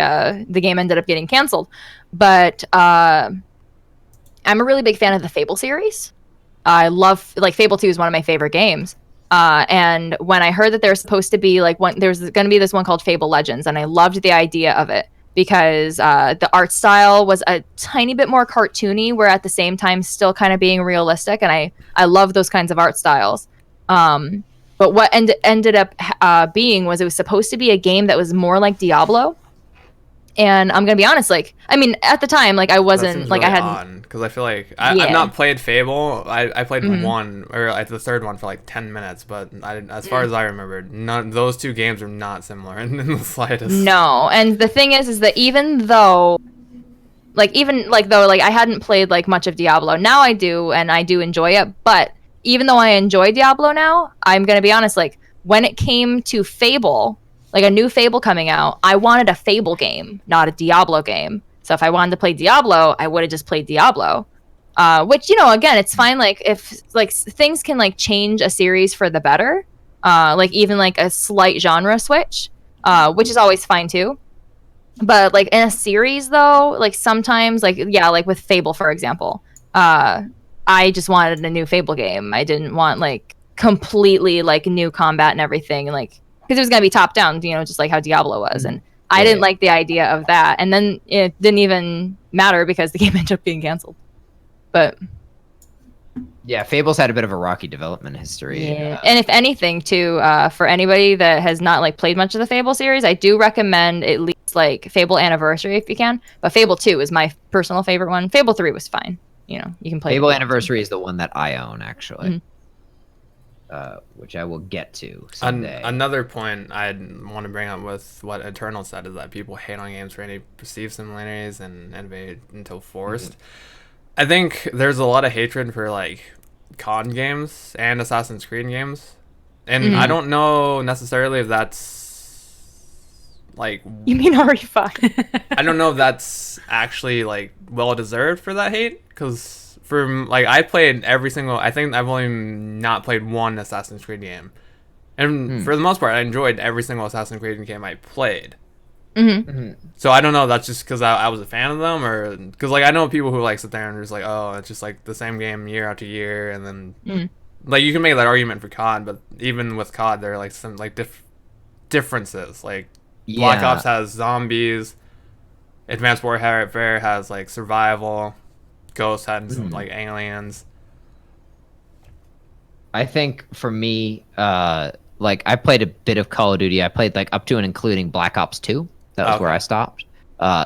game ended up getting canceled. But I'm a really big fan of the Fable series. I love like Fable 2 is one of my favorite games. And when I heard that there's supposed to be like there's going to be this one called Fable Legends, and I loved the idea of it because the art style was a tiny bit more cartoony, where at the same time still kind of being realistic, and I love those kinds of art styles. But what ended up being was it was supposed to be a game that was more like Diablo. And I'm gonna be honest, like, I mean, at the time, like, I wasn't like really I hadn't. because I feel like I've not played Fable. I played one or like the third one for like 10 minutes, but as far as I remember, those two games are not similar in the slightest. No, and the thing is that even though I hadn't played like much of Diablo, now I do, and I do enjoy it. But even though I enjoy Diablo now, I'm gonna be honest, like when it came to Fable, like a new Fable coming out, I wanted a Fable game, not a Diablo game. So if I wanted to play Diablo, I would have just played Diablo. Which, you know, again, it's fine. Like if like things can like change a series for the better, like even like a slight genre switch, which is always fine too. But like in a series though, like sometimes like, yeah, like with Fable, for example, I just wanted a new Fable game. I didn't want like completely like new combat and everything. And like, because it was going to be top down, you know, just like how Diablo was. And I didn't like the idea of that. And then it didn't even matter because the game ended up being canceled. But Yeah, Fable's had a bit of a rocky development history. yeah. And if anything, too, for anybody that has not like played much of the Fable series, I do recommend at least like Fable Anniversary if you can. But Fable 2 is my personal favorite one. Fable 3 was fine. You know, you can play Fable Anniversary is the one that I own, actually. Mhm. Which I will get to someday. Another point I'd want to bring up with what Eternal said is that people hate on games for any perceived similarities and innovate until forced. I think there's a lot of hatred for like COD games and Assassin's Creed games, and I don't know necessarily if that's like You mean RE5? I don't know if that's actually like well deserved for that hate, because for like I played every single. I think I've only not played one Assassin's Creed game, and for the most part, I enjoyed every single Assassin's Creed game I played. So I don't know if that's just because I was a fan of them, or because like I know people who like sit there and just like, oh, it's just like the same game year after year, and then like you can make that argument for COD, but even with COD, there are like some like differences. Like Black Ops has zombies, Advanced Warfare has like survival, Ghost had some like aliens. I think for me, like I played a bit of Call of Duty. I played like up to and including Black Ops 2. That was where I stopped.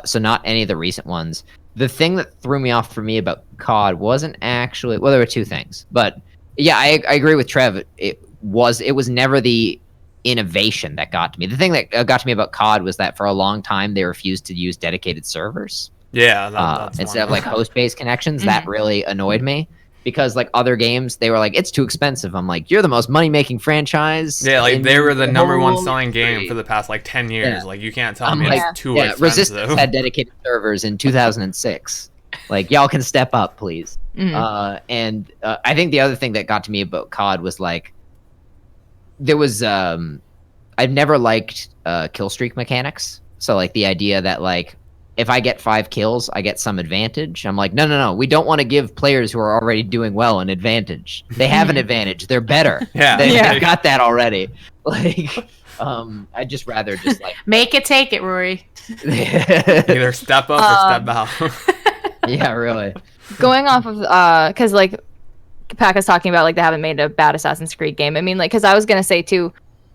So not any of the recent ones. The thing that threw me off for me about COD wasn't actually, well, there were two things, but yeah, I agree with Trev. It was never the innovation that got to me. The thing that got to me about COD was that for a long time they refused to use dedicated servers. Yeah, that's instead of like host-based connections. That really annoyed me. Because like other games, they were like, it's too expensive. I'm like, you're the most money-making franchise. Yeah, like they were the number one whole selling game industry. for the past like 10 years. Yeah. Like you can't tell I'm me like, it's too yeah, expensive. Resistance had dedicated servers in 2006. Like y'all can step up, please. And I think the other thing that got to me about COD was like, there was I've never liked kill streak mechanics. So like the idea that like, if I get 5 kills, I get some advantage. I'm like, no. We don't want to give players who are already doing well an advantage. They have an advantage. They're better. Yeah. They've got that already. Like, I'd just rather just like Make it, take it, Rory. Either step up or step out. Yeah, really. Going off of because like Pack is talking about like they haven't made a bad Assassin's Creed game. I mean, like, because I was gonna say too,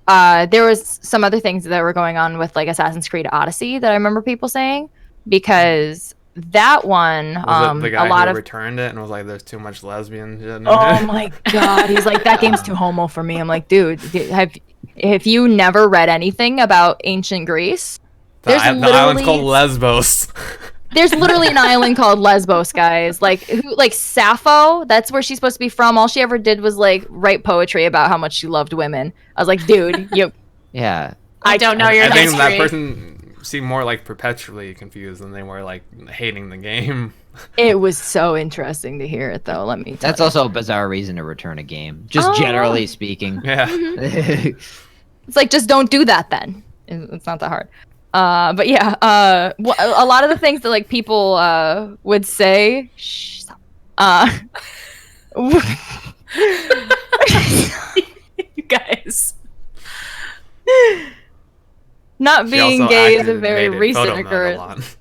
there was some other things that were going on with like Assassin's Creed Odyssey that I remember people saying, because that one Was it the guy a lot who of returned it and was like, there's too much lesbian shit in oh it? my god, he's like, that game's too homo for me. I'm like, dude, have you never read anything about ancient Greece? The island's called Lesbos. There's literally an island called Lesbos, guys. Like Sappho, that's where she's supposed to be from. All she ever did was like write poetry about how much she loved women. I was like, dude, you. Yeah. I don't know your I think that history. person seemed more like perpetually confused than they were like hating the game. It was so interesting to hear it, though. Let me. Tell That's you. also a bizarre reason to return a game. Just generally speaking. Yeah. It's like, just don't do that then. It's not that hard. But yeah, a lot of the things that like people would say. Shh, stop. You guys. Not She being also gay is a acted very made it recent photo mode a occurrence. lot.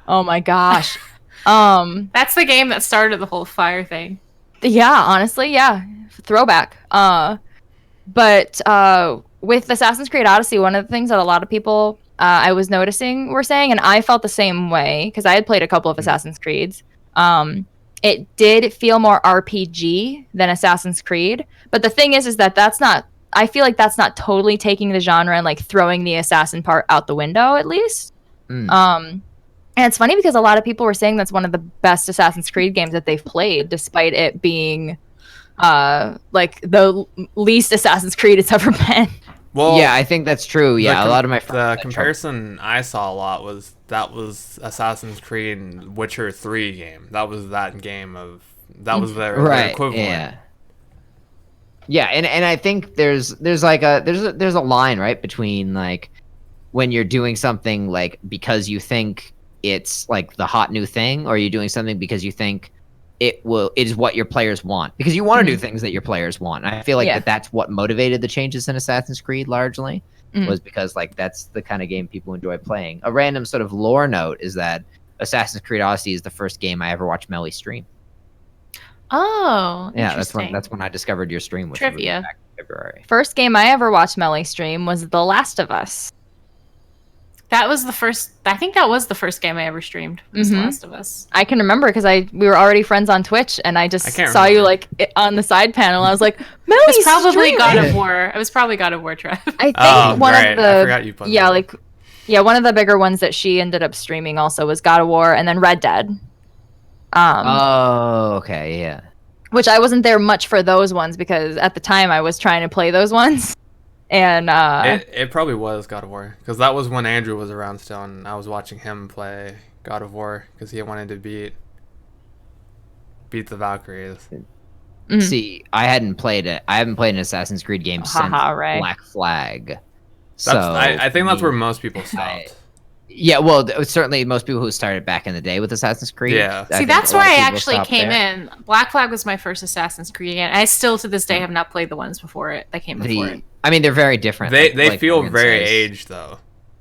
Oh my gosh. That's the game that started the whole fire thing. Yeah, honestly, yeah. Throwback. But with Assassin's Creed Odyssey, one of the things that a lot of people I was noticing were saying, and I felt the same way because I had played a couple of Assassin's Creeds. It did feel more RPG than Assassin's Creed. But the thing is that that's not. I feel like that's not totally taking the genre and like throwing the assassin part out the window, at least. And it's funny because a lot of people were saying that's one of the best Assassin's Creed games that they've played, despite it being like the least Assassin's Creed it's ever been. Well, yeah, I think that's true. Yeah, a lot of my friends the had trouble. comparison I saw a lot was Assassin's Creed and Witcher 3 game. That was that game of that was their equivalent. Yeah. Yeah, and I think there's like there's a line, right, between like when you're doing something like because you think it's like the hot new thing, or you're doing something because you think it is what your players want, because you want to do things that your players want. And I feel like that's what motivated the changes in Assassin's Creed largely, was because like that's the kind of game people enjoy playing. A random sort of lore note is that Assassin's Creed Odyssey is the first game I ever watched Melly stream. Oh, Yeah, interesting. that's when I discovered your stream, which Trivia. was back in February. First game I ever watched Melly stream was The Last of Us. That was the first. I think that was the first game I ever streamed. Was The Mhm. Last of Us. I can remember because we were already friends on Twitch, and I just can't saw you remember. like on the side panel. I was like, It Melly's was probably streaming. God of War. It was probably God of War, Trev. I think Oh, one right. of I the forgot you put yeah, that. like one of the bigger ones that she ended up streaming also was God of War, and then Red Dead. Oh, okay, yeah. Which I wasn't there much for those ones because at the time I was trying to play those ones, and It probably was God of War, because that was when Andrew was around still, and I was watching him play God of War because he wanted to beat the Valkyries. Mhm. See, I haven't played it. I haven't played an Assassin's Creed game since Haha, right. Black Flag. That's, So I think that's the- where most people stopped. Yeah, well, certainly most people who started back in the day with Assassin's Creed. Yeah. I See, think that's a lot where of I people actually stopped came there. in. Black Flag was my first Assassin's Creed game. I still, to this day, have not played the ones before it. That came before it. I mean, they're very different. They like feel Morgan very says. aged though.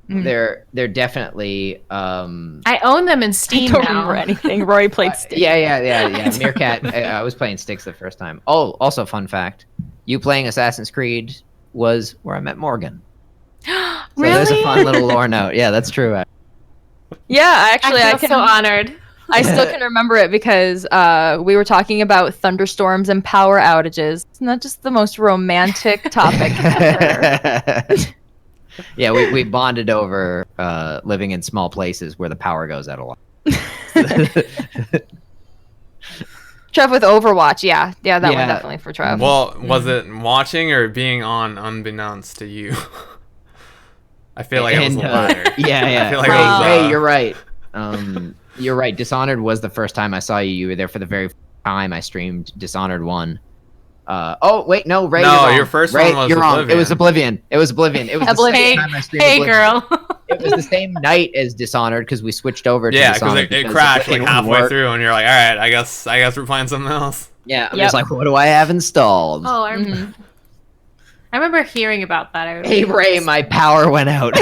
They're definitely. I own them in I Steam don't now. remember anything. Rory played Stick. Yeah. Meerkat. I was playing Styx the first time. Oh, also fun fact: you playing Assassin's Creed was where I met Morgan. So Really? there's a fun little lore note. Yeah, that's true. Yeah, actually, I I feel can. so honored. I still can remember it because we were talking about thunderstorms and power outages. It's not just the most romantic topic ever. Yeah, we bonded over living in small places where the power goes out a lot. Trev with Overwatch, yeah, that one Yeah. definitely for Trev. Well, was it watching or being on unbeknownst to you? I feel like it was the latter. Yeah. I feel like Ray, it was, Ray, you're right. You're right. Dishonored was the first time I saw you. You were there for the very first time I streamed Dishonored 1. Oh wait, no, Ray. No, you're wrong. your first Ray, one was you're wrong. It was Oblivion. Oblivion. It was Oblivion. It was the Oblivion. same time I streamed Hey, Oblivion. girl. It was the same night as Dishonored because we switched over to Yeah, because Dishonored. it crashed like wouldn't halfway work. through, and you're like, all right, I guess we're playing something else. Yeah, I'm Yep. just like, what do I have installed? Oh, I remember. I remember hearing about that. I was Hey Ray, my power went out.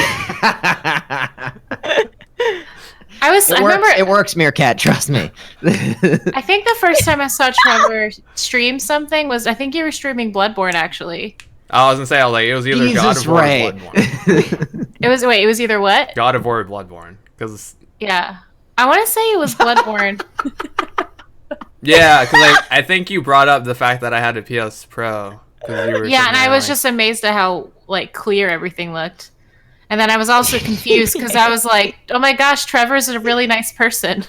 I remember. It works, Meerkat. Trust me. I think the first time I saw Trevor stream something was I think you were streaming Bloodborne. Actually, I was gonna say, I was like, it was either God Jesus of War or Ray. Bloodborne. it was either what? God of War or Bloodborne, because Yeah, I want to say it was Bloodborne. yeah, because I think you brought up the fact that I had a PS Pro. 'Cause you were Yeah, sitting and I there was like- just amazed at how like clear everything looked. And then I was also confused because I was like, "Oh my gosh, Trevor's a really nice person."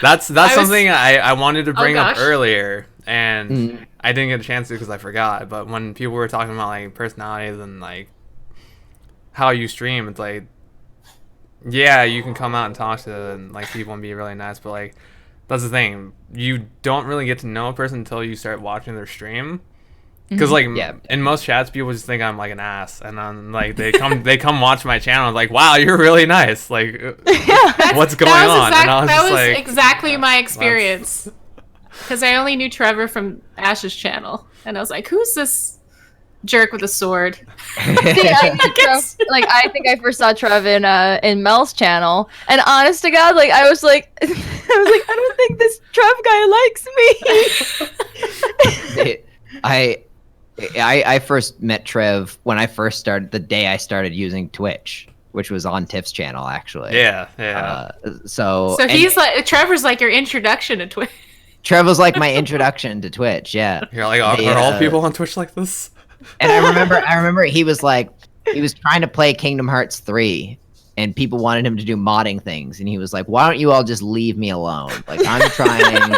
That's was- something I wanted to bring up gosh. earlier, and Mm. I didn't get a chance to because I forgot. But when people were talking about like personalities and like how you stream, it's like, yeah, you can come out and talk to like people and be really nice, but like that's the thing, you don't really get to know a person until you start watching their stream. Because like Yeah. in most chats, people just think I'm like an ass, and then like they come watch my channel, and like, wow, you're really nice. Like, what's going on? And I was that just was like, exactly my experience. Because I only knew Trevor from Ash's channel, and I was like, "Who's this jerk with a sword?" See, I knew Trev, like I think I first saw Trev in Mel's channel, and honest to God, like I was like, I don't think this Trev guy likes me. I first met Trev when I first started, the day I started using Twitch, which was on Tiff's channel, actually. yeah. So So he's like Trevor's like your introduction to Twitch. Trev was like my introduction to Twitch, yeah. You're like, The, are all people on Twitch like this? And I remember he was trying to play Kingdom Hearts 3, and people wanted him to do modding things, and he was like, why don't you all just leave me alone? Like, I'm trying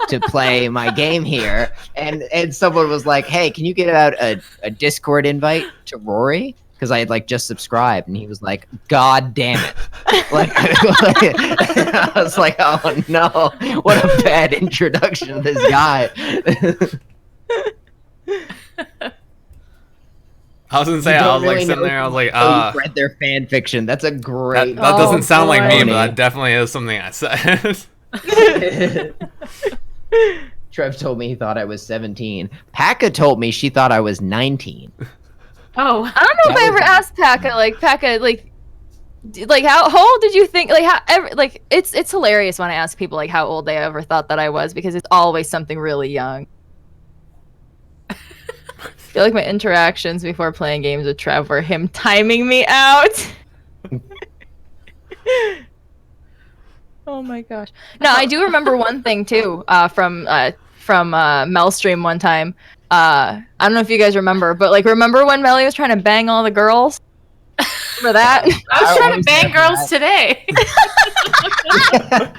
to play my game here. And someone was like, hey, can you get out a Discord invite to Rory? Because I had like just subscribed, and he was like, God damn it. Like, I was like, oh no, what a bad introduction to this guy. I was gonna say, You I don't was like really sitting know there, I was like, Oh, you read their fan fiction. That's a that great. doesn't sound like me, boy. but that definitely is something I said. Trev told me he thought I was 17. Paka told me she thought I was 19. Oh, I don't know if I ever asked Paka, like how old did you think, like like it's hilarious when I ask people like how old they ever thought that I was, because it's always something really young. I feel like my interactions before playing games with Trev were him timing me out. Oh my gosh. No, I do remember one thing too, from Mel's stream one time. I don't know if you guys remember, but like, remember when Melly was trying to bang all the girls? For that? I was trying to always bang remember girls today.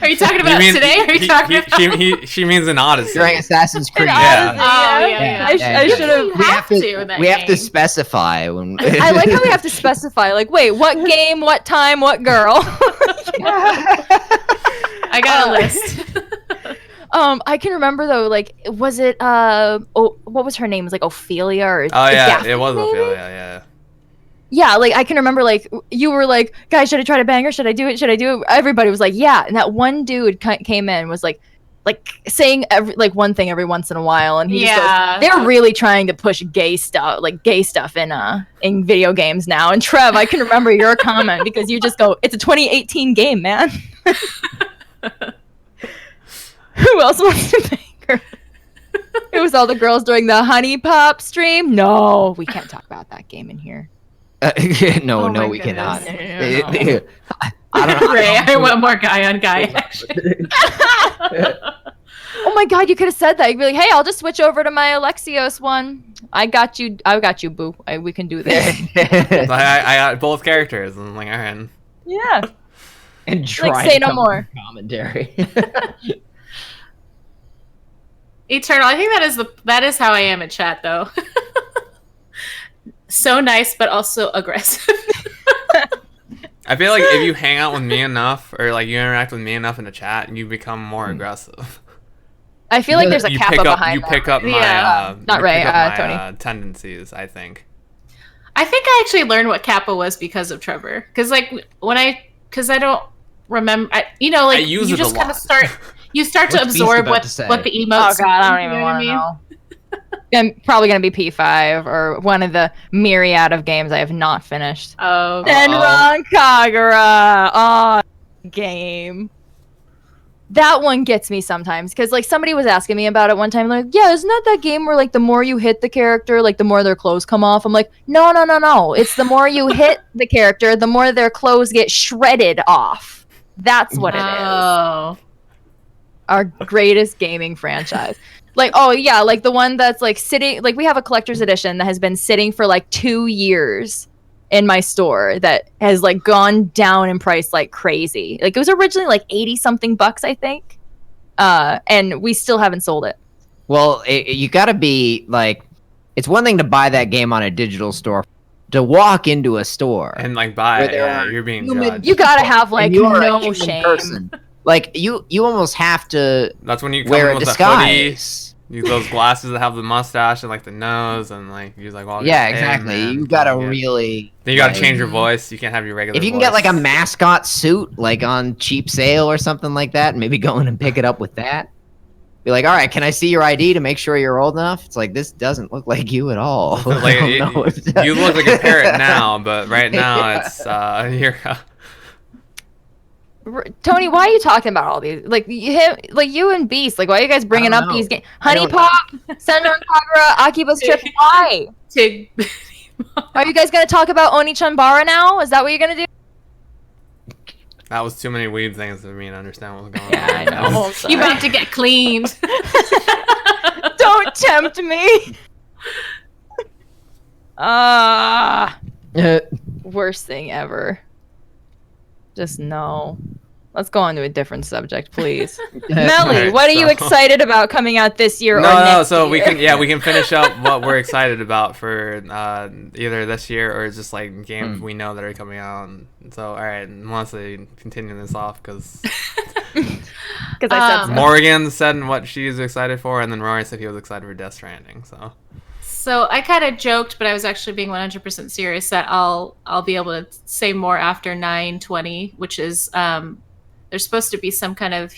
Are you talking about You mean- today? Or are you talking about? she means an Odyssey. During Assassin's Creed. Yeah. Oh, yeah. I should have. You have to in that We have to game. specify when. I like how we have to specify, like, wait, what game, what time, what girl? I got a list. I can remember though, like, was it what was her name? It was like Ophelia or Oh yeah, Daphne, it was maybe? Ophelia. Yeah. Yeah, like I can remember, like you were like, guys, should I try to bang her? Should I do it? Should I do it? Everybody was like, yeah. And that one dude came in, was like saying one thing every once in a while, and he just Yeah. goes, they're really trying to push gay stuff in video games now. And Trev, I can remember your comment because you just go, it's a 2018 game, man. Who else wants to bang her? It was all the girls during the Honey Pop stream. No, we can't talk about that game in here. No, Oh no, my we goodness. cannot. No. I don't know. Ray, I want more guy on guy action. Oh my god, you could have said that. You'd be like, hey, I'll just switch over to my Alexios one. I got you, boo. We can do this. So I got both characters, and I'm like, all right. Yeah. And try say to no come more. up with commentary. Eternal. I think that is how I am in chat though. So nice, but also aggressive. I feel like if you hang out with me enough, or like you interact with me enough in the chat, you become more aggressive. I feel like there's a You kappa pick up, behind you that. pick up my, Yeah. Not you Ray, pick up my, Tony. tendencies. I think. I think I actually learned what Kappa was because of Trevor. Because like because I don't remember. I you use you it just a kind lot. of start. You start to What's Beast absorb about what to say? the emotes. Oh god, I don't even you know what want I to mean? know. I'm probably gonna be P5 or one of the myriad of games I have not finished. Oh, Denron Kagura. Oh, game. That one gets me sometimes because like somebody was asking me about it one time. Like, yeah, isn't that game where like the more you hit the character, like the more their clothes come off? I'm like, no. It's the more you hit the character, the more their clothes get shredded off. That's what it is. Oh. Our greatest gaming franchise. Like, oh yeah, like the one that's like sitting, like we have a collector's edition that has been sitting for like 2 years in my store that has like gone down in price like crazy. Like it was originally like 80 something bucks, I think. And we still haven't sold it. Well, you gotta be like, it's one thing to buy that game on a digital store. To walk into a store And like buy Where it, there yeah, are you're being human- judged. You gotta have like and you are a no human shame. person. Like you almost have to That's when you come wear in a with a hoodie. disguise. Use those glasses that have the mustache and like the nose and like use like all. Yeah, hey, exactly. man, You gotta yeah. really. Then you gotta like- change your voice. You can't have your regular. If you can voice. get like a mascot suit, like on cheap sale or something like that, maybe go in and pick it up with that. Be like, all right, can I see your ID to make sure you're old enough? It's like, this doesn't look like you at all. Like, I don't know if- you look like a parrot now, but right now it's you're. Tony, why are you talking about all these? Like you and Beast. Like, why are you guys bringing don't up know. these games? I Honey don't- Pop, Senran Kagura, Akiba's Trip. Why? Tig. Are you guys gonna talk about Oni-chanbara now? Is that what you're gonna do? That was too many weed things for me to understand what was going Yeah, on. I know. I'm sorry. You about to get cleaned. Don't tempt me. Worst thing ever. Just no. Let's go on to a different subject, please. Melly, Alright, what are you so- excited about coming out this year or No, next so year? we can finish up what we're excited about for either this year or just like games we know that are coming out. And so, all right, Melissa, continue this off because Because I said so. Morgan said what she's excited for, and then Rory said he was excited for Death Stranding. So I kind of joked, but I was actually being 100% serious that I'll be able to say more after 9/20, which is there's supposed to be some kind of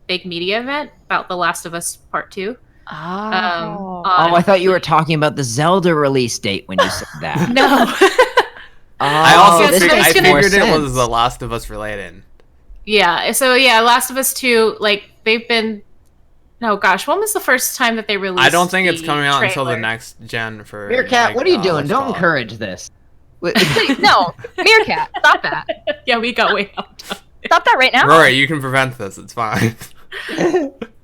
big media event about The Last of Us Part 2. Oh. Oh, I thought you were talking about the Zelda release date when you said that. No. I also Yes, I it's gonna- figured it was The Last of Us related. Yeah. So yeah, Last of Us 2, like they've been. Oh gosh, when was the first time that they released? I don't think it's the coming out until the trailer? next gen for. Meerkat, like, what are you doing? what's Don't called. encourage this. Please, no. Meerkat, stop that. Yeah, we got way out. Stop that right now. Rory, you can prevent this. It's fine.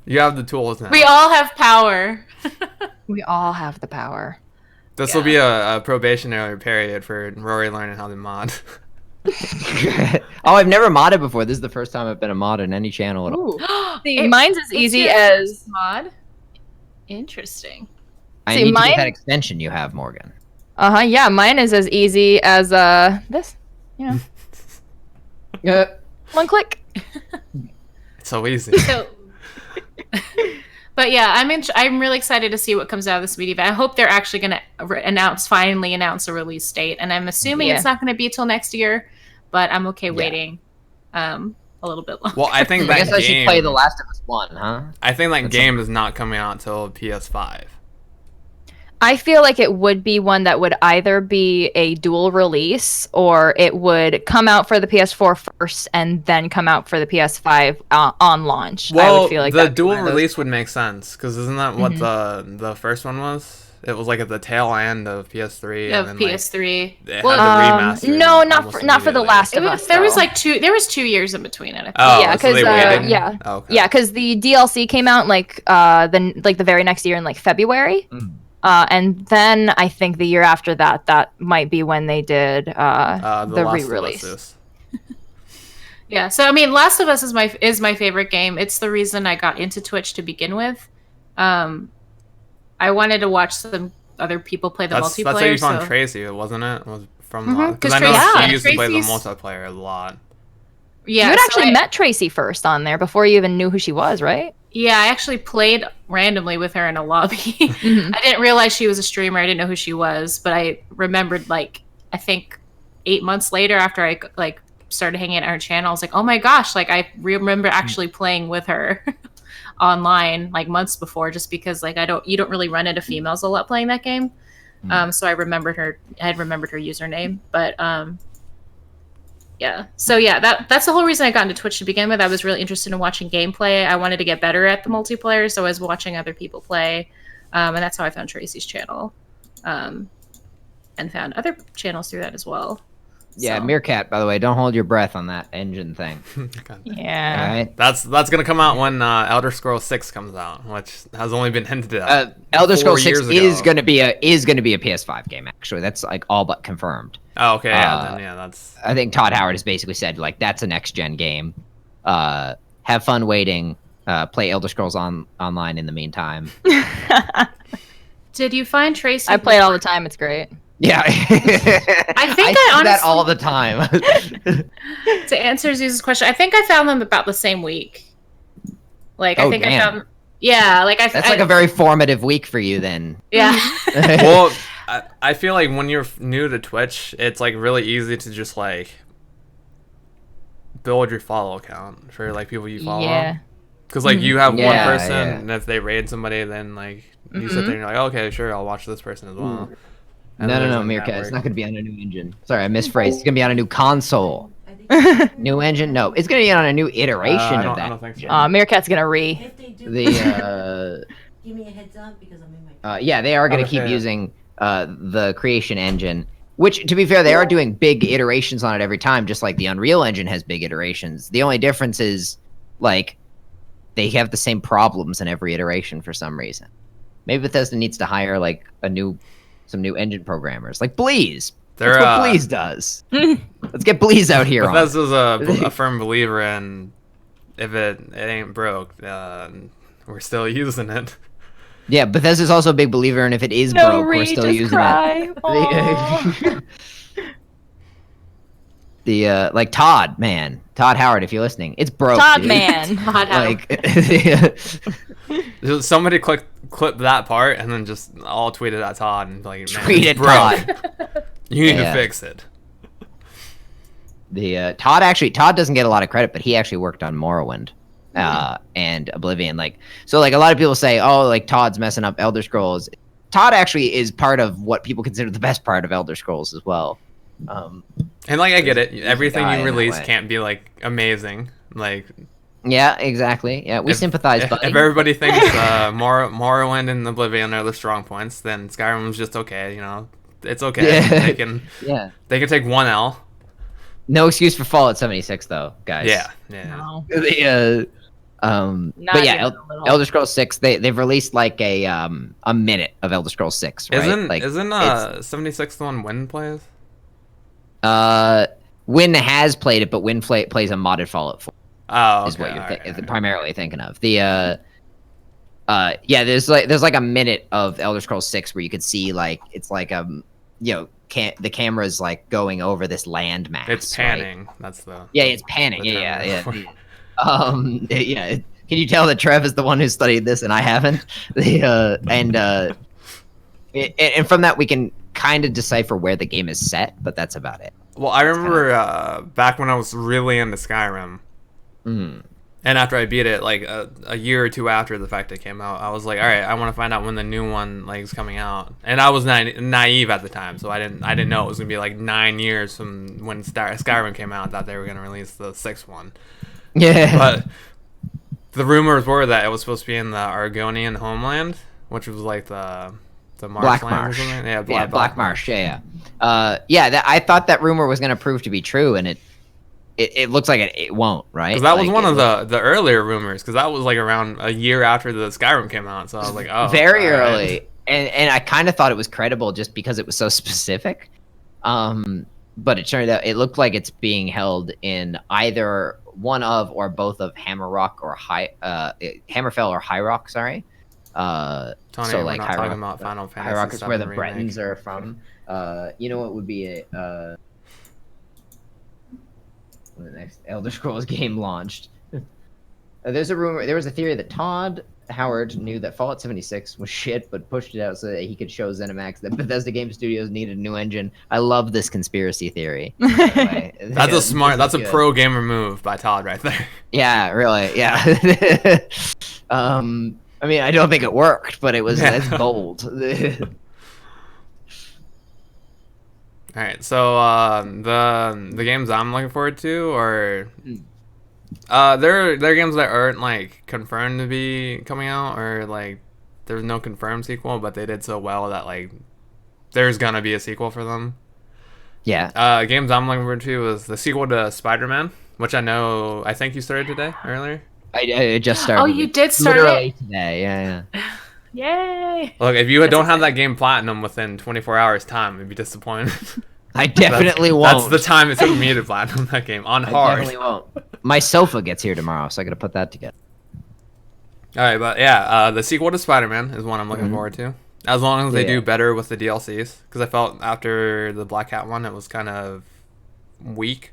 You have the tools now. We all have power. We all have the power. This will be a probationary period for Rory learning how to mod. Oh, I've never modded before. This is the first time I've been a mod in any channel at all. Ooh. See, It- mine's as It's easy your as first mod. Interesting. I See, need to mine- get that extension you have, Morgan. yeah, mine is as easy as this. You know, one click. It's so easy. So, but yeah, I'm really excited to see what comes out of this media event. I hope they're actually going to finally announce a release date, and I'm assuming it's not going to be till next year, but I'm okay waiting a little bit longer. Well, I think I that guess I should game. play The Last of Us 1, huh? I think that That's game is not coming out until PS5. I feel like it would be one that would either be a dual release or it would come out for the PS4 first and then come out for the PS5 on launch. I Well, would feel like the that'd be dual one of those. release would make sense because isn't that what the first one was? It was like at the tail end of PS3 Of and then PS3. Like, it Well, had the remaster. no, not almost not for the immediately. Last of Us. There was though. like two years in between it. I think. Oh, Yeah, so they 'cause, waited? yeah. Oh, okay. Yeah, because the DLC came out the very next year in like February, and then I think the year after that might be when they did the Last of Us re-release. is- Yeah, so I mean, Last of Us is my favorite game. It's the reason I got into Twitch to begin with. I wanted to watch some other people play the That's multiplayer. how you found so- Tracy, wasn't it? Was from Mhm, because 'cause I know Tracy- she used to play the Tracy's- multiplayer a lot. Yeah, you had so actually I- met Tracy first on there before you even knew who she was, right? Yeah, I actually played randomly with her in a lobby. I didn't realize she was a streamer. I didn't know who she was, but I remembered like I think 8 months later after I like started hanging out on her channel, I was like, oh my gosh, like I remember actually playing with her online like months before, just because like you don't really run into females a lot playing that game. So I had remembered her username, but yeah. So yeah, that's the whole reason I got into Twitch to begin with. I was really interested in watching gameplay. I wanted to get better at the multiplayer, so I was watching other people play, and that's how I found Tracy's channel, and found other channels through that as well. Yeah, So- Meerkat, by the way, don't hold your breath on that engine thing. God. Yeah. All right. That's gonna come out when Elder Scrolls 6 comes out, which has only been hinted at. Elder 4 Scrolls 6 years is ago. going to be a PS5 game. Actually, that's like all but confirmed. Oh, okay, yeah, uh, then, yeah, that's I think Todd Howard has basically said like that's a next gen game. Have fun waiting. Play Elder Scrolls online in the meantime. Did you find Tracy? I play it all the time. It's great. Yeah, I think I I do that honestly- all the time. To answer Zeus's question, I think I found them about the same week. Like I Oh, think damn. I found Yeah, like That's like a very formative week for you then. yeah. Well, I feel like when you're new to Twitch, it's like really easy to just like build your follow count for like people you follow. Yeah. Because like you have one Yeah, person, yeah. and if they raid somebody, then like you sit there and you're like, okay, sure, I'll watch this person as well. And No, then no, there's, like, Meerkat. that It's work. not going to be on a new engine. Sorry, I misphrased. It's going to be on a new console. New engine? No, it's going to be on a new iteration I of don't- that. I don't think so. engine. Meerkat's gonna re. If they do, The give me a heads up because I'm in my. yeah, they are going to keep Okay. using the creation engine. Which, to be fair, they are doing big iterations on it every time, just like the Unreal Engine has big iterations. The only difference is, like, they have the same problems in every iteration for some reason. Maybe Bethesda needs to hire like some new engine programmers, like Bleeze. They're, That's what Bleeze does. Let's get Bleeze out here. Bethesda's a firm believer in if it ain't broke, we're still using it. Yeah, Bethesda's also a big believer in if it is No, broke, we're Ree, still just using cry. it. Aw. The like Todd Howard, if you're listening, it's broke. Todd dude. man. God, how- Like, Just somebody clip that part and then just all tweet it at Todd and like, man, tweet it's it, broke. Todd. You need Yeah. to fix it. The Todd doesn't get a lot of credit, but he actually worked on Morrowind and Oblivion. Like, so like a lot of people say, oh, like Todd's messing up Elder Scrolls. Todd actually is part of what people consider the best part of Elder Scrolls as well. And like I get it, everything guy in you that release way. can't be like amazing. Like Yeah, exactly. Yeah, we sympathize, if, buddy. if everybody thinks Morrowind and Oblivion are the strong points, then Skyrim's just okay. You know, it's okay. Yeah. They Yeah, can take one L. no excuse for Fallout 76 though, guys. Yeah. No. The, Not but yeah, even a little. Elder Scrolls 6. They've released like a minute of Elder Scrolls 6. Right? Isn't like, 76 the one Win plays? Win has played it, but Win plays a modded Fallout 4. Oh, okay. Is what you're alright. primarily thinking of. The yeah, there's like a minute of Elder Scrolls 6 where you could see like it's like the camera's like going over this land mass. It's right? panning. That's the. Yeah, it's panning. the term Yeah. for it. Yeah. Can you tell that Trev is the one who studied this and I haven't? And from that we can kind of decipher where the game is set, but that's about it. Well, I remember back when I was really into Skyrim, Mm. and after I beat it, like a year or two after the fact it came out, I was like, all right, I want to find out when the new one like is coming out. And I was naive at the time, so I didn't know it was gonna be like 9 years from when Skyrim came out that they were gonna release the sixth one. Yeah. But the rumors were that it was supposed to be in the Argonian homeland, which was like the Black marshlands or Marsh. something. Yeah, Black Marsh. Yeah. I thought that rumor was going to prove to be true, and it looks like it won't, right? Because that was Like, one it of the earlier rumors. Because that was like around a year after the Skyrim came out. So I was like, oh, very all right. early, and I kind of thought it was credible just because it was so specific. But it turned out it looked like it's being held in either one of or both of Hammerrock or Hammerfell or High Rock. Sorry. Tony, So, we're like, not High talking Rock- about Final Fantasy. High Rock is where the VII remake. Bretons are from. You know what would be a when the next Elder Scrolls game launched. There's a rumor. There was a theory that Todd Howard knew that Fallout 76 was shit, but pushed it out so that he could show ZeniMax that Bethesda Game Studios needed a new engine. I love this conspiracy theory. by the way. That's a smart. That's a Good. pro gamer move by Todd right there. Yeah, really. Yeah. I mean, I don't think it worked, but it was Yeah. that's bold. All right, so the games I'm looking forward to are they're games that aren't like confirmed to be coming out, or like there's no confirmed sequel, but they did so well that like there's gonna be a sequel for them. Yeah. Games I'm looking forward to is the sequel to Spider-Man, which I think you started today earlier. I just started. Oh, you did start literally it? today. Yeah. Yay! Look, if you don't have that game platinum within 24 hours time, you'd be disappointed. I definitely That's won't. the time it took me to platinum that game on I hard. definitely won't. My sofa gets here tomorrow, so I gotta put that together. All right, but yeah, the sequel to Spider-Man is one I'm looking forward to. As long as they Yeah. do better with the DLCs, because I felt after the Black Cat one, it was kind of weak.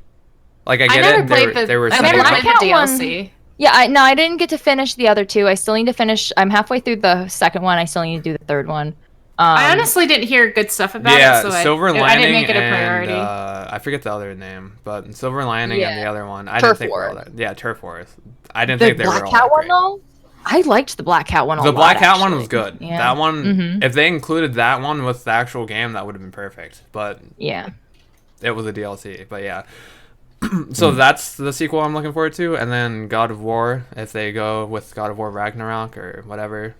Like I I get never it, played they were I setting never up- played the Black Cat DLC. Yeah, I didn't get to finish the other two. I still need to finish. I'm halfway through the second one. I still need to do the third one. I honestly didn't hear good stuff about Yeah, it, so Silver I Lining didn't make it a and priority. I forget the other name, but Silver Lining and the Yeah. other one, I Turf didn't think were all War. that. Yeah, Turf Wars. I didn't The think they were Black all Cat that one great. though, I liked the Black Cat one a lot. The Black Cat one actually. was good. Yeah. That one, Mhm. if they included that one with the actual game, that would have been perfect. But Yeah. it was a DLC. But yeah. So that's the sequel I'm looking forward to, and then God of War, if they go with God of War Ragnarok or whatever.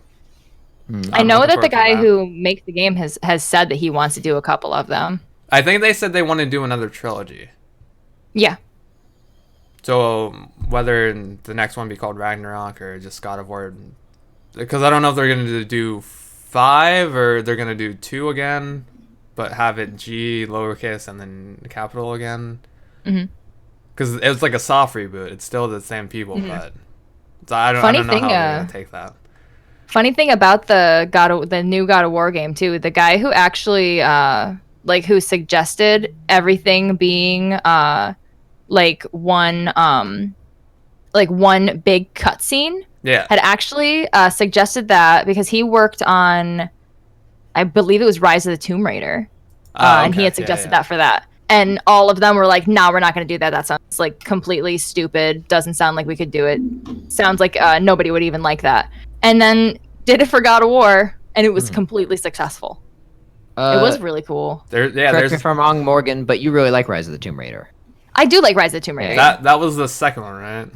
I I'm know looking that the forward to guy that. who makes the game has said that he wants to do a couple of them. I think they said they want to do another trilogy. Yeah. So whether the next one be called Ragnarok or just God of War, because I don't know if they're gonna do 5 or they're gonna do 2 again, but have it G lowercase and then capital again. Mhm. Because it was like a soft reboot. It's still the same people, but so I don't Funny know thing, how they're gonna take that. Funny thing about the new God of War game too, the guy who actually who suggested everything being like one big cutscene Yeah. had actually suggested that because he worked on, I believe it was Rise of the Tomb Raider, and he Okay. had suggested Yeah. that for that. And all of them were like, "No, we're not going to do that. That sounds like completely stupid. Doesn't sound like we could do it. Sounds like nobody would even like that." And then did it for God of War, and it was completely successful. It was really cool. Correct me Correct me if I'm wrong, Morgan, but you really like Rise of the Tomb Raider. I do like Rise of the Tomb Raider. that was the second one, right?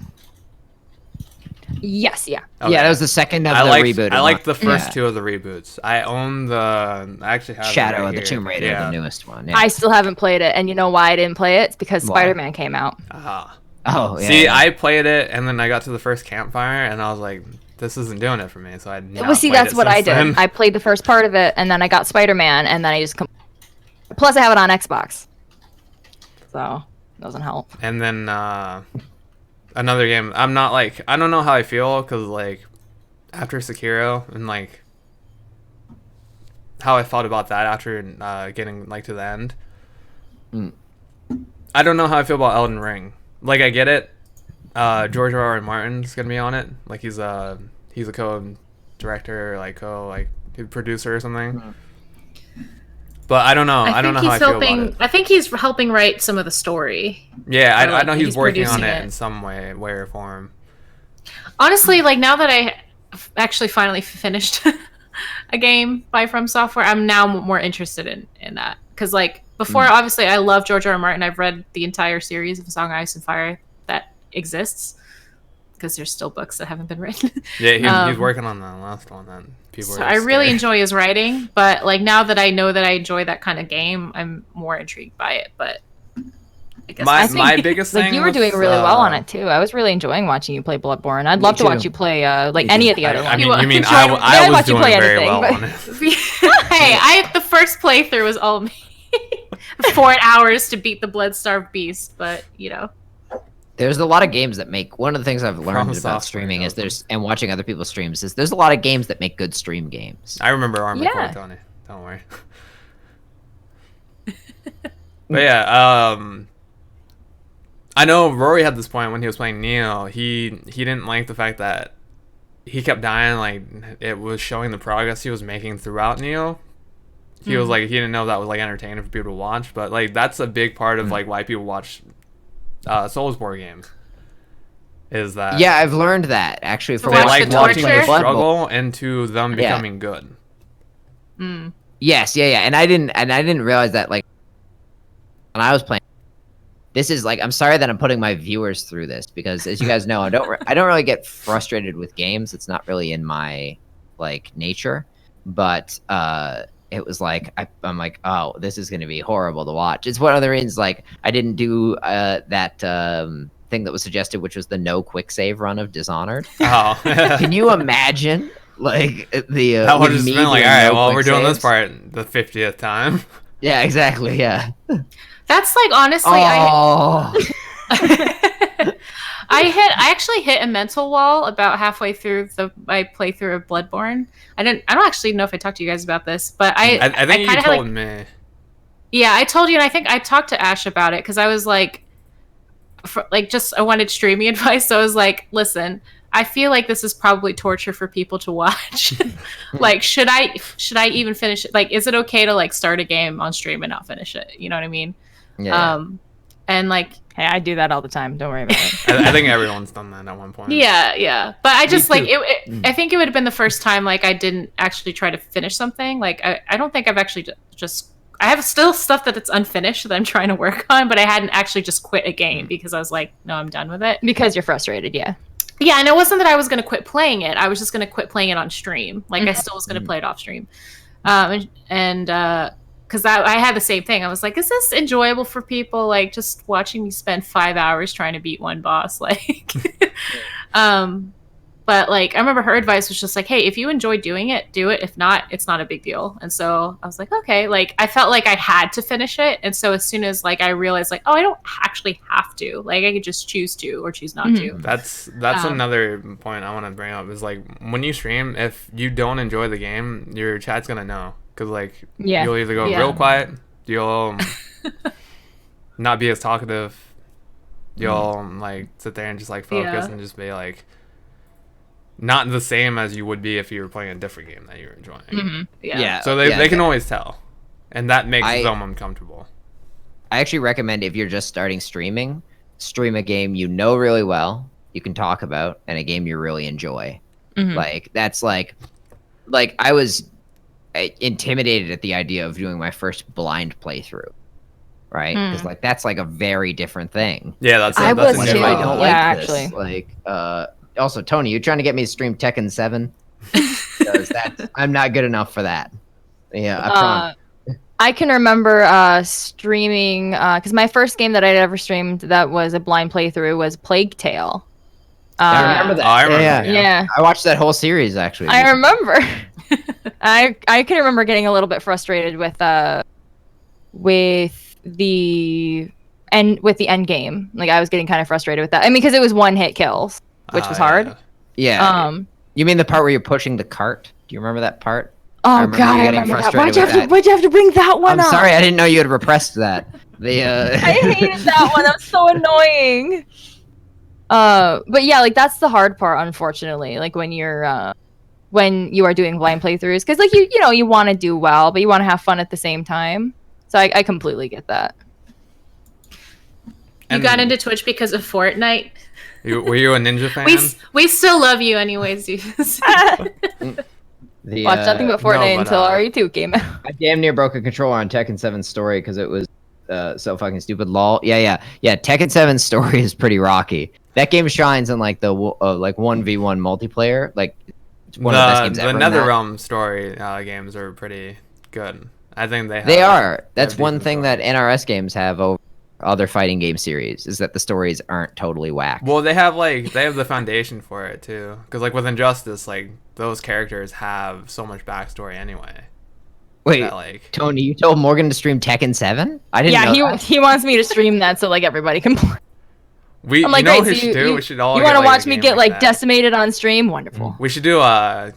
Yes, yeah. Okay. Yeah, that was the second of I the liked, reboot. I liked the first Yeah. 2 of the reboots. I own the. I actually have it Shadow right of the here. Tomb Raider, Yeah. the newest one. Yeah. I still haven't played it, and you know why I didn't play it? It's because Why? Spider-Man came out. Ah. Oh, yeah. See, yeah. I played it, and then I got to the first campfire, and I was like, "This isn't doing it for me." So I. Well, see, that's what I did. I played the first part of it, and then I got Spider-Man, and then I just. Plus, I have it on Xbox, so it doesn't help. And then another game. I'm not like I don't know how I feel because like after Sekiro and like how I felt about that after getting like to the end. I don't know how I feel about Elden Ring. Like I get it. George R.R. Martin's gonna be on it. Like he's a co-director, like producer or something. But I don't know. I don't know how I feel about it. I think he's helping write some of the story. Yeah, Or, I like, know he's working on producing it it. in some way or form. Honestly, like now that I actually finally finished a game by From Software, I'm now more interested in that because like before, obviously, I love George R. R. Martin. I've read the entire series of A Song of Ice and Fire that exists because there's still books that haven't been written. Yeah, he's working on the last one that people. So are I really scared. enjoy his writing, but like now that I know that I enjoy that kind of game, I'm more intrigued by it. But I guess My we'll see. my biggest thing. Like you were with, doing really well on it too. I was really enjoying watching you play Bloodborne. I'd love to watch too. you play any of the other I ones. mean, you mean Try to- I was watch you doing play very anything, well but- on it. Hey, the first playthrough was all me. 4 hours to beat the Bloodstarved Beast, but you know. There's a lot of games that make. One of the things I've learned From about Software, streaming is those and watching other people's streams is there's a lot of games that make good stream games. I remember Armored Yeah. Core, Tony. Don't worry. But yeah, I know Rory had this point when he was playing Neo. He didn't like the fact that he kept dying. Like it was showing the progress he was making throughout Neo. He was like he didn't know that was like entertaining for people to watch, but like that's a big part of like why people watch Soulsborne games. Is that Yeah, I've learned that actually from they watch like the watching torture? the Blood Bowl. struggle into them Yeah. becoming good. Yes, yeah, and I didn't realize that like when I was playing. This is like I'm sorry that I'm putting my viewers through this because as you guys know, I don't really get frustrated with games. It's not really in my like nature, but it was like I'm like, oh, this is going to be horrible to watch. It's one of the reasons like I didn't do that thing that was suggested, which was the no quick save run of Dishonored. Oh, Can you imagine like the that would with have me been like, doing all right, no well, quick we're doing this saves? part the 50th time. Yeah, exactly. Yeah. That's like honestly, Oh. I actually hit a mental wall about halfway through my playthrough of Bloodborne. I don't actually know if I talked to you guys about this, but I think you kinda told me. yeah, I told you, and I think I talked to Ash about it because I was like, I wanted streaming advice. So I was like, listen, I feel like this is probably torture for people to watch. Like, should I even finish it? Like, is it okay to like start a game on stream and not finish it? You know what I mean? Yeah. And like, Hey, I do that all the time. Don't worry about it. I think everyone's done that at one point. yeah. But I just like too. I think it would have been the first time like I didn't actually try to finish something. Like I don't think I've actually just I have still stuff that it's unfinished that I'm trying to work on, but I hadn't actually just quit a game because I was like, no, I'm done with it. Because you're frustrated, yeah. Yeah, and it wasn't that I was going to quit playing it. I was just going to quit playing it on stream. Like I still was going to play it off stream. Because I had the same thing. I was like, is this enjoyable for people? Like, just watching me spend 5 hours trying to beat one boss. Like, but like, I remember her advice was just like, hey, if you enjoy doing it, do it. If not, it's not a big deal. And so I was like, okay. Like, I felt like I had to finish it. And so as soon as like I realized like, oh, I don't actually have to. Like, I could just choose to or choose not to. That's another point I want to bring up is like when you stream, if you don't enjoy the game, your chat's gonna know. Because, like, you'll either go real quiet, you'll not be as talkative, you'll, like, sit there and just, like, focus and just be, like, not the same as you would be if you were playing a different game that you're enjoying. Yeah. So they can always tell. And that makes them uncomfortable. I actually recommend if you're just starting streaming, stream a game you know really well, you can talk about, and a game you really enjoy. Like, that's, like I was intimidated at the idea of doing my first blind playthrough, right? Because like that's like a very different thing. Yeah, that's I was a too. new I level. don't Yeah, like this. actually. Like, also Tony, you trying to get me to stream Tekken 7? Because I'm not good enough for that. Yeah, I promise. I can remember streaming because my first game that I'd ever streamed that was a blind playthrough was Plague Tale. I remember that. Oh, I remember, Yeah. Yeah, I watched that whole series actually. I remember. I can remember getting a little bit frustrated with the end game. Like I was getting kind of frustrated with that. I mean, because it was one hit kills, which was hard. Yeah. You mean the part where you're pushing the cart? Do you remember that part? Oh remember god, you I getting remember that. frustrated Why'd you have to bring that one I'm up? sorry, I didn't know you had repressed that. I hated that one. That was so annoying. But yeah, like that's the hard part, unfortunately. Like when you are doing blind playthroughs, because like you want to do well, but you want to have fun at the same time. So I completely get that. You got into Twitch because of Fortnite. Were you a Ninja fan? We still love you anyways. Watch nothing but Fortnite until RE2 came out. I damn near broke a controller on Tekken 7 Story because it was so fucking stupid. Lol. Yeah. Tekken 7 Story is pretty rocky. That game shines in like the like 1v1 multiplayer. Like it's one of the best games ever. The in that. NetherRealm story games are pretty good. I think they are. That's have one decent thing story. that NRS games have over other fighting game series is that the stories aren't totally whack. Well, they have the foundation for it too, because like with Injustice, like those characters have so much backstory anyway. Wait, that, like, Tony, you told Morgan to stream Tekken 7? I didn't know Yeah, that. he wants me to stream that so like everybody can play. I'm like, you know great, what we so should do? We should all. You want to watch me get like that. decimated on stream? Wonderful. We should do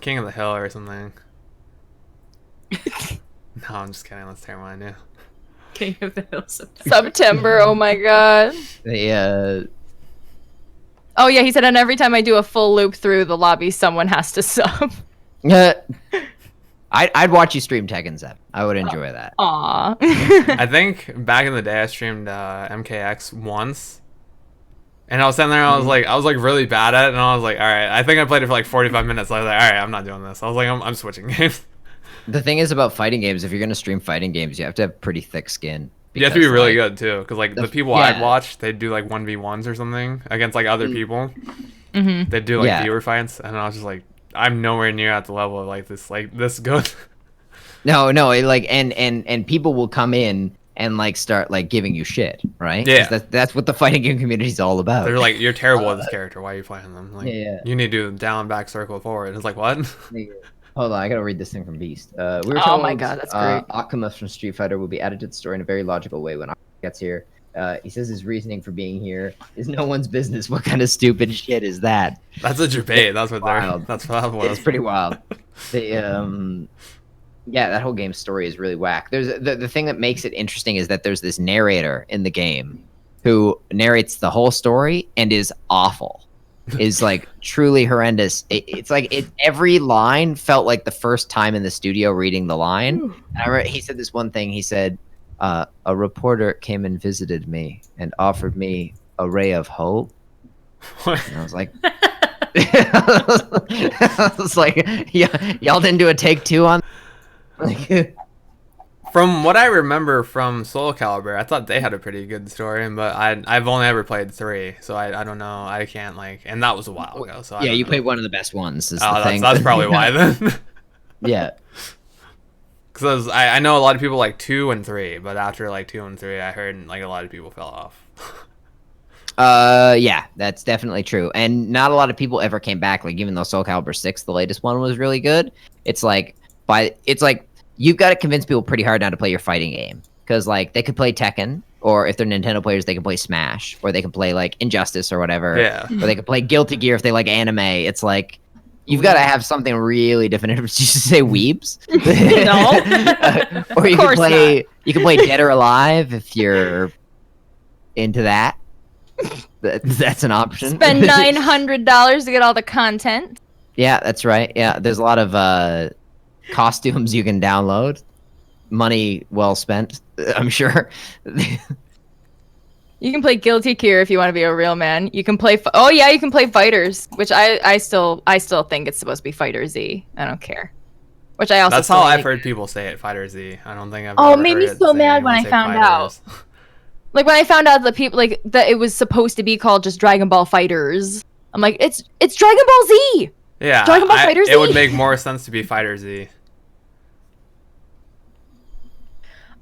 King of the Hill or something. No, I'm just kidding. Let's tear mine new. King of the Hill September. Oh my god. Oh yeah, he said, and every time I do a full loop through the lobby, someone has to sub. I'd watch you stream Tekken 7. I would enjoy that. Aw. I think back in the day I streamed MKX once, and I was sitting there. I was like really bad at it, and I was like, all right. I think I played it for like 45 minutes. I was like, all right, I'm not doing this. I was like, I'm switching games. The thing is about fighting games, if you're gonna stream fighting games, you have to have pretty thick skin. You have to be because, really like, good too, because like the people yeah. I'd watch, they'd do like 1v1s or something against like other people. Mm-hmm. They'd do like Yeah. viewer fights, and I was just like, I'm nowhere near at the level of like this good. No, it, like and people will come in and like start like giving you shit, right? 'Cause Yeah. that's what the fighting game community is all about. They're like, you're terrible at this character. Why are you playing them? Like, Yeah. you need to do down, back, circle, forward. It's like, what? Hold on, I gotta read this thing from Beast. We were Oh told, my God, that's great. Akimus from Street Fighter will be added to the story in a very logical way when Akimus gets here. He says his reasoning for being here is no one's business. What kind of stupid shit is that? That's a debate. That's what they're. Wild. That's what It's pretty wild. Yeah, that whole game story is really whack. There's the thing that makes it interesting is that there's this narrator in the game who narrates the whole story and is awful. Is like truly horrendous. It's like every line felt like the first time in the studio reading the line. And I remember he said this one thing. He said, "A reporter came and visited me and offered me a ray of hope." And I was like, I was like, yeah, y'all didn't do a take two on. Like, From what I remember from Soul Calibur, I thought they had a pretty good story, but I've only ever played 3, so I don't know. I can't like, and that was a while ago. So I yeah, don't you know. played one of the best ones. Is Oh, the thing. that's probably why then. Yeah. Because I know a lot of people like 2 and 3, but after like 2 and 3, I heard like a lot of people fell off. Yeah, that's definitely true. And not a lot of people ever came back. Like even though Soul Calibur 6, the latest one, was really good, it's like you've got to convince people pretty hard now to play your fighting game. Because like they could play Tekken, or if they're Nintendo players, they can play Smash, or they can play like Injustice or whatever. Yeah. Or they can play Guilty Gear if they like anime. It's like you've got to have something really definitive. Did you say weebs? No. Or you Of can course play Dead or Alive if you're into that. That's an option. Spend $900 to get all the content. Yeah, that's right. Yeah, there's a lot of costumes you can download. Money well spent, I'm sure. You can play Guilty Gear if you want to be a real man. You can play. You can play Fighters, which I still think it's supposed to be Fighter Z. I don't care. Which I also. That's still how like. I've heard people say it, Fighter Z. I don't think I've. Oh, ever it made me heard so say mad anyone when I say found Fighters. Like when I found out that people like that it was supposed to be called just Dragon Ball Fighters. I'm like, it's Dragon Ball Z. Yeah, Dragon Ball Fighter Z. It would make more sense to be Fighter Z.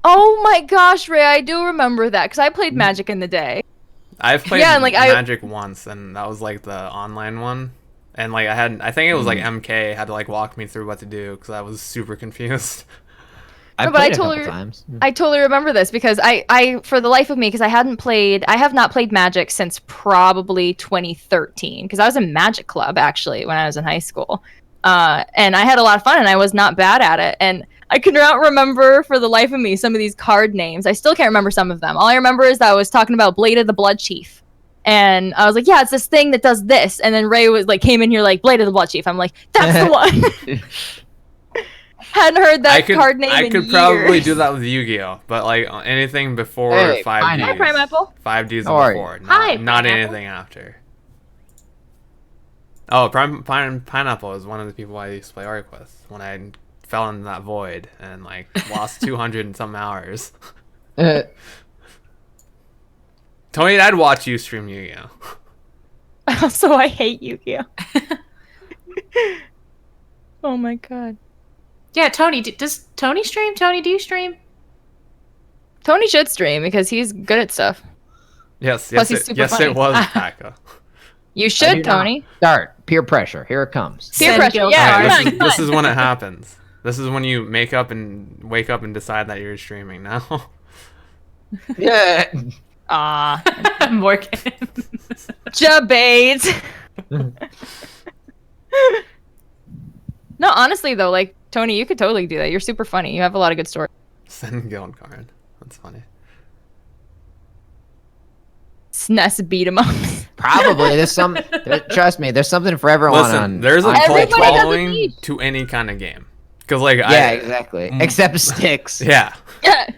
Oh my gosh, Ray, I do remember that because I played Magic in the day. I've played Yeah, and, like, Magic once, and that was like the online one. And like I think it was like MK had to like walk me through what to do because I was super confused. I've but I played a couple totally- times. I totally remember this because I for the life of me, because I have not played Magic since probably 2013 because I was in Magic Club actually when I was in high school. And I had a lot of fun and I was not bad at it. And I cannot remember for the life of me some of these card names. I still can't remember some of them. All I remember is that I was talking about Blade of the Blood Chief. And I was like, yeah, it's this thing that does this. And then Ray was like, came in here like, Blade of the Blood Chief. I'm like, that's the one. Hadn't heard that card name I in could years. probably do that with Yu-Gi-Oh, but like anything before Hey, 5Ds. Pineapple. Hi, Pineapple. 5Ds How are and you? before, Hi, not Pineapple. anything after. Oh, Pineapple is one of the people I used to play Arc with when I fell into that void and like lost 200 and some hours. Tony, I'd watch you stream Yu-Gi-Oh. Also, I hate Yu-Gi-Oh. Oh my god. Yeah, Tony. Does Tony stream? Tony, do you stream? Tony should stream because he's good at stuff. Yes, Plus, yes, he's super yes, funny. it was Paka. You I do should, not. Tony. Start. Peer pressure. Here it comes. Peer Send pressure. guilt Yeah, Alright, come cards. on, come this on. is when it happens. This is when you wake up and decide that you're streaming now. Yeah. Aw. Morgan. Jabate. No, honestly though, like Tony, you could totally do that. You're super funny. You have a lot of good stories. Send guild card. That's funny. SNES beat 'em ups. Probably. Trust me, there's something for everyone Listen, on. there's a on cult Everybody Twitch. does a following beat. to any kind of game. Because like Yeah, exactly. Mm. Except sticks. yeah.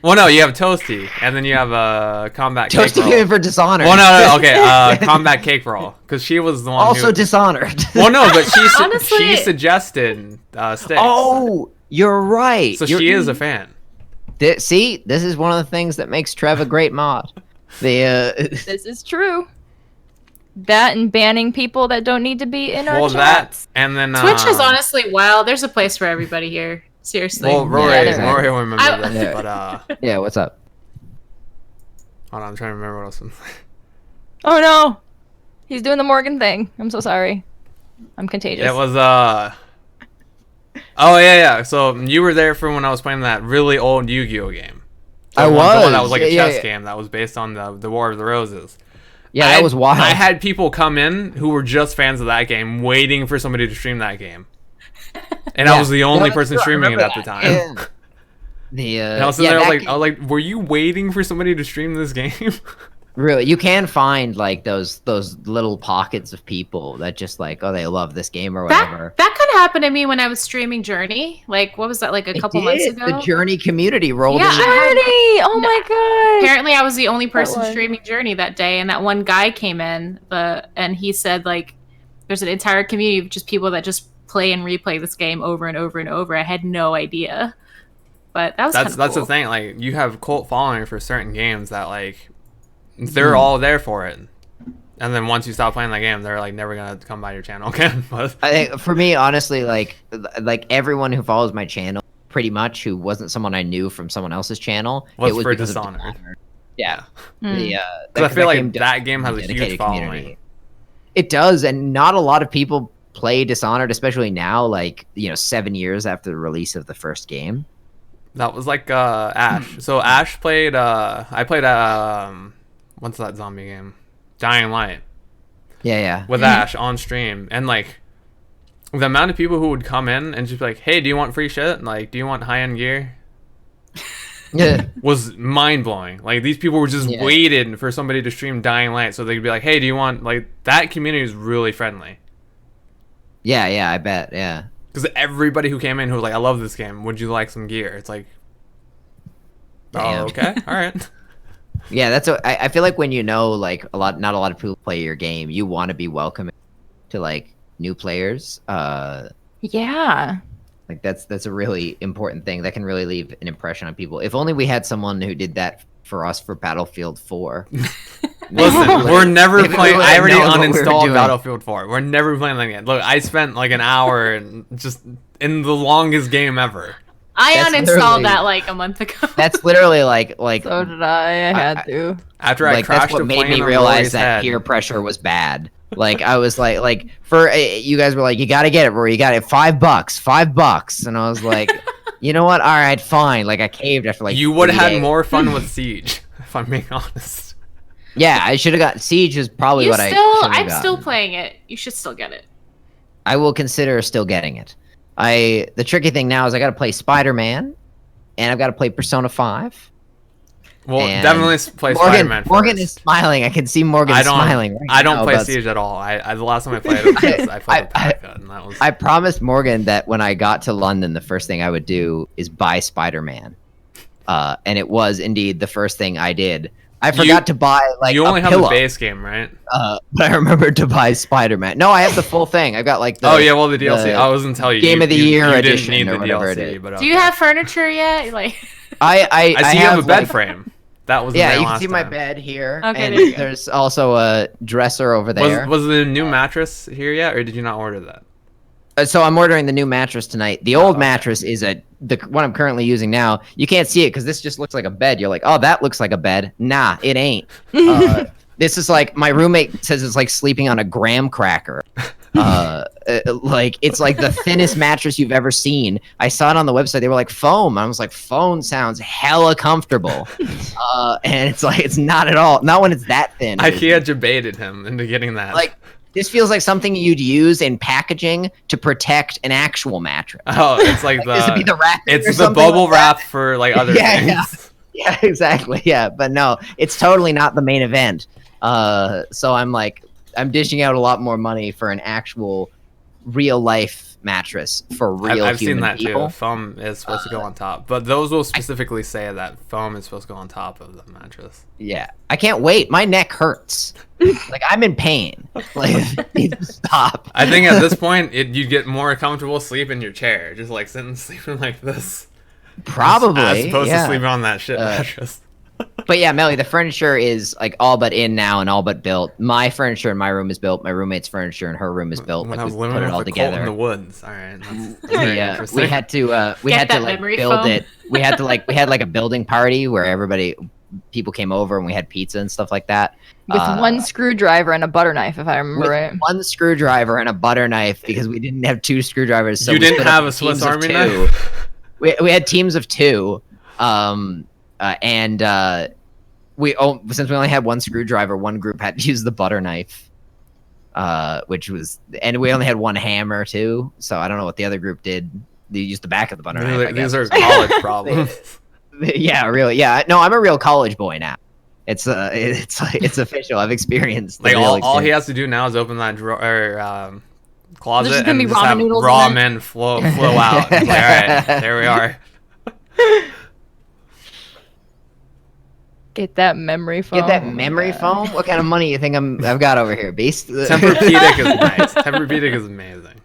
Well, no, you have Toasty, and then you have Combat Cake Toasty Roll. game for Dishonored. Well, no, okay, Combat Cake Roll, because she was the one Also who. Dishonored. Well, no, but she Honestly- suggested sticks. Oh, you're right. so You're- she is a fan. See, this is one of the things that makes Trev a great mod. This is true. That and banning people that don't need to be in our Well, chats. that and then Twitch is honestly wild. There's a place for everybody here. Seriously. Well, Rory, Yeah, there Rory will remember I- this, Yeah. but yeah, what's up? hold on, I'm trying to remember what else. Oh no. He's doing the Morgan thing. I'm so sorry. I'm contagious. It was Oh yeah. So you were there for when I was playing that really old Yu-Gi-Oh game. I The one that was. was like a Yeah, chess yeah. game that was based on the War of the Roses. Yeah, I that had- was wild. I had people come in who were just fans of that game, waiting for somebody to stream that game, and I Yeah. was the only No, person I streaming it remember at the that. time. Yeah. And I was sitting there, I was like, were you waiting for somebody to stream this game? Really, you can find like those little pockets of people that just like, oh, they love this game or whatever. That could happen to me when I was streaming Journey. Like, what was that? Like a couple months ago. The Journey community rolled Yeah, in. Journey! Oh my god! Apparently, I was the only person one. streaming Journey that day, and that one guy came in, and he said like, "There's an entire community of just people that just play and replay this game over and over and over." I had no idea, but that was That's cool. the thing. Like, you have cult following for certain games that like they're all there for it, and then once you stop playing that game, they're like never gonna come by your channel again. But I think for me, honestly, like everyone who follows my channel, pretty much, who wasn't someone I knew from someone else's channel, Was it was for because of Dishonored. Yeah. Mm. Because I feel like does that game has a dedicated huge following. It does, and not a lot of people play Dishonored, especially now, like 7 years after the release of the first game. That was like Ash. So Ash played. I played. What's that zombie game? Dying Light Yeah. with Ash on stream, and like the amount of people who would come in and just be like, "Hey, do you want free shit? Like, do you want high end gear?" Yeah. Was mind blowing. Like, these people were just Yeah. waiting for somebody to stream Dying Light, so they'd be like, "Hey, do you want like that?" Community is really friendly. Yeah, I bet. Yeah. Because everybody who came in who was like, "I love this game. Would you like some gear?" It's like, Damn. oh, okay, all right. Yeah, that's what I feel like when like not a lot of people play your game, you want to be welcoming to like new players. Yeah. Like that's a really important thing that can really leave an impression on people. If only we had someone who did that for us for Battlefield 4. Listen, we're never Maybe we playing. would've I already known what we were uninstalled doing. Battlefield 4. We're never playing that again. Look, I spent like an hour and just in the longest game ever. I That's uninstalled literally- that like a month ago. That's literally like So did I. I had to. After I like crashed that's what a made plane me on realize Rory's that head. peer pressure was bad. Like I was like for you guys were like, you got to get it, Rory. You got it, $5, and I was like, you know what? All right, fine. Like I caved after like You would 3 have had days. more fun with Siege, if I'm being honest. Yeah, I should have got Siege is probably what I should have I'm gotten. still playing it. You should still get it. I will consider still getting it. The tricky thing now is I got to play Spider-Man, and I've got to play Persona 5. Well, And definitely play Spider-Man Morgan first. is smiling. I can see Morgan I don't. smiling. Right I don't now play about- Siege at all. I the last time I played it, was, I played with Paka, and that was. I promised Morgan that when I got to London, the first thing I would do is buy Spider-Man. And it was indeed the first thing I did. I forgot to buy like you only a have pillow, the base game, right? but I remembered to buy Spider-Man. No, I have the full thing. I've got like the Oh yeah, well the DLC. the I wasn't telling you. Game of the you Year didn't edition need or the whatever it DLC, is. but Do you okay. have furniture yet? Like, I I see you have a bed like, frame. That was Yeah, the you can last see my time. bed here, Okay, and there you go. there's also a dresser over there. Was the new mattress here yet, or did you not order that? So I'm ordering the new mattress tonight. The old mattress is the one I'm currently using now. You can't see it because this just looks like a bed. You're like, oh, that looks like a bed. Nah, it ain't. This is like my roommate says it's like sleeping on a graham cracker. Like it's like the thinnest mattress you've ever seen. I saw it on the website. They were like foam. I was like, foam sounds hella comfortable. And it's like it's not at all. Not when it's that thin. IKEA debated him into getting that. Like this feels like something you'd use in packaging to protect an actual mattress. oh, it's like This would be the wrap. it's or the something bubble like that. wrap for like other Yeah, things. Yeah, exactly. Yeah, but no, it's totally not the main event. So I'm dishing out a lot more money for an actual real life mattress for real I've seen human that people. too. Foam is supposed to go on top, but those will specifically say that foam is supposed to go on top of the mattress. Yeah, I can't wait. My neck hurts. Like I'm in pain. Like need to stop. I think at this point, you get more comfortable sleep in your chair, just like sitting sleeping like this, Probably. as opposed yeah. to sleeping on that shit Uh, mattress. But yeah, Melly, the furniture is like all but in now and all but built. My furniture in my room is built. My roommate's furniture in her room is built. When Like I was we living put it with all the Colt in together. the woods. All right, that's very interesting. We had to Get that like memory build foam. it. We had like a building party where people came over and we had pizza and stuff like that. With one screwdriver and a butter knife, if I remember With right. one screwdriver and a butter knife because we didn't have two screwdrivers. So You we didn't split up have a teams Swiss of Army two. knife? We had teams of two, since we only had one screwdriver, one group had to use the butter knife, and we only had one hammer too. So I don't know what the other group did. They used the back of the butter knife. I These guess. are college problems. Yeah, really. Yeah, no, I'm a real college boy now. It's official. I've experienced the Like real all he experience. has to do now is open that drawer or closet There's just and gonna be just ramen have noodles in raw there. men flow out. It's like, all right, there we are. Get that memory foam. Get that Oh my memory God. foam. What kind of money you think I've got over here, beast? Tempur-Pedic is nice. Tempur-Pedic is amazing.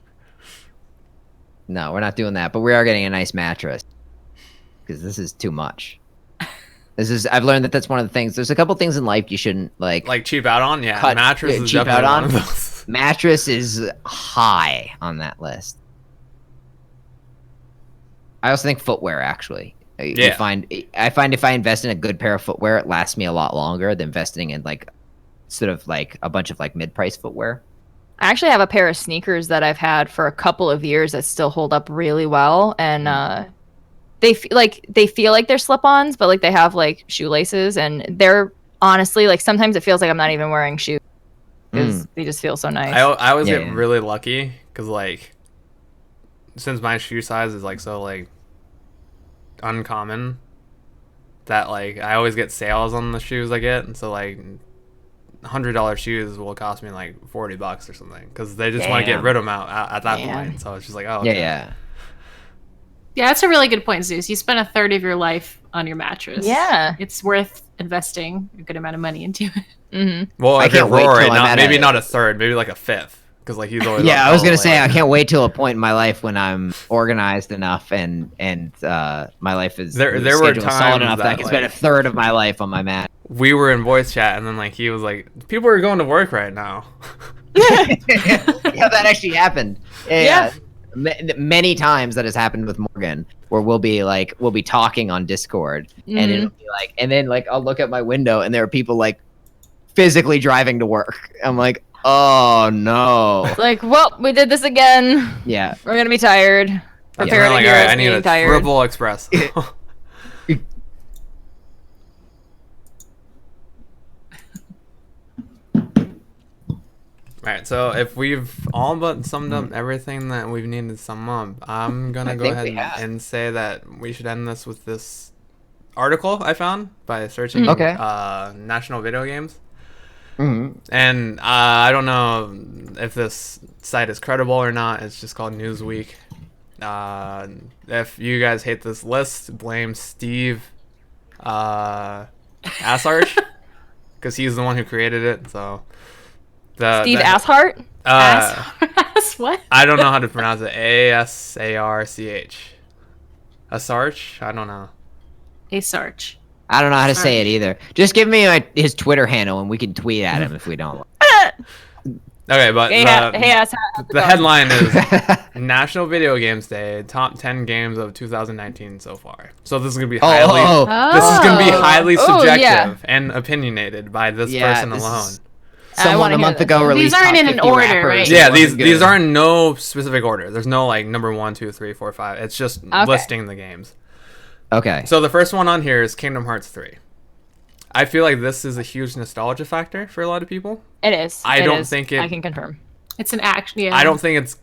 No, we're not doing that. But we are getting a nice mattress because this is too much. I've learned that that's one of the things. There's a couple things in life you shouldn't like. Cheap out on, yeah. Cut- Mattress is cheap definitely out one on? of those. Mattress is high on that list. I also think footwear actually. Yeah. I find if I invest in a good pair of footwear, it lasts me a lot longer than investing in like sort of like a bunch of like mid-price footwear. I actually have a pair of sneakers that I've had for a couple of years that still hold up really well, and they feel like they're slip-ons, but like they have like shoelaces, and they're honestly like sometimes it feels like I'm not even wearing shoes because they just feel so nice. I always Yeah, get yeah. really lucky because like since my shoe size is like so like uncommon that like I always get sales on the shoes I get, and so like $100 shoes will cost me like $40 or something because they just want to get Damn. rid of them out at that Damn. point. So it's just like, oh, Yeah, okay. yeah. Yeah, that's a really good point, Zeus. You spend a third of your life on your mattress. Yeah. It's worth investing a good amount of money into it. Mm-hmm. Well, I if you're can't wait Rory, till I'm at maybe a- not a third, maybe like a fifth, because like he's always Yeah, on I was call, gonna say like- I can't wait till a point in my life when I'm organized enough and my life is There were schedule is solid times enough that I that, can spend a like- third of my life on my mat. we were in voice chat, and then like he was like, "People are going to work right now." Yeah, that actually happened. Yeah. Many times that has happened with Morgan, where we'll be talking on Discord, and Mhm. it'll be like, and then like I'll look at my window, and there are people like physically driving to work. I'm like, oh no. Like, well, we did this again. Yeah. We're gonna be tired. And Prepare we're to like, hear all right, us I need being a tired. triple express. Alright, so if we've all but summed up everything that we've needed to sum up, I'm gonna I go think ahead we have. and say that we should end this with this article I found by searching Okay. National Video Games. Mhm. And I don't know if this site is credible or not. It's just called Newsweek. If you guys hate this list, blame Steve Assarch, because he's the one who created it. So Steve Ashart. Ass what? I don't know how to pronounce it. Asarch. Asarch? I don't know. A search. I don't know how to say it either. Just give me his Twitter handle, and we can tweet at him if we don't. Okay, but Hey, Ashart. the headline is National Video Games Day, top 10 games of 2019 so far. So this is going to be highly this is going to be highly Oh, subjective yeah. and opinionated by this Yeah, person this alone. is- I Someone wanna a hear month this. ago released aren't top in an 50 order, rappers right? that Yeah, wasn't these good. aren't no specific order. There's no like number 1, 2, 3, 4, 5. It's just listing the games. Okay. So the first one on here is Kingdom Hearts 3. I feel like this is a huge nostalgia factor for a lot of people. It is. I It don't is. think it- I can confirm. It's an action. Yeah. I don't think it's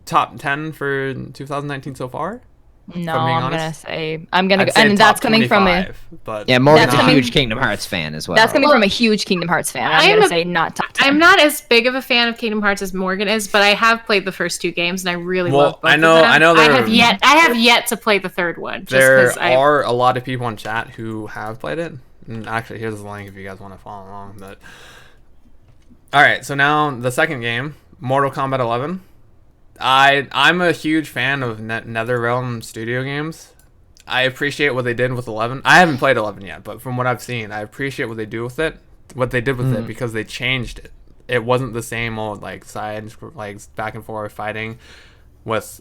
top 10 for 2019 so far. No, being I'm gonna honest. say I'm gonna I'd go, say and that's top coming from a 25, but Yeah, Morgan's That's a coming- huge Kingdom Hearts fan as well. that's coming from a huge Kingdom Hearts fan. I'm I am gonna a- say not top 10. I'm not as big of a fan of Kingdom Hearts as Morgan is, but I have played the first two games and I really Well, love both I know- of them. I know I there- have yet to play the third one. Just there 'cause I are a lot of people in chat who have played it. And actually, here's the link if you guys want to follow along. But all right, so now the second game, Mortal Kombat 11. I'm a huge fan of NetherRealm Studio games. I appreciate what they did with 11. I haven't played 11 yet, but from what I've seen, I appreciate what they do with it. What they did with it because they changed it. It wasn't the same old like side like back and forth fighting with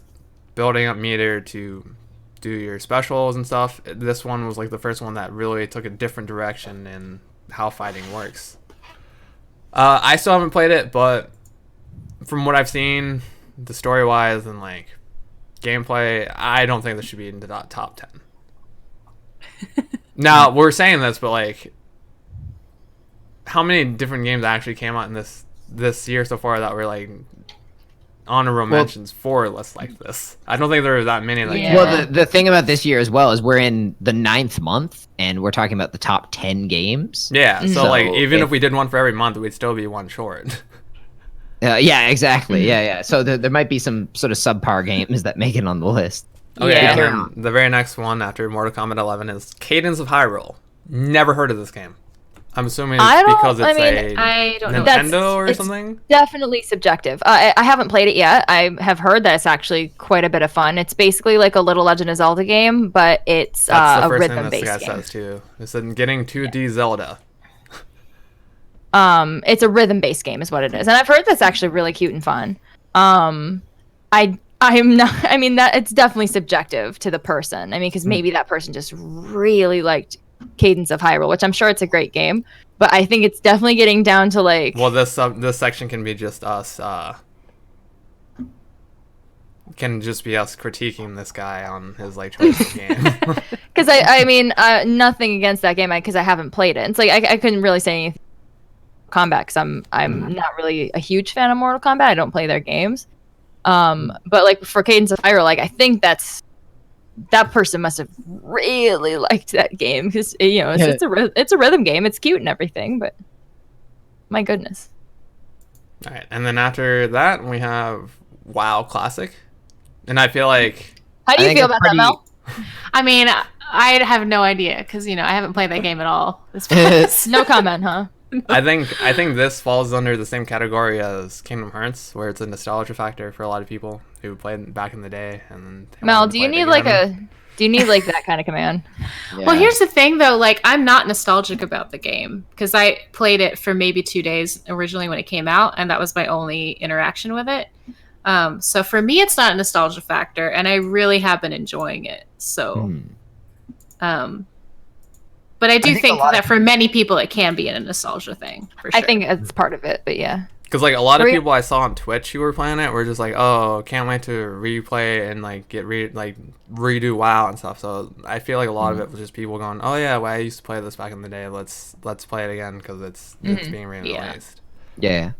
building up meter to do your specials and stuff. This one was like the first one that really took a different direction in how fighting works. I still haven't played it, but from what I've seen, the story wise and like gameplay, I don't think this should be in the top 10. Now we're saying this, but like, how many different games actually came out in this year so far that were like honorable mentions for lists like this. I don't think there are that many. Like, Yeah. Well, the thing about this year as well is we're in the 9th month, and we're talking about the top 10 games. yeah. So, So like, even if- if we did one for every month, we'd still be one short. Yeah, exactly. Yeah. So there might be some sort of subpar games that make it on the list. Okay, Yeah. and then the very next one after Mortal Kombat 11 is Cadence of Hyrule. Never heard of this game. I'm assuming I it's don't- because it's I mean, I don't know. Nintendo or it's something. Definitely subjective. I haven't played it yet. I have heard that it's actually quite a bit of fun. It's basically like a little Legend of Zelda game, but it's That's the a first thing this rhythm-based guy game. says too. It said getting 2D Zelda. It's a rhythm-based game, is what it is, and I've heard that's actually really cute and fun. I'm not. I mean, that it's definitely subjective to the person. I mean, because maybe that person just really liked Cadence of Hyrule, which I'm sure it's a great game, but I think it's definitely getting down to like. Well, this section can be just us. Can just be us critiquing this guy on his like choice of game. Because I mean, nothing against that game because I haven't played it. It's like I couldn't really say anything. Combat because I'm not really a huge fan of Mortal Kombat. I don't play their games. But like for Cadence of Hyrule, like I think that person must have really liked that game because it's a rhythm game. It's cute and everything, but my goodness. All right, and then after that we have WoW Classic, and I feel like How do I you think feel it's about that, Mel? I mean, I have no idea because I haven't played that game at all. This past. No comment, huh? I think this falls under the same category as Kingdom Hearts, where it's a nostalgia factor for a lot of people who played back in the day. And they Mel, wanted to do you play it need again. that kind of command? Well, here's the thing though, like I'm not nostalgic about the game because I played it for maybe 2 days originally when it came out, and that was my only interaction with it. So for me, it's not a nostalgia factor, and I really have been enjoying it. So, but I do think a think lot that for many people, it can be a nostalgia thing. For sure. I think it's part of it, but yeah. Because like a lot of Or- people I saw on Twitch who were playing it were just like, "Oh, can't wait to replay and like redo WoW and stuff." So I feel like a lot of it was just people going, "Oh yeah, well, I used to play this back in the day. Let's play it again because it's being re-released." Yeah.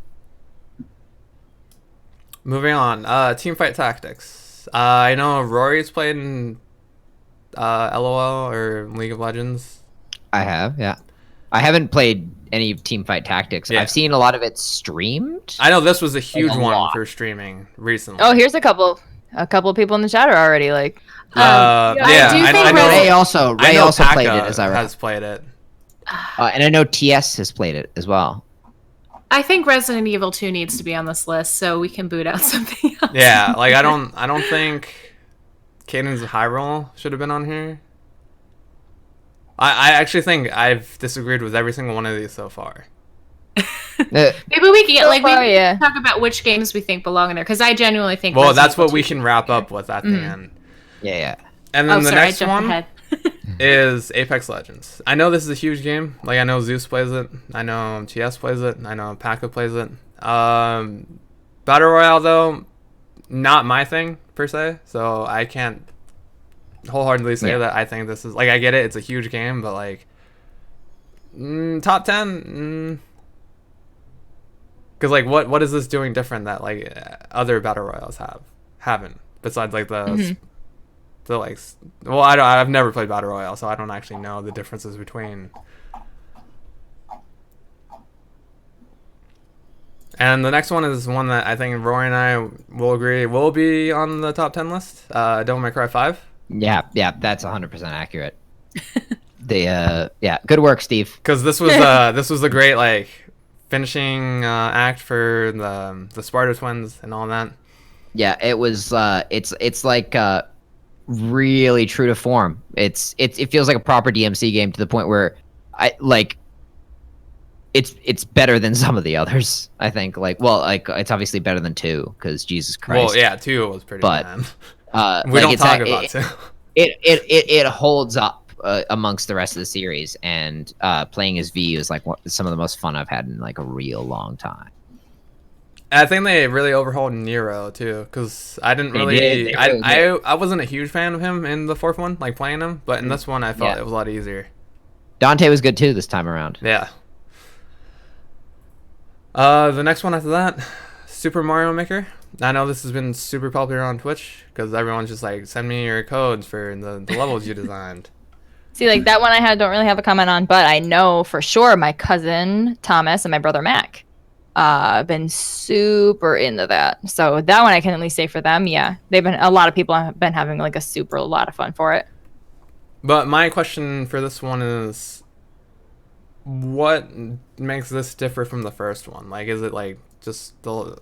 Moving on, Teamfight Tactics. I know Rory's played in LOL or League of Legends. I have. Yeah. I haven't played any Teamfight Tactics. Yeah. I've seen a lot of it streamed. I know this was a huge a one lot. for streaming recently. Oh, here's a couple of people in the chat are already like. yeah, I do think I know. Ray also Paka played it, as I has played it. and I know TS has played it as well. I think Resident Evil 2 needs to be on this list, so we can boot out something else. Yeah, like I don't think Cadence of Hyrule should have been on here. I actually think I've disagreed with every single one of these so far. Uh, Maybe we can get So like far, we yeah. can talk about which games we think belong in there because I genuinely think. Well, Resident that's what Evil we 2 can wrap up with at the end. yeah. And then Oh, the sorry, I next jumped one ahead. is Apex Legends. I know this is a huge game. Like I know Zeus plays it. I know TS plays it. I know Paka plays it. Battle Royale though, not my thing per se. So I can't wholeheartedly say that I think this is like I get it. It's a huge game, but like top 10. Because like what is this doing different that like other battle royales haven't besides like the like well I've never played battle royale so I don't actually know the differences between. And the next one is one that I think Rory and I will agree will be on the top 10 list. Devil May Cry 5. Yeah, that's 100% accurate. Good work, Steve. Because this was a great like finishing act for the Sparta twins and all that. Yeah, it was. It's like really true to form. It feels like a proper DMC game to the point where I like. It's better than some of the others. I think it's obviously better than 2 because Jesus Christ. Well, yeah, 2 was pretty But, bad. We don't talk about 2. It holds up amongst the rest of the series, and playing as V is like some of the most fun I've had in like a real long time. I think they really overhauled Nero too, because I didn't really, They really did. I wasn't a huge fan of him in the 4th one, like playing him, but in this one I felt Yeah. it was a lot easier. Dante was good too this time around. Yeah. The next one after that, Super Mario Maker. I know this has been super popular on Twitch because everyone's just like, send me your codes for the levels you designed. See, like that one don't really have a comment on, but I know for sure my cousin Thomas and my brother Mac been super into that. So that one I can at least say for them, yeah. A lot of people have been having like a lot of fun for it. But my question for this one is, what makes this differ from the first one? Like, is it like just the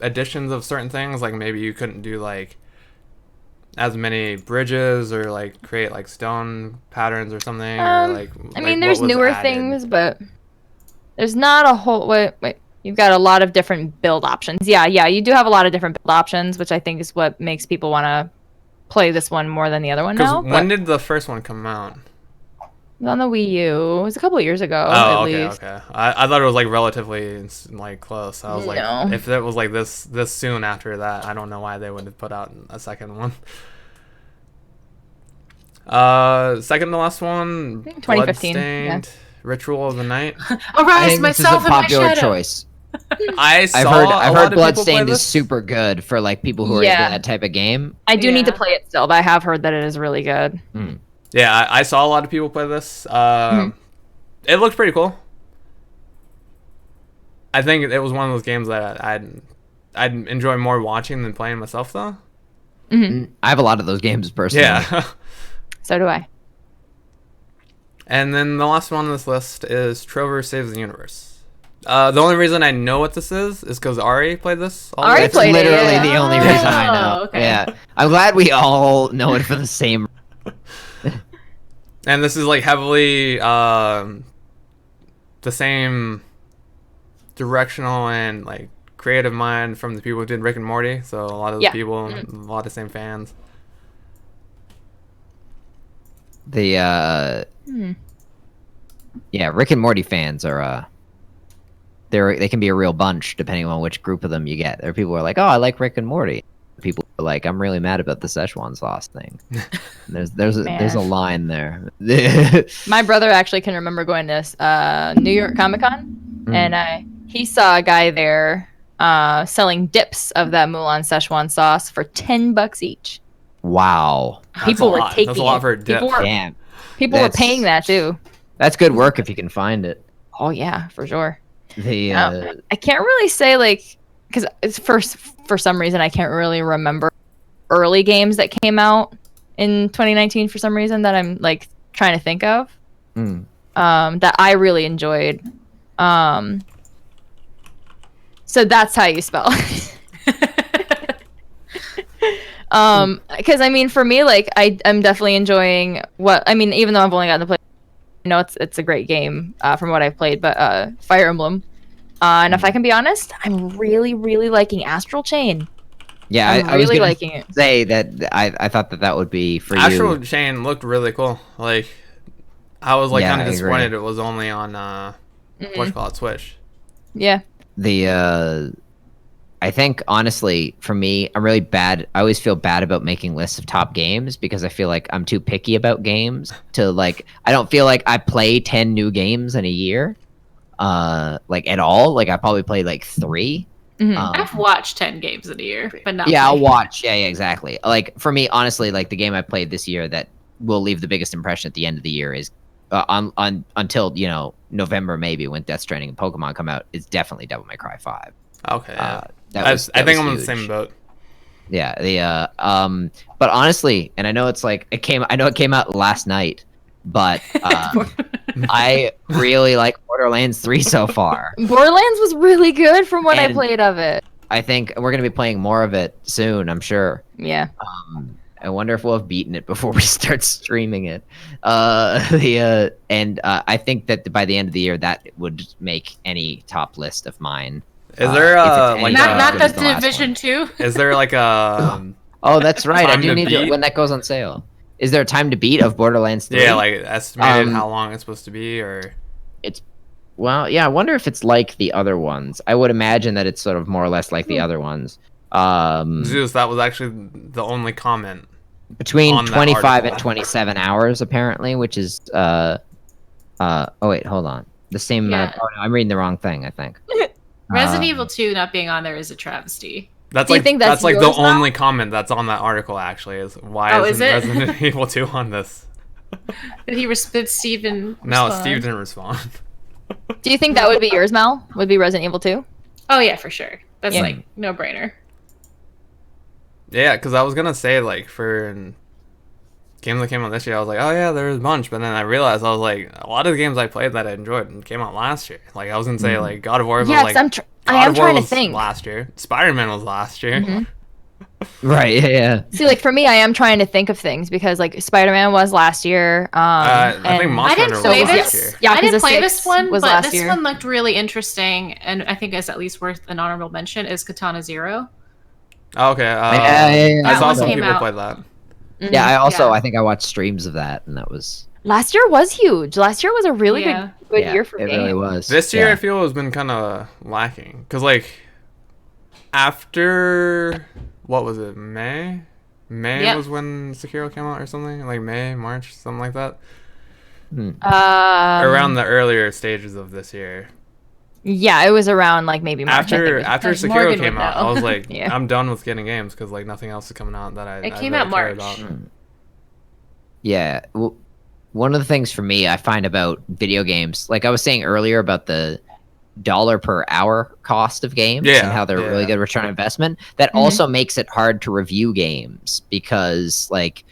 additions of certain things? Like maybe you couldn't do like as many bridges or like create like stone patterns or something, or like I mean, what there's was newer added? things, but there's not a whole wait. You've got a lot of different build options. Yeah, you do have a lot of different build options, which I think is what makes people want to play this one more than the other one now. When did the first one come out? On the Wii U. It was a couple of years ago, Oh, at okay, least. okay. I thought it was like relatively like close. I was like, No. if it was like this soon after that, I don't know why they would have put out a second one. Second to last one, 2015, Bloodstained, Ritual of the Night. Arise, I think this is a myself, and my popular shadow. choice. I saw I've a heard lot of people play Bloodstained is this. super good for like people who are Yeah. into that type of game. I do need to Yeah. play it still, but I have heard that it is really good. Yeah, I saw a lot of people play this. It looked pretty cool. I think it was one of those games that I'd enjoy more watching than playing myself, though. I have a lot of those games personally. Yeah. So do I. And then the last one on this list is Trover Saves the Universe. The only reason I know what this is because Ari played this. Ari That's played it, literally yeah. the only reason I know. Oh, okay. Yeah, I'm glad we all know it for the same. And this is like heavily the same directional and like creative mind from the people who did Rick and Morty. So a lot of the Yeah. people, a lot of the same fans. The yeah, Rick and Morty fans are they can be a real bunch depending on which group of them you get. There are people who are like, oh, I like Rick and Morty. People are like, I'm really mad about the Szechuan sauce thing. There's a line there. My brother actually can remember going to New York Comic Con, and he saw a guy there selling dips of that Mulan Szechuan sauce for $10 each. Wow. People were taking That's a lot it. for a dip. Damn. People were That's- paying that too. That's good work if you can find it. Oh yeah, for sure. The I can't really say like because it's for some reason I can't really remember early games that came out in 2019 for some reason that I'm like trying to think of that I really enjoyed. So that's how you spell. Because I mean, for me, like I'm definitely enjoying what I mean, even though I've only gotten to play. I know it's a great game from what I've played, but Fire Emblem. And if I can be honest, I'm really, really liking Astral Chain. yeah, I'm I was really gonna liking it. say that I thought that would be for Astral you. Chain looked really cool. Like, I was like Yeah, kind I of agree. disappointed it was only on what you call it, Switch. Yeah. The I think honestly, for me, I'm really bad. I always feel bad about making lists of top games because I feel like I'm too picky about games to like. I don't feel like I play 10 new games in a year, like at all. Like I probably play like 3. I've watched 10 games in a year, but not. Yeah, I'll played. watch. Yeah, exactly. Like for me, honestly, like the game I played this year that will leave the biggest impression at the end of the year is on until November maybe when Death Stranding and Pokemon come out is definitely Devil May Cry 5. Okay, yeah. That I think was I'm in the huge. same boat. Yeah, but honestly, and I know it's like I know it came out last night, but I really like Borderlands 3 so far. Borderlands was really good from what I And- played of it. I think we're gonna be playing more of it soon. I'm sure. Yeah. I wonder if we'll have beaten it before we start streaming it. I think that by the end of the year, that would make any top list of mine. Is there if it's like anything Not as good the as the last Division one. 2. is there like a Oh, that's right. I Time do to need to beat? when that goes on sale. Is there a time to beat of Borderlands 3? yeah, like estimated Um, how long it's supposed to be, or Well, yeah, I wonder if it's like the other ones. I would imagine that it's sort of more or less like the other ones. Zeus? That was actually the only comment. Between on that 25 article. and 27 hours, apparently, which is oh wait, hold on. The same amount. Yeah. Oh no, I'm reading the wrong thing. I think. Resident Evil 2 not being on there is a travesty. That's Do you like think that's like the yours now? only comment that's on that article actually is why Oh, isn't is it? Resident Evil 2 on this? Did Steven No, respond? Steve didn't respond. Do you think that would be yours, Mel? Would be Resident Evil 2? Oh yeah, for sure. That's Yeah. like no brainer. Yeah, because I was gonna say like for games that came out this year, I was like, oh yeah, there's a bunch, but then I realized I was like, a lot of the games I played that I enjoyed came out last year. Like I was gonna say like God of War, but Yeah, like because I God am of War trying to was think. last year. Spider-Man was last year. Mhm. Right. Yeah. See, like for me, I am trying to think of things because like Spider-Man was last year. I think and- Monster I didn't Hunter play was last this. year. Yeah, I didn't 'cause the play this 6 one, was but last this year. one looked really interesting, and I think is at least worth an honorable mention. Is Katana Zero? Oh, okay. yeah. I That saw one some came people out. play that. Mhm. Yeah. Yeah. I think I watched streams of that, and that was Last year was huge. Last year was a really Yeah. good yeah, year for it games. really was. This year, Yeah. I feel has been kind of lacking because like after what was it, May? May Yep. was when Sekiro came out or something, like May, March, something like that. Around the earlier stages of this year. Yeah, it was around like maybe March. I think it was. After Because Sekiro Morgan came would out, know. I was like, Yeah. I'm done with getting games because like nothing else is coming out that I It I came really out care March. about. Yeah. Well, one of the things for me I find about video games, like I was saying earlier about the dollar per hour cost of games Yeah, and how they're really yeah. good return on investment, that Mhm. also makes it hard to review games because like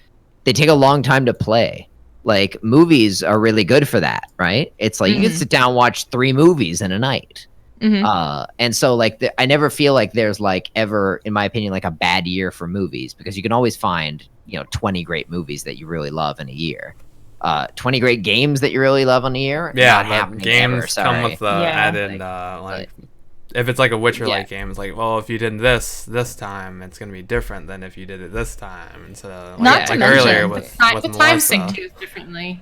they take a long time to play. Like movies are really good for that, right? It's like you can Mhm. sit down and watch 3 movies in a night. Mhm. And so like I never feel like there's like ever, in my opinion, like a bad year for movies because you can always find 20 great movies that you really love in a year. 20 great games that you really love in a year. Yeah, not but happening games ever, come sorry. with the Yeah. added like if it's like a Witcher like Yeah. game, it's like, well, if you did this time, it's gonna be different than if you did it this time. And so Not like, to like mention- earlier with The time Melissa. sync too differently.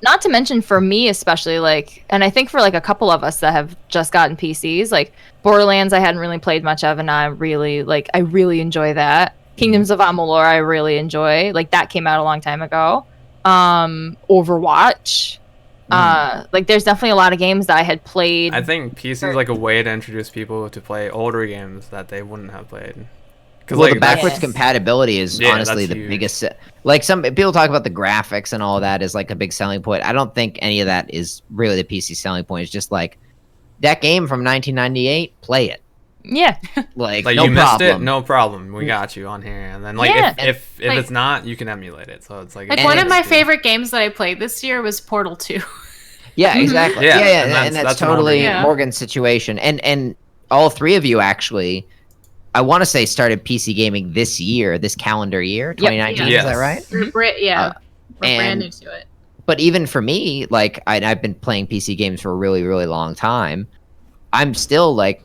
Not to mention for me especially, like, and I think for like a couple of us that have just gotten PCs, like Borderlands I hadn't really played much of, and I really enjoy that. Kingdoms of Amalur I really enjoy. Like that came out a long time ago. Overwatch. Like there's definitely a lot of games that I had played. I think PC is like a way to introduce people to play older games that they wouldn't have played. Because Well, like the backwards Yes. compatibility is Yeah, honestly that's the huge. biggest. Like some people talk about the graphics and all that is like a big selling point. I don't think any of that is really the PC selling point. It's just like that game from 1998. Play it. Yeah. Like, like no you missed problem. it, no problem. We got you on here. And then like Yeah. if Like- it's not, you can emulate it. So it's like Like it's one a of my big deal. favorite games that I played this year was Portal 2. Yeah, exactly. Yeah, Yeah, and and that's that's an totally Morgan. Yeah. Morgan's situation. And all 3 of you actually, I want to say started PC gaming this year, this calendar year, 2019. Yes. Is that right? We're we're brand new and- to it. But even for me, like I've been playing PC games for a really, really long time. I'm still like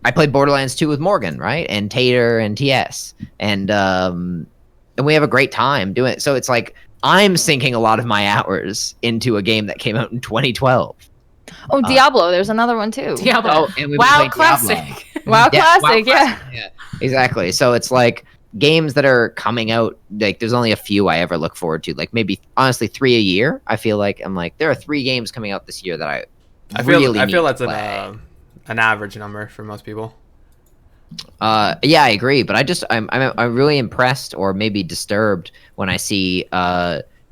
I played Borderlands 2 with Morgan, right? And Tater and TS. And we have a great time doing it. So it's like I'm sinking a lot of my hours into a game that came out in 2012. Oh, Diablo. There's another one too. Diablo. Oh, and we've been WoW playing Diablo. classic. WoW Yeah, Classic. WoW Yeah. Yeah, exactly. So it's like games that are coming out. Like, there's only a few I ever look forward to. Like maybe honestly 3 a year. I feel like I'm like there are 3 games coming out this year that I feel really need that's to play. an average number for most people. Yeah, I agree. But I'm really impressed or maybe disturbed when I see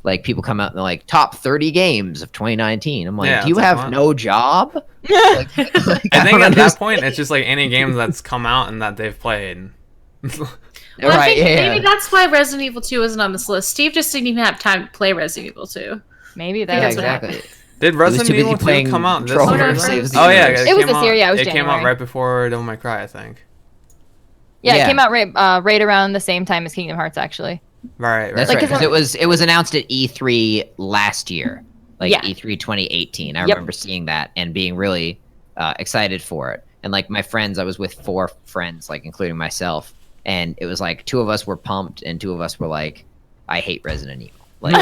like people come out and they're like top 30 games of 2019. I'm like, Yeah, do you it's like, have what? no job? Like, I think don't at that understand. point it's just like any game that's come out and that they've played. Well, I Right, think yeah. maybe that's why Resident Evil 2 isn't on this list. Steve just didn't even have time to play Resident Evil 2. Maybe Yeah, that's that's what what happened. exactly. Did was too Resident busy Evil 2 playing come out this Troll year? Versus Saves the Oh yeah, Universe. It was came this out- year, yeah, it was came out January. right before Devil May Cry, I think. Yeah, Yeah. it came out right around the same time as Kingdom Hearts, actually. Right, right. That's Like, right. 'cause 'Cause it was announced at E3 last year, like Yeah. E3 2018. I Yep. remember seeing that and being really excited for it. And like my friends, I was with 4 friends, like including myself, and it was like 2 of us were pumped and 2 of us were like, "I hate Resident Evil." Like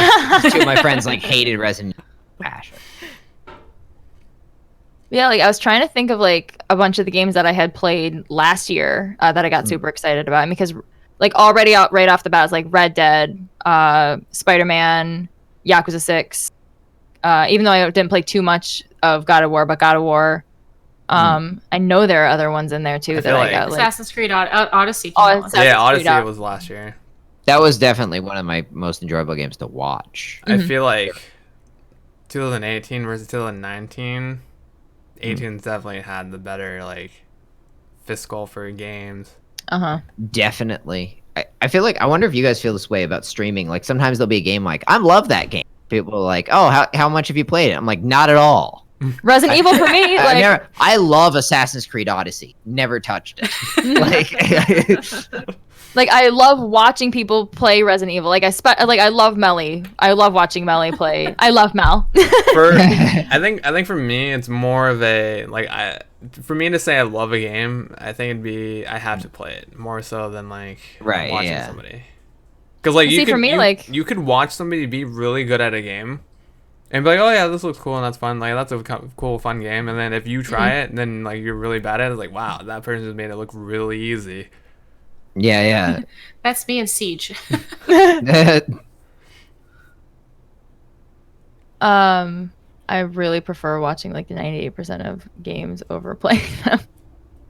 2 of my friends like hated Resident Evil. with Passion. Yeah, like I was trying to think of like a bunch of the games that I had played last year that I got super excited about, and because like already out right off the bat, it's like Red Dead, Spider-Man, Yakuza 6. Even though I didn't play too much of God of War, but God of War, I know there are other ones in there too I that feel I like- got. Like, Assassin's Creed Odyssey. Came Oh, out. Assassin's Yeah, Creed Odyssey out. was last year. That was definitely one of my most enjoyable games to watch. I feel like 2018 versus 2019, 18's definitely had the better like fiscal for games. Definitely. I feel like I wonder if you guys feel this way about streaming. Like sometimes there'll be a game like I love that game. People are like, oh, how much have you played it? I'm like, not at all. Resident Evil for me, like I love Assassin's Creed Odyssey. Never touched it. like I love watching people play Resident Evil. Like I love Melly. I love watching Melly play. I love Mel. I think for me it's more of a like for me to say I love a game, I think it'd be I have to play it more so than like Right, watching yeah. somebody. Because like See, for me, like- you could watch somebody be really good at a game and be like, oh yeah, this looks cool and that's fun, like that's a cool fun game, and then if you try it and then like you're really bad at it, it's like wow, that person just made it look really easy. yeah. That's me in Siege. I really prefer watching like the 98% of games over playing them.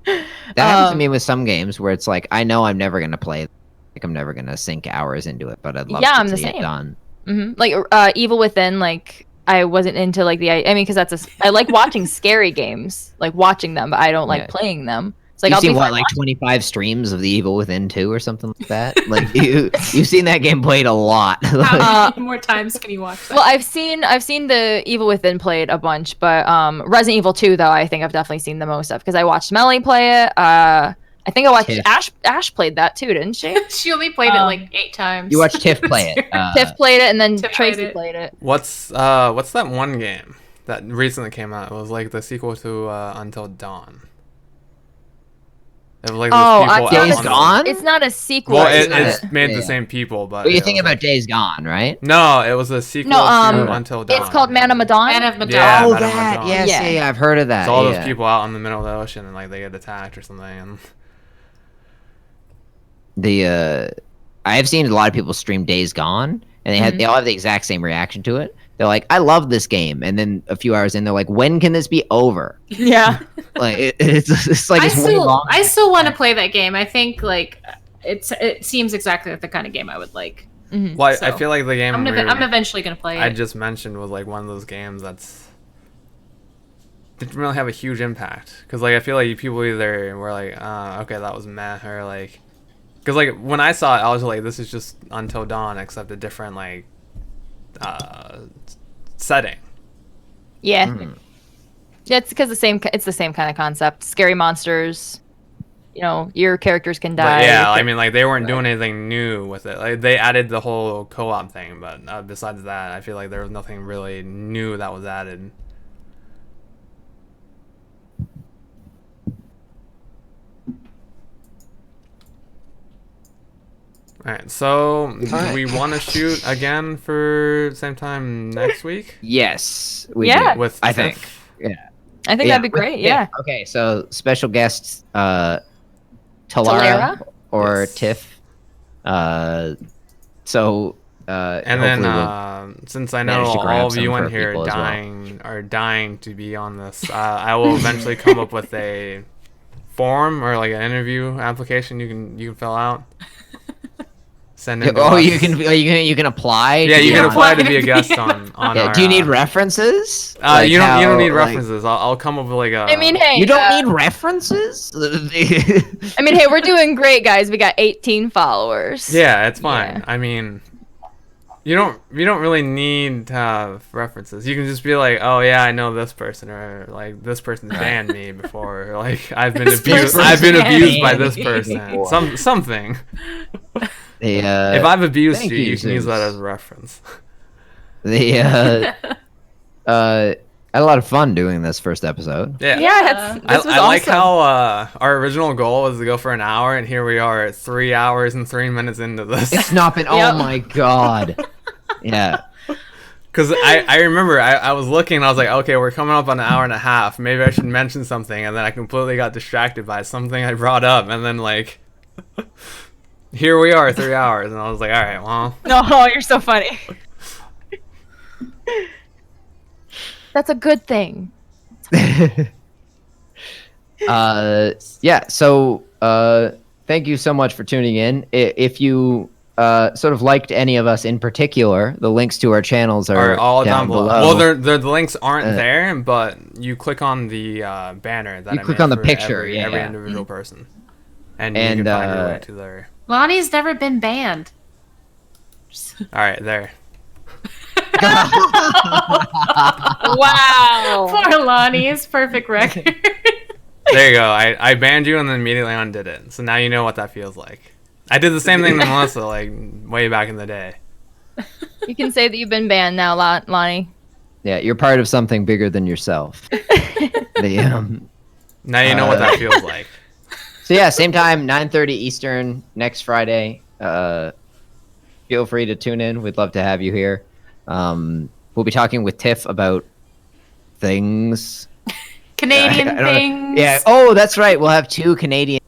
That happens to me with some games where it's like I know I'm never gonna play. Like I'm never gonna sink hours into it, but I'd love Yeah, to I'm the see it same. done. Like Evil Within, like I wasn't into like I mean, because I like watching scary games, like watching them, but I don't like Yeah. playing them. It's like You've I'll be seen what, fine like 25 streams of The Evil Within 2 or something like that? Like you've seen that game played a lot. How many more times can you watch that? Well, I've seen the Evil Within played a bunch, but Resident Evil 2 though I think I've definitely seen the most of because I watched Melly play it. I think I watched Tiff. Ash played that too, didn't she? She only played it like 8 times. You watched Tiff play it. Tiff played it, and then Tiff Tracy played it. played it. What's that one game that recently came out? It was like the sequel to Until Dawn. It was like Oh, those people Days out on the- Gone? It's not a sequel. Well, it's it's made Yeah. the same people, but What do you it think was about like- Days Gone, right? No, it was a sequel No, to Until Dawn. It's called Man of Medan. Man of Medan. Yeah, Oh, Madame that. Madame. Yes, Yeah. yeah, I've heard of that. It's all yeah. those people out in the middle of the ocean and like they get attacked or something. And I have seen a lot of people stream Days Gone, and Mm-hmm. they all have the exact same reaction to it. They're like, "I love this game," and then a few hours in, they're like, "When can this be over?" Yeah. Like it's like I it's way long. still want to play that game. I think like it seems exactly like the kind of game I would like. Mhm. well, I So, feel like the game I'm eventually gonna play I it. just mentioned was like one of those games that's didn't really have a huge impact because like I feel like people either were like, okay, that was meh, or like, because like when I saw it, I was like, this is just Until Dawn except a different like setting. Yeah. Mm. Yeah, it's because it's the same kind of concept. Scary monsters. You know, your characters can die. But yeah, I mean, like they weren't doing anything new with it. Like they added the whole co-op thing, but besides that, I feel like there was nothing really new that was added. All right, so do right. we want to shoot again for same time next week Yes, we Yeah. do. with I Tiff? think. Yeah. I think that'd be great. Yeah. Okay, so special guests, Talara Talara? or Yes. Tiff. And hopefully then, since I know manage to grab all of some you for in here people as well. are dying to be on this, I will eventually come up with a form or like an interview application you can fill out. Send in. to Oh, us. you can apply. Yeah, to you be can on- apply to be a guest on Yeah, our. do you need references? you don't need like- references. I'll come up with like a. I mean, hey. You don't need references. I mean, hey, we're doing great, guys. We got 18 followers. Yeah, it's fine. Yeah. I mean, you don't really need to have references. You can just be like, oh yeah, I know this person, or like this person's banned me before, or like I've been This abused. person's I've been abused by banned this me person. before. Something. If If I've abused thank you, you, you can use that Zeus. as a reference. I had a lot of fun doing this first episode. Yeah. Yeah, this was I like awesome. how our original goal was to go for an hour, and here we are at 3 hours and 3 minutes into this. It's not been. Yep. Oh my god. Yeah. Because I remember I was looking, and I was like, okay, we're coming up on an hour and a half. Maybe I should mention something, and then I completely got distracted by something I brought up, and then like, here we are, 3 hours, and I was like, all right, well, No, you're so funny. That's a good thing. Yeah. So thank you so much for tuning in. If you sort of liked any of us in particular, the links to our channels are all down below. Well, the links aren't Uh, there, but you click on the banner that You I click made on the for picture, every yeah. individual person, and you And, can find your way to their. Lonnie's never been banned. All right, there. Wow. Poor Lonnie's perfect record. There you go. I banned you and then immediately undid it. So now you know what that feels like. I did the same thing to Melissa like way back in the day. You can say that you've been banned now, Lonnie. Yeah, you're part of something bigger than yourself. Now you know what that feels like. So yeah, same time, 9:30 Eastern next Friday. Feel free to tune in. We'd love to have you here. We'll be talking with Tiff about things. Canadian I don't know. things. Yeah. Oh, that's right. We'll have 2 Canadian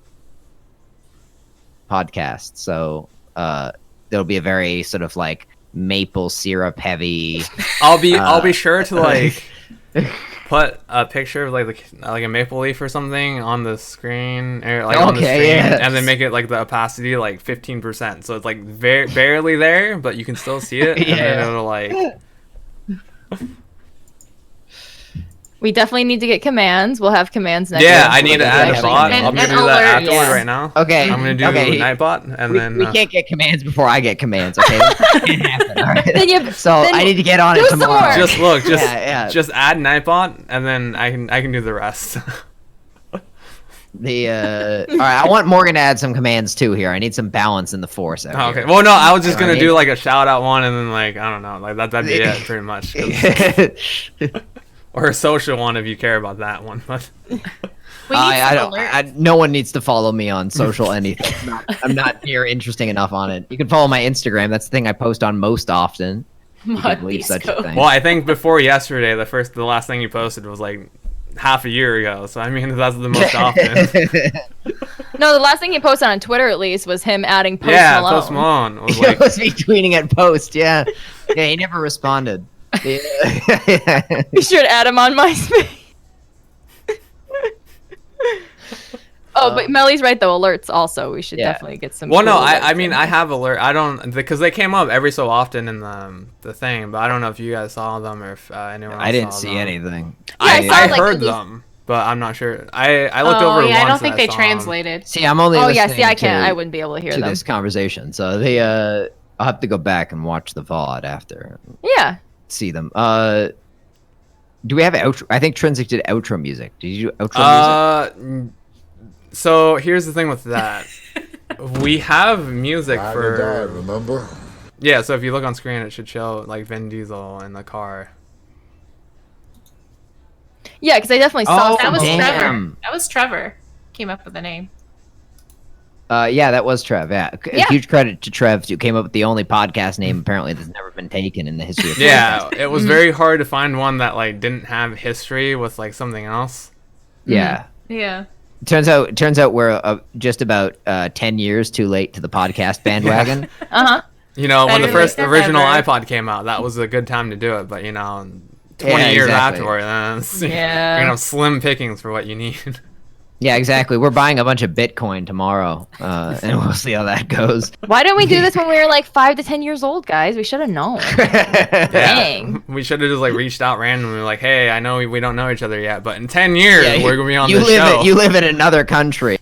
podcasts. So there'll be a very sort of like maple syrup heavy. I'll be sure to like put a picture of like a maple leaf or something on the screen or like on the Okay, screen, yes. and then make it like the opacity like 15%, so it's like barely there, but you can still see it, and then Yeah. it'll like. We definitely need to get commands. We'll have commands next Yeah, week. I need to Yeah, add a actually, bot. and- I'm gonna and do that alerts. afterward Yeah. right now. Okay. I'm gonna do okay. Nightbot, and we, then we can't get commands before I get commands. Okay. That can't happen, all right? Then you- So then I need to get on do it some tomorrow. more. just look, Yeah. just add Nightbot, and then I can do the rest. All right, I want Morgan to add some commands too here. I need some balance in the force. Out Okay. here. Well, no, I was just gonna Alright. do like a shout out one, and then like I don't know, like that'd be it pretty much. 'Cause- or a social one if you care about that one. But We need I some don't. alerts. No one needs to follow me on social anything. I'm not near interesting enough on it. You can follow my Instagram. That's the thing I post on most often. You Mod can believe Beast such a Code. thing. well, I think before yesterday, the last thing you posted was like half a year ago. So I mean, that's the most often. No, the last thing he posted on Twitter, at least, was him adding Post Yeah, Malone. Post Malone was It like, was me tweeting at post. Yeah, yeah. He never responded. Yeah. You should add him on MySpace. Oh, but Melly's right though. Alerts also. We should Yeah. definitely get some. well, no, cool alerts I mean, in I there. have alert. I don't because they came up every so often in the thing, but I don't know if you guys saw them or if anyone. Else I didn't saw see them. anything. I saw, I like, heard at least- them, but I'm not sure. I looked Oh over. yeah, I once don't think and they saw 'em. translated. See, I'm only. Oh yeah, listening see, I can't. to- I wouldn't be able to hear to them. this conversation. So I'll have to go back and watch the VOD after. Yeah. See them. Do we have outro? I think Trinsic did outro music. Did you do outro music? So here's the thing with that. We have music Ride or die, for remember? yeah. So if you look on screen, it should show like Vin Diesel in the car. Yeah, because I definitely saw Oh, That was some. damn. Trevor. That was Trevor. Came up with the name. Yeah, that was Trev. Yeah. Yeah. Huge credit to Trev who came up with the only podcast name apparently that's never been taken in the history of Yeah, podcasts. it was very hard to find one that like didn't have history with like something else. Yeah. Yeah. Turns out we're just about 10 years too late to the podcast bandwagon. Uh huh. You know, when the Better first late than original never. iPod came out, that was a good time to do it. But you know, 20 Yeah, years exactly. afterward, then Yeah. you're gonna have slim pickings for what you need. Yeah, exactly. We're buying a bunch of Bitcoin tomorrow, and we'll see how that goes. Why didn't we do this when we were like 5 to 10 years old, guys? We should have known. Dang. We should have just like reached out randomly, like, "Hey, I know we don't know each other yet, but in 10 years Yeah, we're gonna be on you this live show." you live in another country.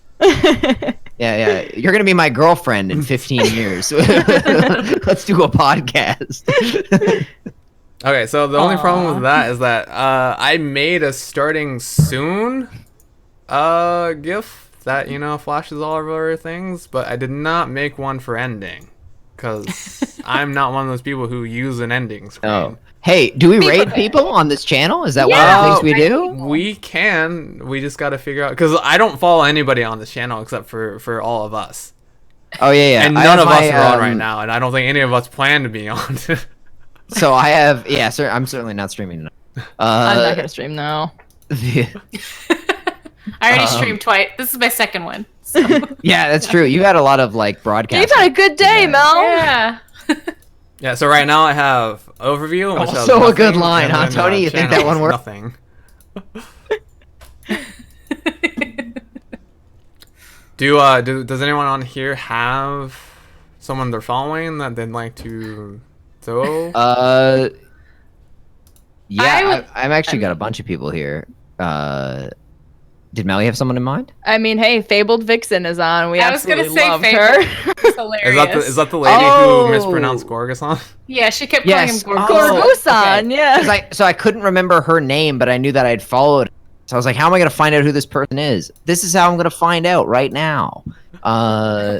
Yeah. You're gonna be my girlfriend in 15 years. Let's do a podcast. Okay, so the only problem Aw. with that is that I made a starting soon GIF that flashes all over things, but I did not make one for ending because I'm not one of those people who use an ending screen. Oh, hey, do we raid people on this channel? Is that one of the things we do? We can. We just got to figure out because I don't follow anybody on this channel except for all of us, Oh yeah. and I none have of us my, are on right now, and I don't think any of us plan to be on. So I have sir. I'm certainly not streaming tonight. I'm not gonna stream now. I already streamed twice. This is my second one. So. Yeah, that's true. You had a lot of like broadcast. You've had a good day, Yeah. Mel. Yeah. Yeah, so right now I have overview. Which has Also a good nothing, line, and huh, then, Tony? You think that channels, one worked? Nothing. Does anyone on here have someone they're following that they'd like to throw? Yeah, I've actually got a bunch of people here. Did Melly have someone in mind? I mean, hey, Fabled Vixen is on. We I was gonna absolutely say loved Fabled. her. It's hilarious. Is that the lady Oh. who mispronounced Gorgason? Yeah, she kept calling him Yes. Gorgon. Oh. Gorgusan, yeah. So I couldn't remember her name, but I knew that I'd followed her. So I was like, how am I going to find out who this person is? This is how I'm going to find out right now. Yeah,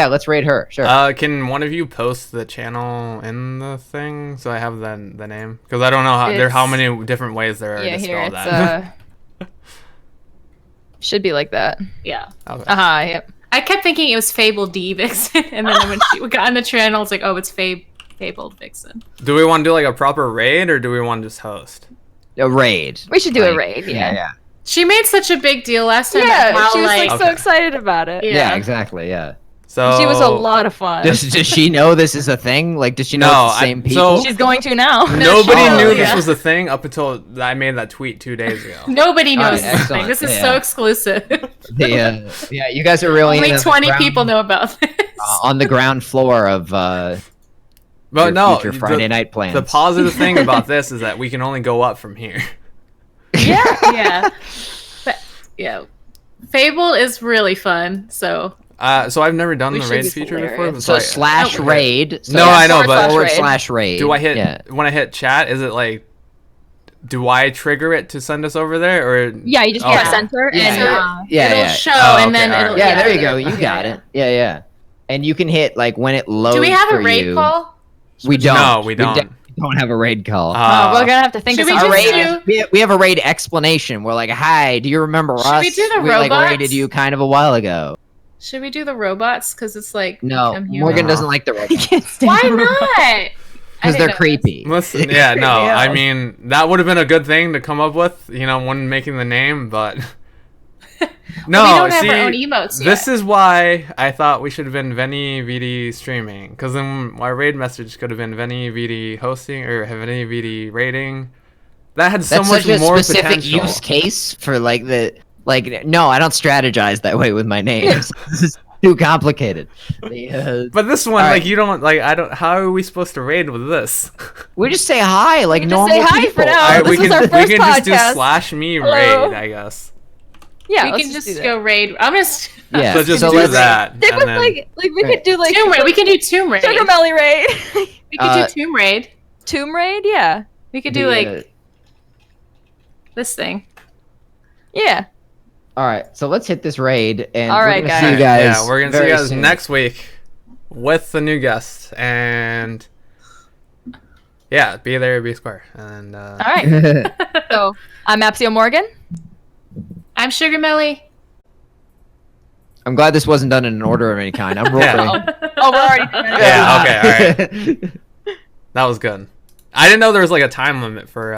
let's raid her. Sure. Can one of you post the channel in the thing so I have the name? Because I don't know how many different ways there are Yeah, to here spell it's that. should be like that. Yeah. Okay. Yep. I kept thinking it was Fabled D Vixen, and then when we got on the channel, it's like, oh, it's Fabled Vixen. Do we want to do like a proper raid or do we want to just host? A raid. We should do a Like, raid. Yeah. She made such a big deal last time. Yeah, about how, she was like Okay. so excited about it. Yeah. Yeah, exactly. Yeah. So She was a lot of fun. Does she know this is a thing? Like, does she know No, it's the same so- people? She's going to now. Nobody Oh, knew yeah. this was a thing up until I made that tweet 2 days ago. Nobody knows Alright, this thing. excellent. This is Yeah. so exclusive. Yeah, you guys are really Only into the 20 ground- people know about this. on the ground floor of But your no, future Friday night plans. the positive thing about this is that we can only go up from here. Yeah. But, yeah. Fable is really fun, so So I've never done We the should raid be feature hilarious. before. So I- slash Oh, raid. So No, I know, forward but- slash forward raid. slash raid. do I hit Yeah. when I hit chat? Is it like? Do I trigger it to send us over there, or Yeah, you just Okay. press enter Yeah, and yeah, it'll yeah. show Oh, and okay, then alright. it'll Yeah, there you go. You okay. got it. Yeah. And you can hit like when it loads. Do we have a for raid you. call? We don't. No, we don't. Don't have a raid call. we're gonna have to think Should of we some just raid. do- we have a raid explanation. We're like, hi, do you remember Should us? we do the like robots? raided you kind of a while ago. Should we do the robots? Because it's like No, become human. Morgan No. doesn't like the I robots can't stand Why robots. not? I because didn't they're know creepy. Listen, yeah, no, Yeah. I mean that would have been a good thing to come up with, when making the name, but no. we don't have see, our own emotes this yet. is why I thought we should have been Veni Vidi streaming, because then our raid message could have been Veni Vidi hosting or Veni Vidi rating. That had so That's much such a more specific potential. use case for no, I don't strategize that way with my names. This is too complicated. But this one, All right. like, you don't like. I don't. How are we supposed to raid with this? We just say hi like Just normal say hi people. for now. Alright, this we was can our first we can just do podcast. slash me Hello. raid, I guess. Yeah, we let's can do just that. go raid. I'm just Yeah. So just so do let's- that. Stick and with then- like we Right. could do like Tomb Raid. We can do Tomb Raid. Sugar Melly raid. We could do Tomb Raid. Tomb raid, yeah, We could do The, like this thing. yeah. all right, so let's hit this raid, and All we're right, gonna see you guys. guys. Yeah, we're gonna see very you guys soon. next week with the new guest, and yeah, be there, be square, and All right. So I'm Apsio Morgan. I'm Sugar Melly. I'm glad this wasn't done in an order of any kind. I'm Yeah. rolling. Oh, we're already doing it. Yeah, okay, all right. That was good. I didn't know there was like a time limit for